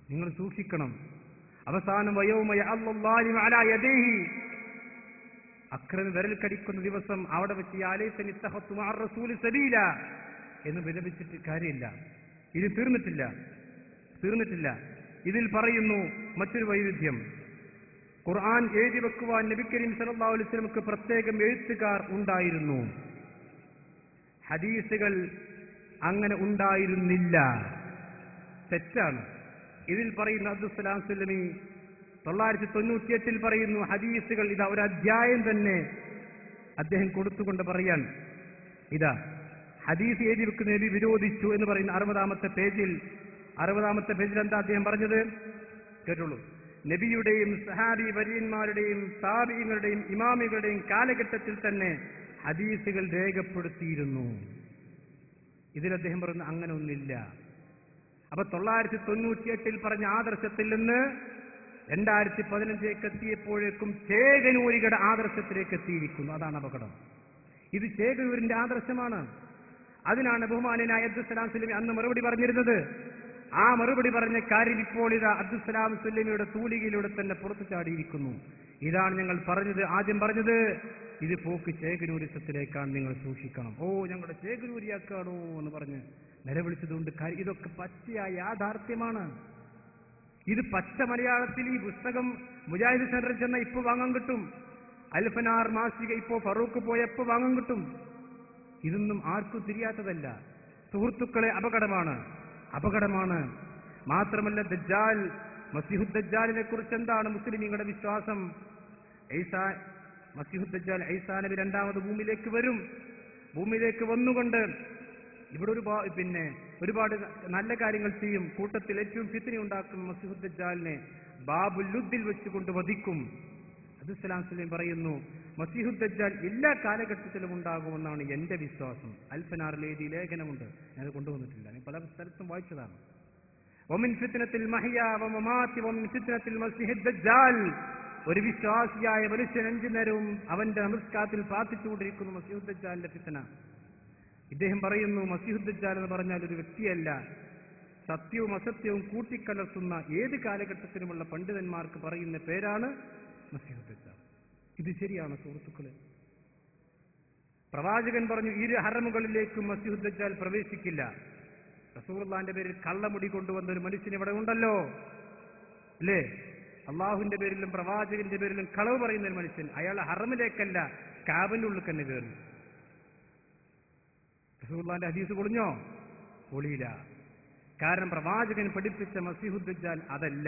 നിങ്ങൾ സൂക്ഷിക്കണം. അവസാനം വയൗമ യഅല്ലു ളാലിമു അലാ യദൈഹി, അക്രമി വിരൽ കടിക്കുന്ന ദിവസം അവിടെ വെച്ച് യാ ലൈതനി ഇത്തഖത്തു മഅർ റസൂലി സബീല എന്ന് വിലപിച്ചിട്ട് കാര്യമില്ല. ഇത് തീർന്നിട്ടില്ല. ഇതിൽ പറയുന്നു മറ്റൊരു വൈരുദ്ധ്യം. ഖുർആൻ എഴുതി വെക്കുവാൻ നബി കരീം സല്ലല്ലാഹു അലൈഹി വസല്ലമക്ക് പ്രത്യേകം എഴുത്തുകാർ ഉണ്ടായിരുന്നു. ഹദീസുകൾ അങ്ങനെ ഉണ്ടായിരുന്നില്ല. തെറ്റാണ്. ഇതിൽ പറയുന്ന അബ്ദുസ്സലാം സുല്ലമി 998 പറയുന്നു, ഹദീസുകൾ ഇതാ ഒരു അധ്യായം തന്നെ അദ്ദേഹം കൊടുത്തുകൊണ്ട് പറയാൻ, ഇതാ ഹദീസ് എഴുതി വെക്കുന്ന നബി വിരോധിച്ചു എന്ന് പറയുന്ന 60ാമത്തെ പേജിൽ എന്താ അദ്ദേഹം പറഞ്ഞത് കേട്ടോളൂ. നബിയുടെയും സഹാബി വര്യന്മാരുടെയും താബിഈങ്ങളുടെയും ഇമാമികളുടെയും കാലഘട്ടത്തിൽ തന്നെ ഹദീസുകൾ രേഖപ്പെടുത്തിയിരുന്നു. ഇതിൽ അദ്ദേഹം പറയുന്നു അങ്ങനെ ഒന്നില്ല. അപ്പൊ 998 പറഞ്ഞ ആദർശത്തിൽ നിന്ന് 2015 എത്തിയപ്പോഴേക്കും ചേകനൂരികളുടെ ആദർശത്തിലേക്ക് എത്തിയിരിക്കുന്നു. അതാണ് അപകടം. ഇത് ചേകനൂരിന്റെ ആദർശമാണ്. അതിനാണ് ബഹുമാനനായ അബ്ദുസ്സലാം സുല്ലമി അന്ന് മറുപടി പറഞ്ഞിരുന്നത്. ആ മറുപടി പറഞ്ഞ കാര്യം ഇപ്പോൾ ഇതാ അബ്ദുസ്സലാം സുല്ലമിയുടെ തൂലികയിലൂടെ തന്നെ പുറത്തു ചാടിയിരിക്കുന്നു. ഇതാണ് ഞങ്ങൾ ആദ്യം പറഞ്ഞത്, ഇത് പോക്ക് ചേകനൂരിസത്തിലേക്കാണ്, നിങ്ങൾ സൂക്ഷിക്കണം. ഞങ്ങളുടെ ചേകനൂരിയാക്കാണോ എന്ന് പറഞ്ഞ് നിലവിളിച്ചതുകൊണ്ട് ഇതൊക്കെ പച്ചയായ യാഥാർത്ഥ്യമാണ്. ഇത് പച്ച മലയാളത്തിൽ ഈ പുസ്തകം മുജാഹിദ് സെന്ററിൽ ചെന്ന ഇപ്പൊ വാങ്ങാൻ കിട്ടും. അൽഫനാർ മാസിക ഇപ്പോ ഫറൂഖ് പോയപ്പോ വാങ്ങാൻ കിട്ടും. ഇതൊന്നും ആർക്കും തിരിയാത്തതല്ല സുഹൃത്തുക്കളെ. അപകടമാണ്. മാത്രമല്ല ദജ്ജാൽ, മസീഹുദ് ദജ്ജാലിനെ കുറിച്ച് എന്താണ് മുസ്ലിമീങ്ങളുടെ വിശ്വാസം? മസീഹുദ് ദജ്ജാൽ ഈസാ നബി രണ്ടാമത് ഭൂമിയിലേക്ക് വരും. ഭൂമിയിലേക്ക് വന്നുകൊണ്ട് ഇവിടെ ഒരുപാട് നല്ല കാര്യങ്ങൾ ചെയ്യും. കൂട്ടത്തിൽ ഏറ്റവും ഫിത്ന ഉണ്ടാക്കും മസീഹുദ് ദജ്ജാലിനെ ബാബുൽ ലുദ്ദിൽ വെച്ചുകൊണ്ട് വധിക്കും. അബ്ദുസ്സലാം സുല്ലമി പറയുന്നു, മസീഹുദ് ദജ്ജാൽ എല്ലാ കാലഘട്ടത്തിലും ഉണ്ടാകുമെന്നാണ് എന്റെ വിശ്വാസം. അൽഫനാറിൽ എഴുതിയ ലേഖനമുണ്ട്, ഞാനത് കൊണ്ടുവന്നിട്ടില്ല, ഞാൻ പല സ്ഥലത്തും വായിച്ചതാണ്. വമിൻ ഫിത്നത്തിൽ മഹ്യാ വമമാതി വമിൻ ഫിത്നത്തിൽ മസീഹുദ് ദജ്ജാൽ. ഒരു വിശ്വാസിയായ മനുഷ്യൻ 5 നേരവും അവന്റെ നമസ്കാരത്തിൽ പ്രാർത്ഥിച്ചുകൊണ്ടിരിക്കുന്നു മസീഹുദ് ദജ്ജാലിന്റെ ഫിത്ന. ഇദ്ദേഹം പറയുന്നു, മസീഹുദ് ദജ്ജാൽ എന്ന് പറഞ്ഞാൽ ഒരു വ്യക്തിയല്ല, സത്യവും അസത്യവും കൂട്ടിക്കലർത്തുന്ന ഏത് കാലഘട്ടത്തിലുമുള്ള പണ്ഡിതന്മാർക്ക് പറയുന്ന പേരാണ് മസീഹുദ് ദജ്ജാൽ. ഇത് ശരിയാണ് സുഹൃത്തുക്കളെ. പ്രവാചകൻ പറഞ്ഞു, 2 ഹറമുകളിലേക്കും മസീഹുദ് ദജ്ജാൽ പ്രവേശിക്കില്ല. റസൂലുള്ളാഹിന്റെ പേരിൽ കള്ളമുടി കൊണ്ടുവന്ന ഒരു മനുഷ്യൻ ഇവിടെ ഉണ്ടല്ലോ അല്ലേ? അള്ളാഹുവിന്റെ പേരിലും പ്രവാചകന്റെ പേരിലും കളവ് പറയുന്ന ഒരു മനുഷ്യൻ, അയാൾ ഹറമിലേക്കല്ല കാബന്റെ ഉള്ളിൽ തന്നെ കയറി. റസൂലുള്ളാഹിന്റെ ഹദീസ് പൊളിഞ്ഞോ? പൊളിയില്ല. കാരണം പ്രവാചകൻ പഠിപ്പിച്ച മസീഹുദ് ദജ്ജാൽ അതല്ല.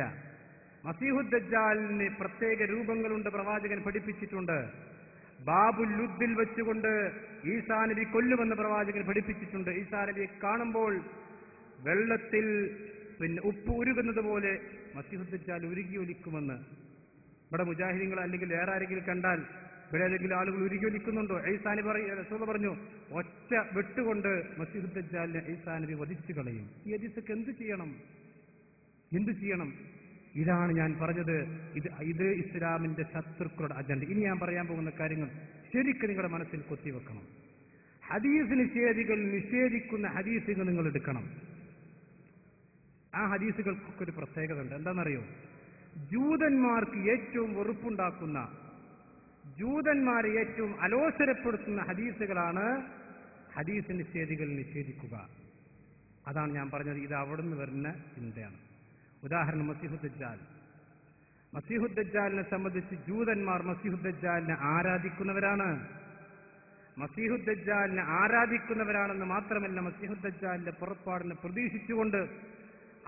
മസീഹുദ് ദജ്ജാലിന് പ്രത്യേക രൂപങ്ങളുണ്ട്, പ്രവാചകൻ പഠിപ്പിച്ചിട്ടുണ്ട്. ബാബുൽ ലുദ്ദിൽ വെച്ചുകൊണ്ട് ഈസാ നബി കൊല്ലുമെന്ന് പ്രവാചകൻ പഠിപ്പിച്ചിട്ടുണ്ട്. ഈസാ നബിയെ കാണുമ്പോൾ വെള്ളത്തിൽ ഉപ്പ് ഉരുകുന്നത് പോലെ മസീഹുദ് ദജ്ജാൽ ഉരുകി ഒലിക്കുമെന്ന്. ഇവിടെ മുജാഹിദീങ്ങൾ അല്ലെങ്കിൽ വേറെ ആരെങ്കിലും കണ്ടാൽ ഇവിടെ ഏതെങ്കിലും ആളുകൾ ഉരുകി ഒലിക്കുന്നുണ്ടോ? ഈസാ നബി റസൂൽ പറഞ്ഞു, ഒറ്റ വെട്ടുകൊണ്ട് മസീഹുദ് ദജ്ജാലിനെ ഈസാ നബി വധിച്ചു കളയും. ഈ ഹദീസൊക്കെ എന്ത് ചെയ്യണം? ഇതാണ് ഞാൻ പറഞ്ഞത്. ഇത് ഇസ്ലാമിന്റെ ശത്രുക്കളുടെ അജണ്ട. ഇനി ഞാൻ പറയാൻ പോകുന്ന കാര്യങ്ങൾ ശരിക്കും നിങ്ങളുടെ മനസ്സിൽ കൊത്തിവെക്കണം. ഹദീസ് നിഷേധികൾ നിഷേധിക്കുന്ന ഹദീസുകൾ നിങ്ങൾ എടുക്കണം. ആ ഹദീസുകൾക്കൊക്കെ ഒരു പ്രത്യേകത ഉണ്ട്. എന്താണെന്നറിയോ? ജൂതന്മാർക്ക് ഏറ്റവും വെറുപ്പുണ്ടാക്കുന്ന, ജൂതന്മാരെ ഏറ്റവും അലോസരപ്പെടുത്തുന്ന ഹദീസുകളാണ് ഹദീസ് നിഷേധികൾ നിഷേധിക്കുക. അതാണ് ഞാൻ പറഞ്ഞത്. ഇത് അവിടുന്ന് വരുന്ന ചിന്തയാണ്. ഉദാഹരണം മസീഹുദ് ദജ്ജാലിനെ സംബന്ധിച്ച് ജൂതന്മാർ മസീഹുദ് ദജ്ജാലിനെ ആരാധിക്കുന്നവരാണെന്ന് മാത്രമല്ല, മസീഹുദ് ദജ്ജാലിന്റെ പുറപ്പാടിനെ പ്രതീക്ഷിച്ചുകൊണ്ട്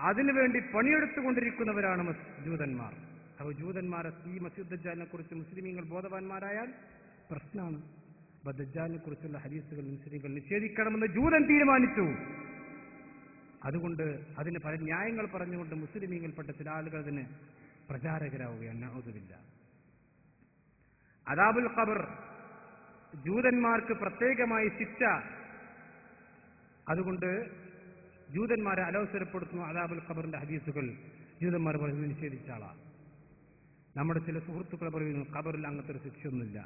അതിനുവേണ്ടി പണിയെടുത്തുകൊണ്ടിരിക്കുന്നവരാണ് ജൂതന്മാർ. അപ്പോൾ ജൂതന്മാരെ ഈ മസീഹുദ് ദജ്ജാലിനെ കുറിച്ച് മുസ്ലിമീങ്ങൾ ബോധവാന്മാരായാൽ പ്രശ്നമാണ്. അപ്പോൾ ദജ്ജാലിനെ കുറിച്ചുള്ള ഹദീസുകൾ മുസ്ലിങ്ങൾ നിഷേധിക്കണമെന്ന് ജൂതൻ തീരുമാനിച്ചു. അതുകൊണ്ട് അതിന് പല ന്യായങ്ങൾ പറഞ്ഞുകൊണ്ട് മുസ്ലിമീങ്ങൾപ്പെട്ട ചില ആളുകൾ അതിന് പ്രചാരകരാവുകയാണ്. നഊദുബില്ല. അദാബുൽ ഖബർ, ജൂതന്മാർക്ക് പ്രത്യേകമായി ശിക്ഷ. അതുകൊണ്ട് ജൂതന്മാരെ അലോസരപ്പെടുത്തുന്നു അദാബുൽ ഖബറിന്റെ ഹദീസുകൾ ജൂതന്മാർ പറയുന്നത് നിഷേധിച്ച ആളാണ്. നമ്മുടെ ചില സുഹൃത്തുക്കൾ പറയുന്നു ഖബറിൽ അങ്ങനത്തെ ഒരു ശിക്ഷയൊന്നുമില്ല,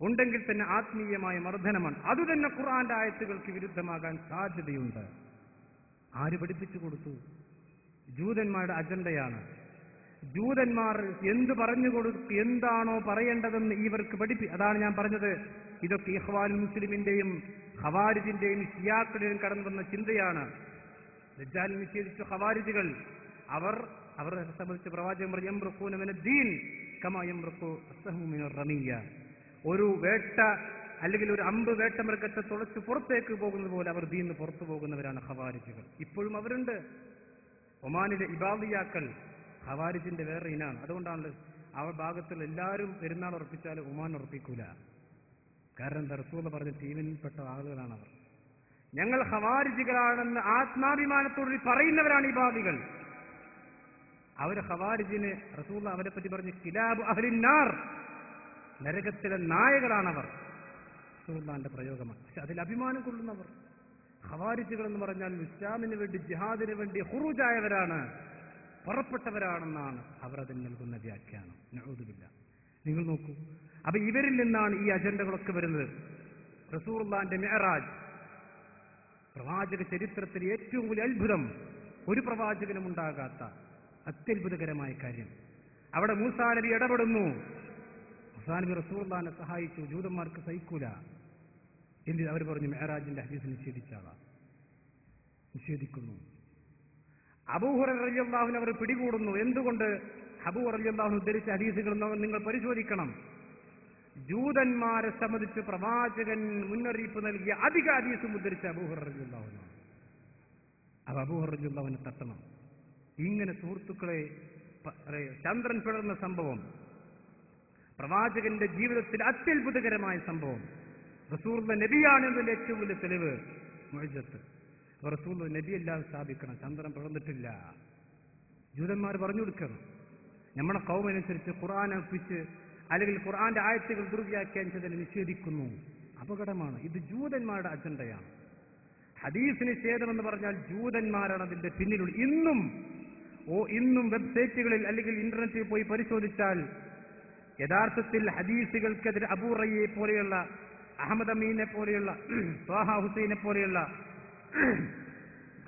ഉണ്ടെങ്കിൽ തന്നെ ആത്മീയമായ മർദ്ദനമാണ്. അതുതന്നെ ഖുർആന്റെ ആയത്തുകൾക്ക് വിരുദ്ധമാകാൻ സാധ്യതയുണ്ട്. ആര് പഠിപ്പിച്ചു കൊടുത്തു? ജൂതന്മാരുടെ അജണ്ടയാണ്. ജൂതന്മാർ എന്ത് പറഞ്ഞുകൊടുക്കും, എന്താണോ പറയേണ്ടതെന്ന് ഇവർക്ക് അതാണ് ഞാൻ പറഞ്ഞത്. ഇതൊക്കെ ഇഖ്വാനുൽ മുസ്ലിമിന്റെയും ഖവാരിജിന്റെയും ഷിയാക്കളുടെയും കടന്നു വന്ന ചിന്തയാണ്. ദജ്ജാൽ നിഷേധിച്ച ഖവാരിജികൾ അവരെ സംബന്ധിച്ച് പ്രവാചകൻ പറഞ്ഞു, യംറുഖൂന മിനദ്ദീൻ കമാ യംറുഖു അസ്സഹ്മു മിനർ റമിയ്യ. ഒരു വേട്ട അല്ലെങ്കിൽ ഒരു അമ്പ് വേട്ടമൃഗത്തെ തുളച്ച് പുറത്തേക്ക് പോകുന്നത് പോലെ അവർ ദീനിന് പുറത്തു പോകുന്നവരാണ് ഖവാരിജികൾ. ഇപ്പോഴും അവരുണ്ട്. ഒമാനിലെ ഇബാദിയാക്കൾ ഖവാരിജിന്റെ വേറെ ഇനാണ്. അതുകൊണ്ടാണ് ആ ഭാഗത്തുള്ള എല്ലാവരും പെരുന്നാൾ ഉറപ്പിച്ചാലും ഒമാൻ ഉറപ്പിക്കൂല. കാരണം എന്താ? റസൂൽ പറഞ്ഞ ടീമിൽപ്പെട്ട ആളുകളാണ് അവർ. ഞങ്ങൾ ഖവാരിജികളാണെന്ന് ആത്മാഭിമാനത്തോട് പറയുന്നവരാണ് ഇബാദികൾ. അവര് ഖവാരിജിന് റസൂൽ അവരെ പറ്റി പറഞ്ഞ് കിലാബു അഹ്ലിന്നാർ, നരകത്തിലെ നായകളാണവർ. റസൂലുള്ളാഹിന്റെ പ്രയോഗമാണ്. പക്ഷെ അതിൽ അഭിമാനം കൊള്ളുന്നവർ. ഖവാരിജികൾ എന്ന് പറഞ്ഞാൽ ഇസ്ലാമിന് വേണ്ടി ജിഹാദിന് വേണ്ടി ഖുറൂജായവരാണ്, പുറപ്പെട്ടവരാണെന്നാണ് അവർ അതിന് നൽകുന്ന വ്യാഖ്യാനം. നഊദുബില്ലാ. നിങ്ങൾ നോക്കൂ, അപ്പൊ ഇവരിൽ നിന്നാണ് ഈ അജണ്ടകളൊക്കെ വരുന്നത്. റസൂലുള്ളാഹിന്റെ മിഅ്റാജ്, പ്രവാചക ചരിത്രത്തിലെ ഏറ്റവും വലിയ അത്ഭുതം, ഒരു പ്രവാചകനും ഉണ്ടാകാത്ത അത്യത്ഭുതകരമായ കാര്യം. അവിടെ മൂസാ നബി ഇടപെടുന്നു. മൂസാ നബി റസൂലുള്ളാഹിനെ സഹായിച്ചു. ജൂതന്മാർക്ക് സഹിക്കൂല. എന്ത്? അവർ പറഞ്ഞു മിഅ്റാജിന്റെ ഹദീസ് നിഷേധിക്കുന്നു. അബൂ ഹുറൈറ റളിയല്ലാഹു അൻഹു അവർ പിടികൂടുന്നു. എന്തുകൊണ്ട്? അബൂ ഹുറൈറ റളിയല്ലാഹു അൻഹു ഉദ്ധരിച്ച ഹദീസുകൾ നിങ്ങൾ പരിശോധിക്കണം. ജൂതന്മാരെ സംബന്ധിച്ച് പ്രവാചകൻ മുന്നറിയിപ്പ് നൽകിയ അധിക ഹദീസും ഉദ്ധരിച്ച അബൂ ഹുറൈറ റളിയല്ലാഹു അൻഹു. അബൂ ഹുറൈറ റളിയല്ലാഹു അൻഹു തട്ടണം. ഇങ്ങനെ സുഹൃത്തുക്കളെ, ചന്ദ്രൻ പിളർന്ന സംഭവം, പ്രവാചകന്റെ ജീവിതത്തിൽ അത്യത്ഭുതകരമായ സംഭവം, റസൂലുള്ളാഹി നബിയാണ് എന്നതിന്റെ ഏറ്റവും വലിയ തെളിവ് മുഅ്ജിസത്ത്. റസൂലുള്ളാഹി നബിയെല്ലാം സ്ഥാപിക്കണം. ചന്ദ്രൻ പിളർന്നിട്ടില്ല. ജൂതന്മാർ പറഞ്ഞു കൊടുക്കണം. നമ്മുടെ ഖൗമനുസരിച്ച് ഖുർആൻ ഒപ്പിച്ച് അല്ലെങ്കിൽ ഖുർആന്റെ ആയത്തുകൾ ദുർവ്യാഖ്യാനിച്ചതിനെ നിഷേധിക്കുന്നു. അപകടമാണ്. ഇത് ജൂതന്മാരുടെ അജണ്ടയാണ്. ഹദീസ് നിഷേധമെന്ന് പറഞ്ഞാൽ ജൂതന്മാരാണ് അതിന്റെ പിന്നിലുള്ള. ഇന്നും വെബ്സൈറ്റുകളിൽ അല്ലെങ്കിൽ ഇന്റർനെറ്റിൽ പോയി പരിശോധിച്ചാൽ യഥാർത്ഥത്തിൽ ഹദീസുകൾക്കെതിരെ അബൂ റയ്യെ പോലെയുള്ള, അഹമ്മദ് അമീനെ പോലെയുള്ള, ത്വാഹ ഹുസൈനെ പോലെയുള്ള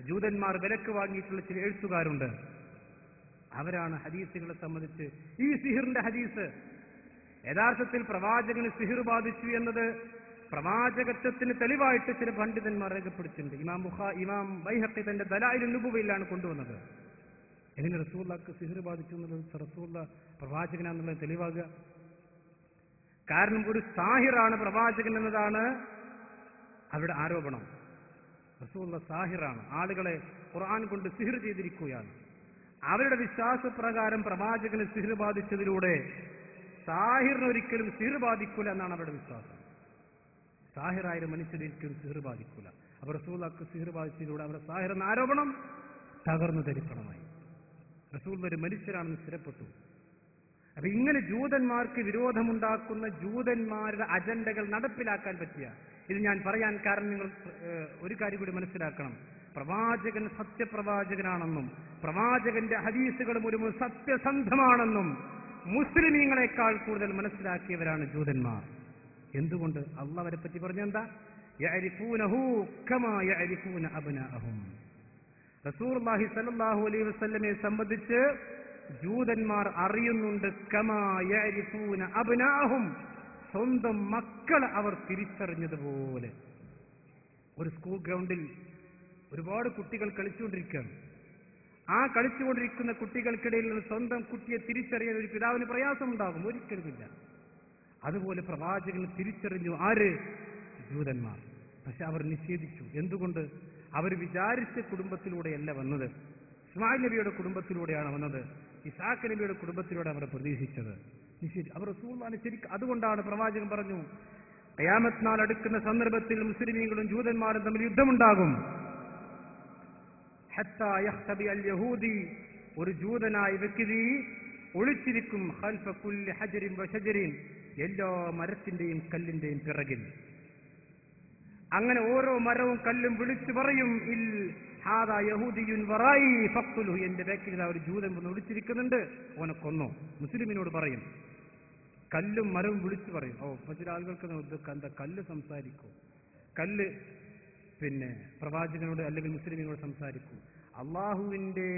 ജൂതന്മാർ വിലക്ക് വാങ്ങിയിട്ടുള്ള ചില എഴുത്തുകാരുണ്ട്. അവരാണ് ഹദീസുകളെ സംബന്ധിച്ച് ഈ സിഹിറിന്റെ ഹദീസ്, യഥാർത്ഥത്തിൽ പ്രവാചകന് സിഹിർ ബാധിച്ചു എന്നത് പ്രവാചകത്വത്തിന് തെളിവായിട്ട് ചില പണ്ഡിതന്മാർ രേഖപ്പെടുത്തിയിട്ടുണ്ട്. ഇമാം ബൈഹഖി തന്റെ ദലായിലുൻ നുബുവയിലാണ് കൊണ്ടുവന്നത്. എങ്ങനെ റസൂലുള്ളാഹിക്ക് സിഹിർ ബാധിച്ചു എന്നുള്ളത് റസൂലുള്ളാഹി പ്രവാചകനാണെന്നുള്ളത് തെളിവാകുക? കാരണം ഒരു സാഹിറാണ് പ്രവാചകൻ എന്നതാണ് അവരുടെ ആരോപണം. റസൂലുള്ളാഹി സാഹിറാണ്, ആളുകളെ ഖുർആൻ കൊണ്ട് സിഹിർ ചെയ്തിരിക്കുകയാണ്. അവരുടെ വിശ്വാസപ്രകാരം പ്രവാചകന് സിഹിർ ബാധിച്ചതിലൂടെ സാഹിറിന് ഒരിക്കലും സിഹിർ ബാധിക്കൂല എന്നാണ് അവരുടെ വിശ്വാസം. സാഹിറായ മനുഷ്യരിക്കലും സിഹിർ ബാധിക്കൂല. അവർ റസൂലുള്ളാഹിക്ക് സിഹിർ ബാധിച്ചതിലൂടെ അവരുടെ സാഹിർ എന്ന ആരോപണം തകർന്നു ധരിക്കണമായി. റസൂൽ ഒരു മനുഷ്യരാണെന്ന് സ്ഥിരപ്പെട്ടു. അപ്പൊ ഇങ്ങനെ ജൂതന്മാർക്ക് വിരോധമുണ്ടാക്കുന്ന ജൂതന്മാരുടെ അജണ്ടകൾ നടപ്പിലാക്കാൻ പറ്റിയ ഇത് ഞാൻ പറയാൻ കാരണം നിങ്ങൾ ഒരു കാര്യം കൂടി മനസ്സിലാക്കണം. പ്രവാചകൻ സത്യപ്രവാചകനാണെന്നും പ്രവാചകന്റെ ഹദീസുകൾ മുഴുവൻ സത്യസന്ധമാണെന്നും മുസ്ലിമീങ്ങളെക്കാൾ കൂടുതൽ മനസ്സിലാക്കിയവരാണ് ജൂതന്മാർ. എന്തുകൊണ്ട്? അള്ളാഹ് അവരെ പറ്റി പറഞ്ഞെന്താ? യഅരിഫൂനഹു കമാ യഅരിഫൂന അബ്നാഅഹും. റസൂലുള്ളാഹി സ്വല്ലല്ലാഹു അലൈഹി വസല്ലമയെ സംബന്ധിച്ച് ജൂതന്മാർ അറിയുന്നുണ്ട്. കമാ യഅരിഫൂന അബ്നാഅഹും, സ്വന്തം മക്കളെ അവർ തിരിച്ചറിഞ്ഞതുപോലെ. ഒരു സ്കൂൾ ഗ്രൗണ്ടിൽ ഒരുപാട് കുട്ടികൾ കളിച്ചുകൊണ്ടിരിക്കുകയാണ്. ആ കളിച്ചുകൊണ്ടിരിക്കുന്ന കുട്ടികൾക്കിടയിൽ നിന്ന് സ്വന്തം കുട്ടിയെ തിരിച്ചറിയാൻ ഒരു പിതാവിന് പ്രയാസമുണ്ടാകും? ഒരിക്കലുമില്ല. അതുപോലെ പ്രവാചകൻ തിരിച്ചറിഞ്ഞു. ആര്? ജൂതന്മാർ. പക്ഷെ അവർ നിഷേധിച്ചു. എന്തുകൊണ്ട്? അവർ വിചാരിച്ച കുടുംബത്തിലൂടെയല്ല വന്നത്. ഇസ്മായിൽ നബിയുടെ കുടുംബത്തിലൂടെയാണ് വന്നത്. ഇസാഖ് നബിയുടെ കുടുംബത്തിലൂടെ അവർ പ്രതീക്ഷിച്ചത്. അവർ റസൂലുള്ളാഹിനെ ശരിക്കും അതുകൊണ്ടാണ് പ്രവാചകൻ പറഞ്ഞു, ഖിയാമത്ത് നാൾ അടുക്കുന്ന സന്ദർഭത്തിൽ മുസ്ലിമീങ്ങളും ജൂതന്മാരും തമ്മിൽ യുദ്ധമുണ്ടാകും. ഹത്താ യഖ്തബി അൽ യഹൂദി, ഒരു ജൂതനായ വ്യക്തി ഒളിച്ചിരിക്കും ഖൽഫ കുല്ലി ഹജരിൻ വശജരിൻ, എല്ലാ മരത്തിന്റെയും കല്ലിന്റെയും പിറകിൽ. അങ്ങനെ ഓരോ മരവും കല്ലും വിളിച്ചു പറയും, ഇൽ ഹാദാ യഹൂദിയുൻ വറായി ഫഖ്തുലുഹു, എന്റെ ബാക്കിൽ ഒരു ജൂതൻ വന്ന് ഒളിച്ചിരിക്കുന്നുണ്ട്, ഓനെ കൊന്നോ. മുസ്ലിമിനോട് പറയും. കല്ലും മരവും വിളിച്ചു പറയും. ചില ആളുകൾക്ക് എന്താ കല്ല് സംസാരിക്കൂ? കല്ല് പ്രവാചകനോട് അല്ലെങ്കിൽ മുസ്ലിമിനോട് സംസാരിക്കൂ. അള്ളാഹുവിന്റെ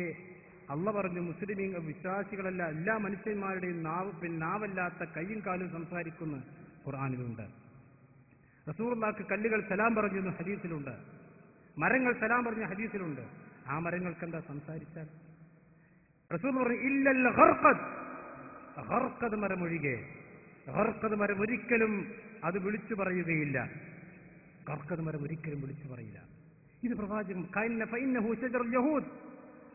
അള്ള പറഞ്ഞു മുസ്ലിമീങ്ങൾ വിശ്വാസികളല്ല എല്ലാ മനുഷ്യന്മാരുടെയും നാവല്ലാത്ത കയ്യും കാലും സംസാരിക്കുന്ന ഖുർആനിലുണ്ട്. റസൂലുള്ളാഹിക്ക് കല്ലുകൾ സലാം പറഞ്ഞു എന്ന് ഹദീസിലുണ്ട്. മരങ്ങൾ സലാം പറഞ്ഞ ഹദീസിലുണ്ട്. ആ മരങ്ങൾക്ക് എന്താ സംസാരിച്ചാൽ? റസൂൽ പറഞ്ഞു ഇല്ലൽ ഖർഖദ് മരം ഒഴികെ. ഖർഖദ് മരം ഒരിക്കലും അത് വിളിച്ചു പറയുകയില്ല. ഖർഖദ് മരം ഒരിക്കലും വിളിച്ചു പറയില്ല. ഇത് പ്രവാചകൻ ഫഇന്നഹു ശജറുൽ യഹൂദ്,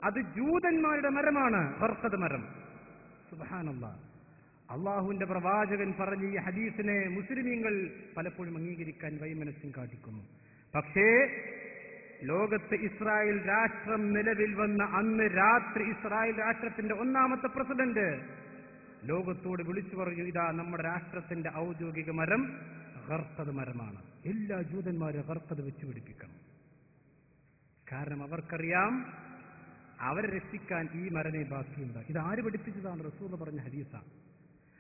അത് ജൂതന്മാരുടെ മരമാണ് ഖർഖദ് മരം. സുബ്ഹാനല്ലാഹ്. അള്ളാഹുവിന്റെ പ്രവാചകൻ പറഞ്ഞ ഈ ഹദീസിനെ മുസ്ലിമീങ്ങൾ പലപ്പോഴും അംഗീകരിക്കാൻ വൈമനസ്യം കാട്ടിക്കുന്നു. പക്ഷേ ലോകത്ത് ഇസ്രായേൽ രാഷ്ട്രം നിലവിൽ വന്ന അന്ന് രാത്രി ഇസ്രായേൽ രാഷ്ട്രത്തിന്റെ ഒന്നാമത്തെ പ്രസിഡന്റ് ലോകത്തോട് വിളിച്ചു പറഞ്ഞു, ഇതാ നമ്മുടെ രാഷ്ട്രത്തിന്റെ ഔദ്യോഗിക മരം ഖർഖദ് മരമാണ്. എല്ലാ ജൂതന്മാരും ഖർഖദ് വെച്ച് പിടിപ്പിക്കണം. കാരണം അവർക്കറിയാം അവരെ രക്ഷിക്കാൻ ഈ മരമേ ബാക്കിയുണ്ട്. ഇത് ആര് പഠിപ്പിച്ചതാണ്? റസൂൽ പറഞ്ഞ ഹദീസാണ്.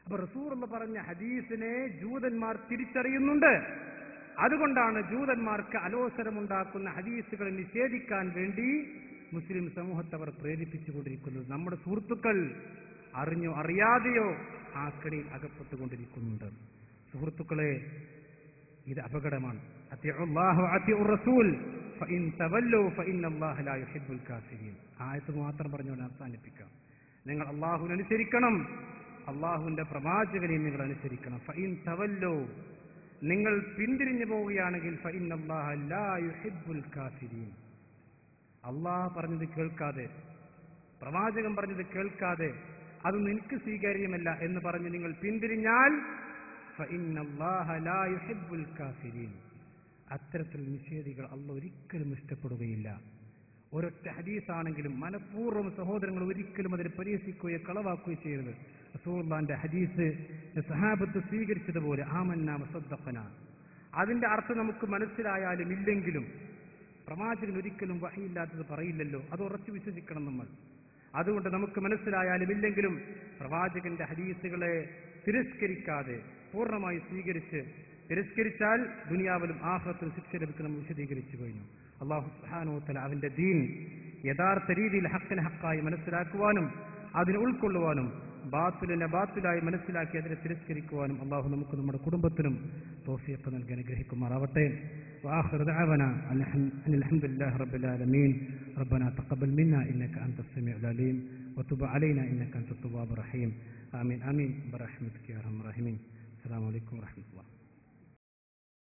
അപ്പൊ റസൂൽ പറഞ്ഞ ഹദീസിനെ ജൂതന്മാർ തിരിച്ചറിയുന്നുണ്ട്. അതുകൊണ്ടാണ് ജൂതന്മാർക്ക് അലോസരമുണ്ടാക്കുന്ന ഹദീസുകളെ നിഷേധിക്കാൻ വേണ്ടി മുസ്ലിം സമൂഹത്തെ അവർ പ്രേരിപ്പിച്ചുകൊണ്ടിരിക്കുന്നത്. നമ്മുടെ സുഹൃത്തുക്കൾ അറിഞ്ഞോ അറിയാതെയോ ആ കെണിയിൽ അകപ്പെട്ടുകൊണ്ടിരിക്കുന്നുണ്ട്. സുഹൃത്തുക്കളെ, ഇത് അപകടമാണ്. ആയത്ത് മാത്രം പറഞ്ഞുകൊണ്ട് അവസാനിപ്പിക്കാം. നിങ്ങൾ അള്ളാഹുവിനെ അനുസരിക്കണം, അള്ളാഹുവിന്റെ പ്രവാചകനെയും നിങ്ങൾ അനുസരിക്കണം. ഫഇൻ തവല്ലൂ, നിങ്ങൾ പിന്തിരിഞ്ഞു പോവുകയാണെങ്കിൽ ഫഇന്നല്ലാഹ ലാ യുഹിബ്ബുൽ കാഫിരീൻ. അള്ളാഹ് പറഞ്ഞത് കേൾക്കാതെ, പ്രവാചകൻ പറഞ്ഞത് കേൾക്കാതെ, അത് നിനക്ക് സ്വീകാര്യമല്ല എന്ന് പറഞ്ഞ് നിങ്ങൾ പിന്തിരിഞ്ഞാൽ ഫഇന്നല്ലാഹ ലാ യുഹിബ്ബുൽ കാഫിരീൻ, അത്തരത്തിൽ നിഷേധികൾ അള്ളാഹ് ഒരിക്കലും ഇഷ്ടപ്പെടുകയില്ല. ഒരൊറ്റ ഹദീസാണെങ്കിലും മനഃപൂർവ്വം സഹോദരങ്ങൾ ഒരിക്കലും അതിനെ പരിഹസിക്കുകയോ കളവാക്കുകയോ ചെയ്യരുത്. റസൂലുള്ളാഹിന്റെ ഹദീസ് സഹാബത്ത് സ്വീകരിച്ചതുപോലെ ആമന്നാ വസദ്ദഖനാ, അതിന്റെ അർത്ഥം നമുക്ക് മനസ്സിലായാലും ഇല്ലെങ്കിലും പ്രവാചകൻ ഒരിക്കലും വഹയില്ലാത്തത് പറയില്ലല്ലോ, അത് ഉറച്ചു വിശ്വസിക്കണം നമ്മൾ. അതുകൊണ്ട് നമുക്ക് മനസ്സിലായാലും ഇല്ലെങ്കിലും പ്രവാചകന്റെ ഹദീസുകളെ തിരസ്കരിക്കാതെ പൂർണ്ണമായി തിരസ്കരിച്ചാൽ ദുനിയാവിലും ആഖിറത്തിലും ശിക്ഷ ലഭിക്കും. നമ്മൾ വിശദീകരിച്ചു കഴിഞ്ഞു. അല്ലാഹു സുബ്ഹാനഹു വ തആല അവന്റെ ദീൻ യഥാർത്ഥ രീതിയിൽ ഹഖിനെ ഹഖായി മനസ്സിലാക്കുവാനും അതിനെ ഉൾക്കൊള്ളുവാനും ബാത്തിലിനെ ബാത്തിലായി മനസ്സിലാക്കി അതിനെ തിരസ്കരിക്കുവാനും അല്ലാഹു നമുക്ക് നമ്മുടെ കുടുംബത്തിനും തൗഫീഖ് നൽകി അനുഗ്രഹിക്കുമാറാവട്ടെ. وآخر دعوانا أن الحمد لله رب العالمين. ربنا تقبل منا إنك أنت السميع العليم وتب علينا إنك أنت التواب الرحيم. آمين آمين برحمتك يا أرحم الراحمين. السلام عليكم ورحمة الله.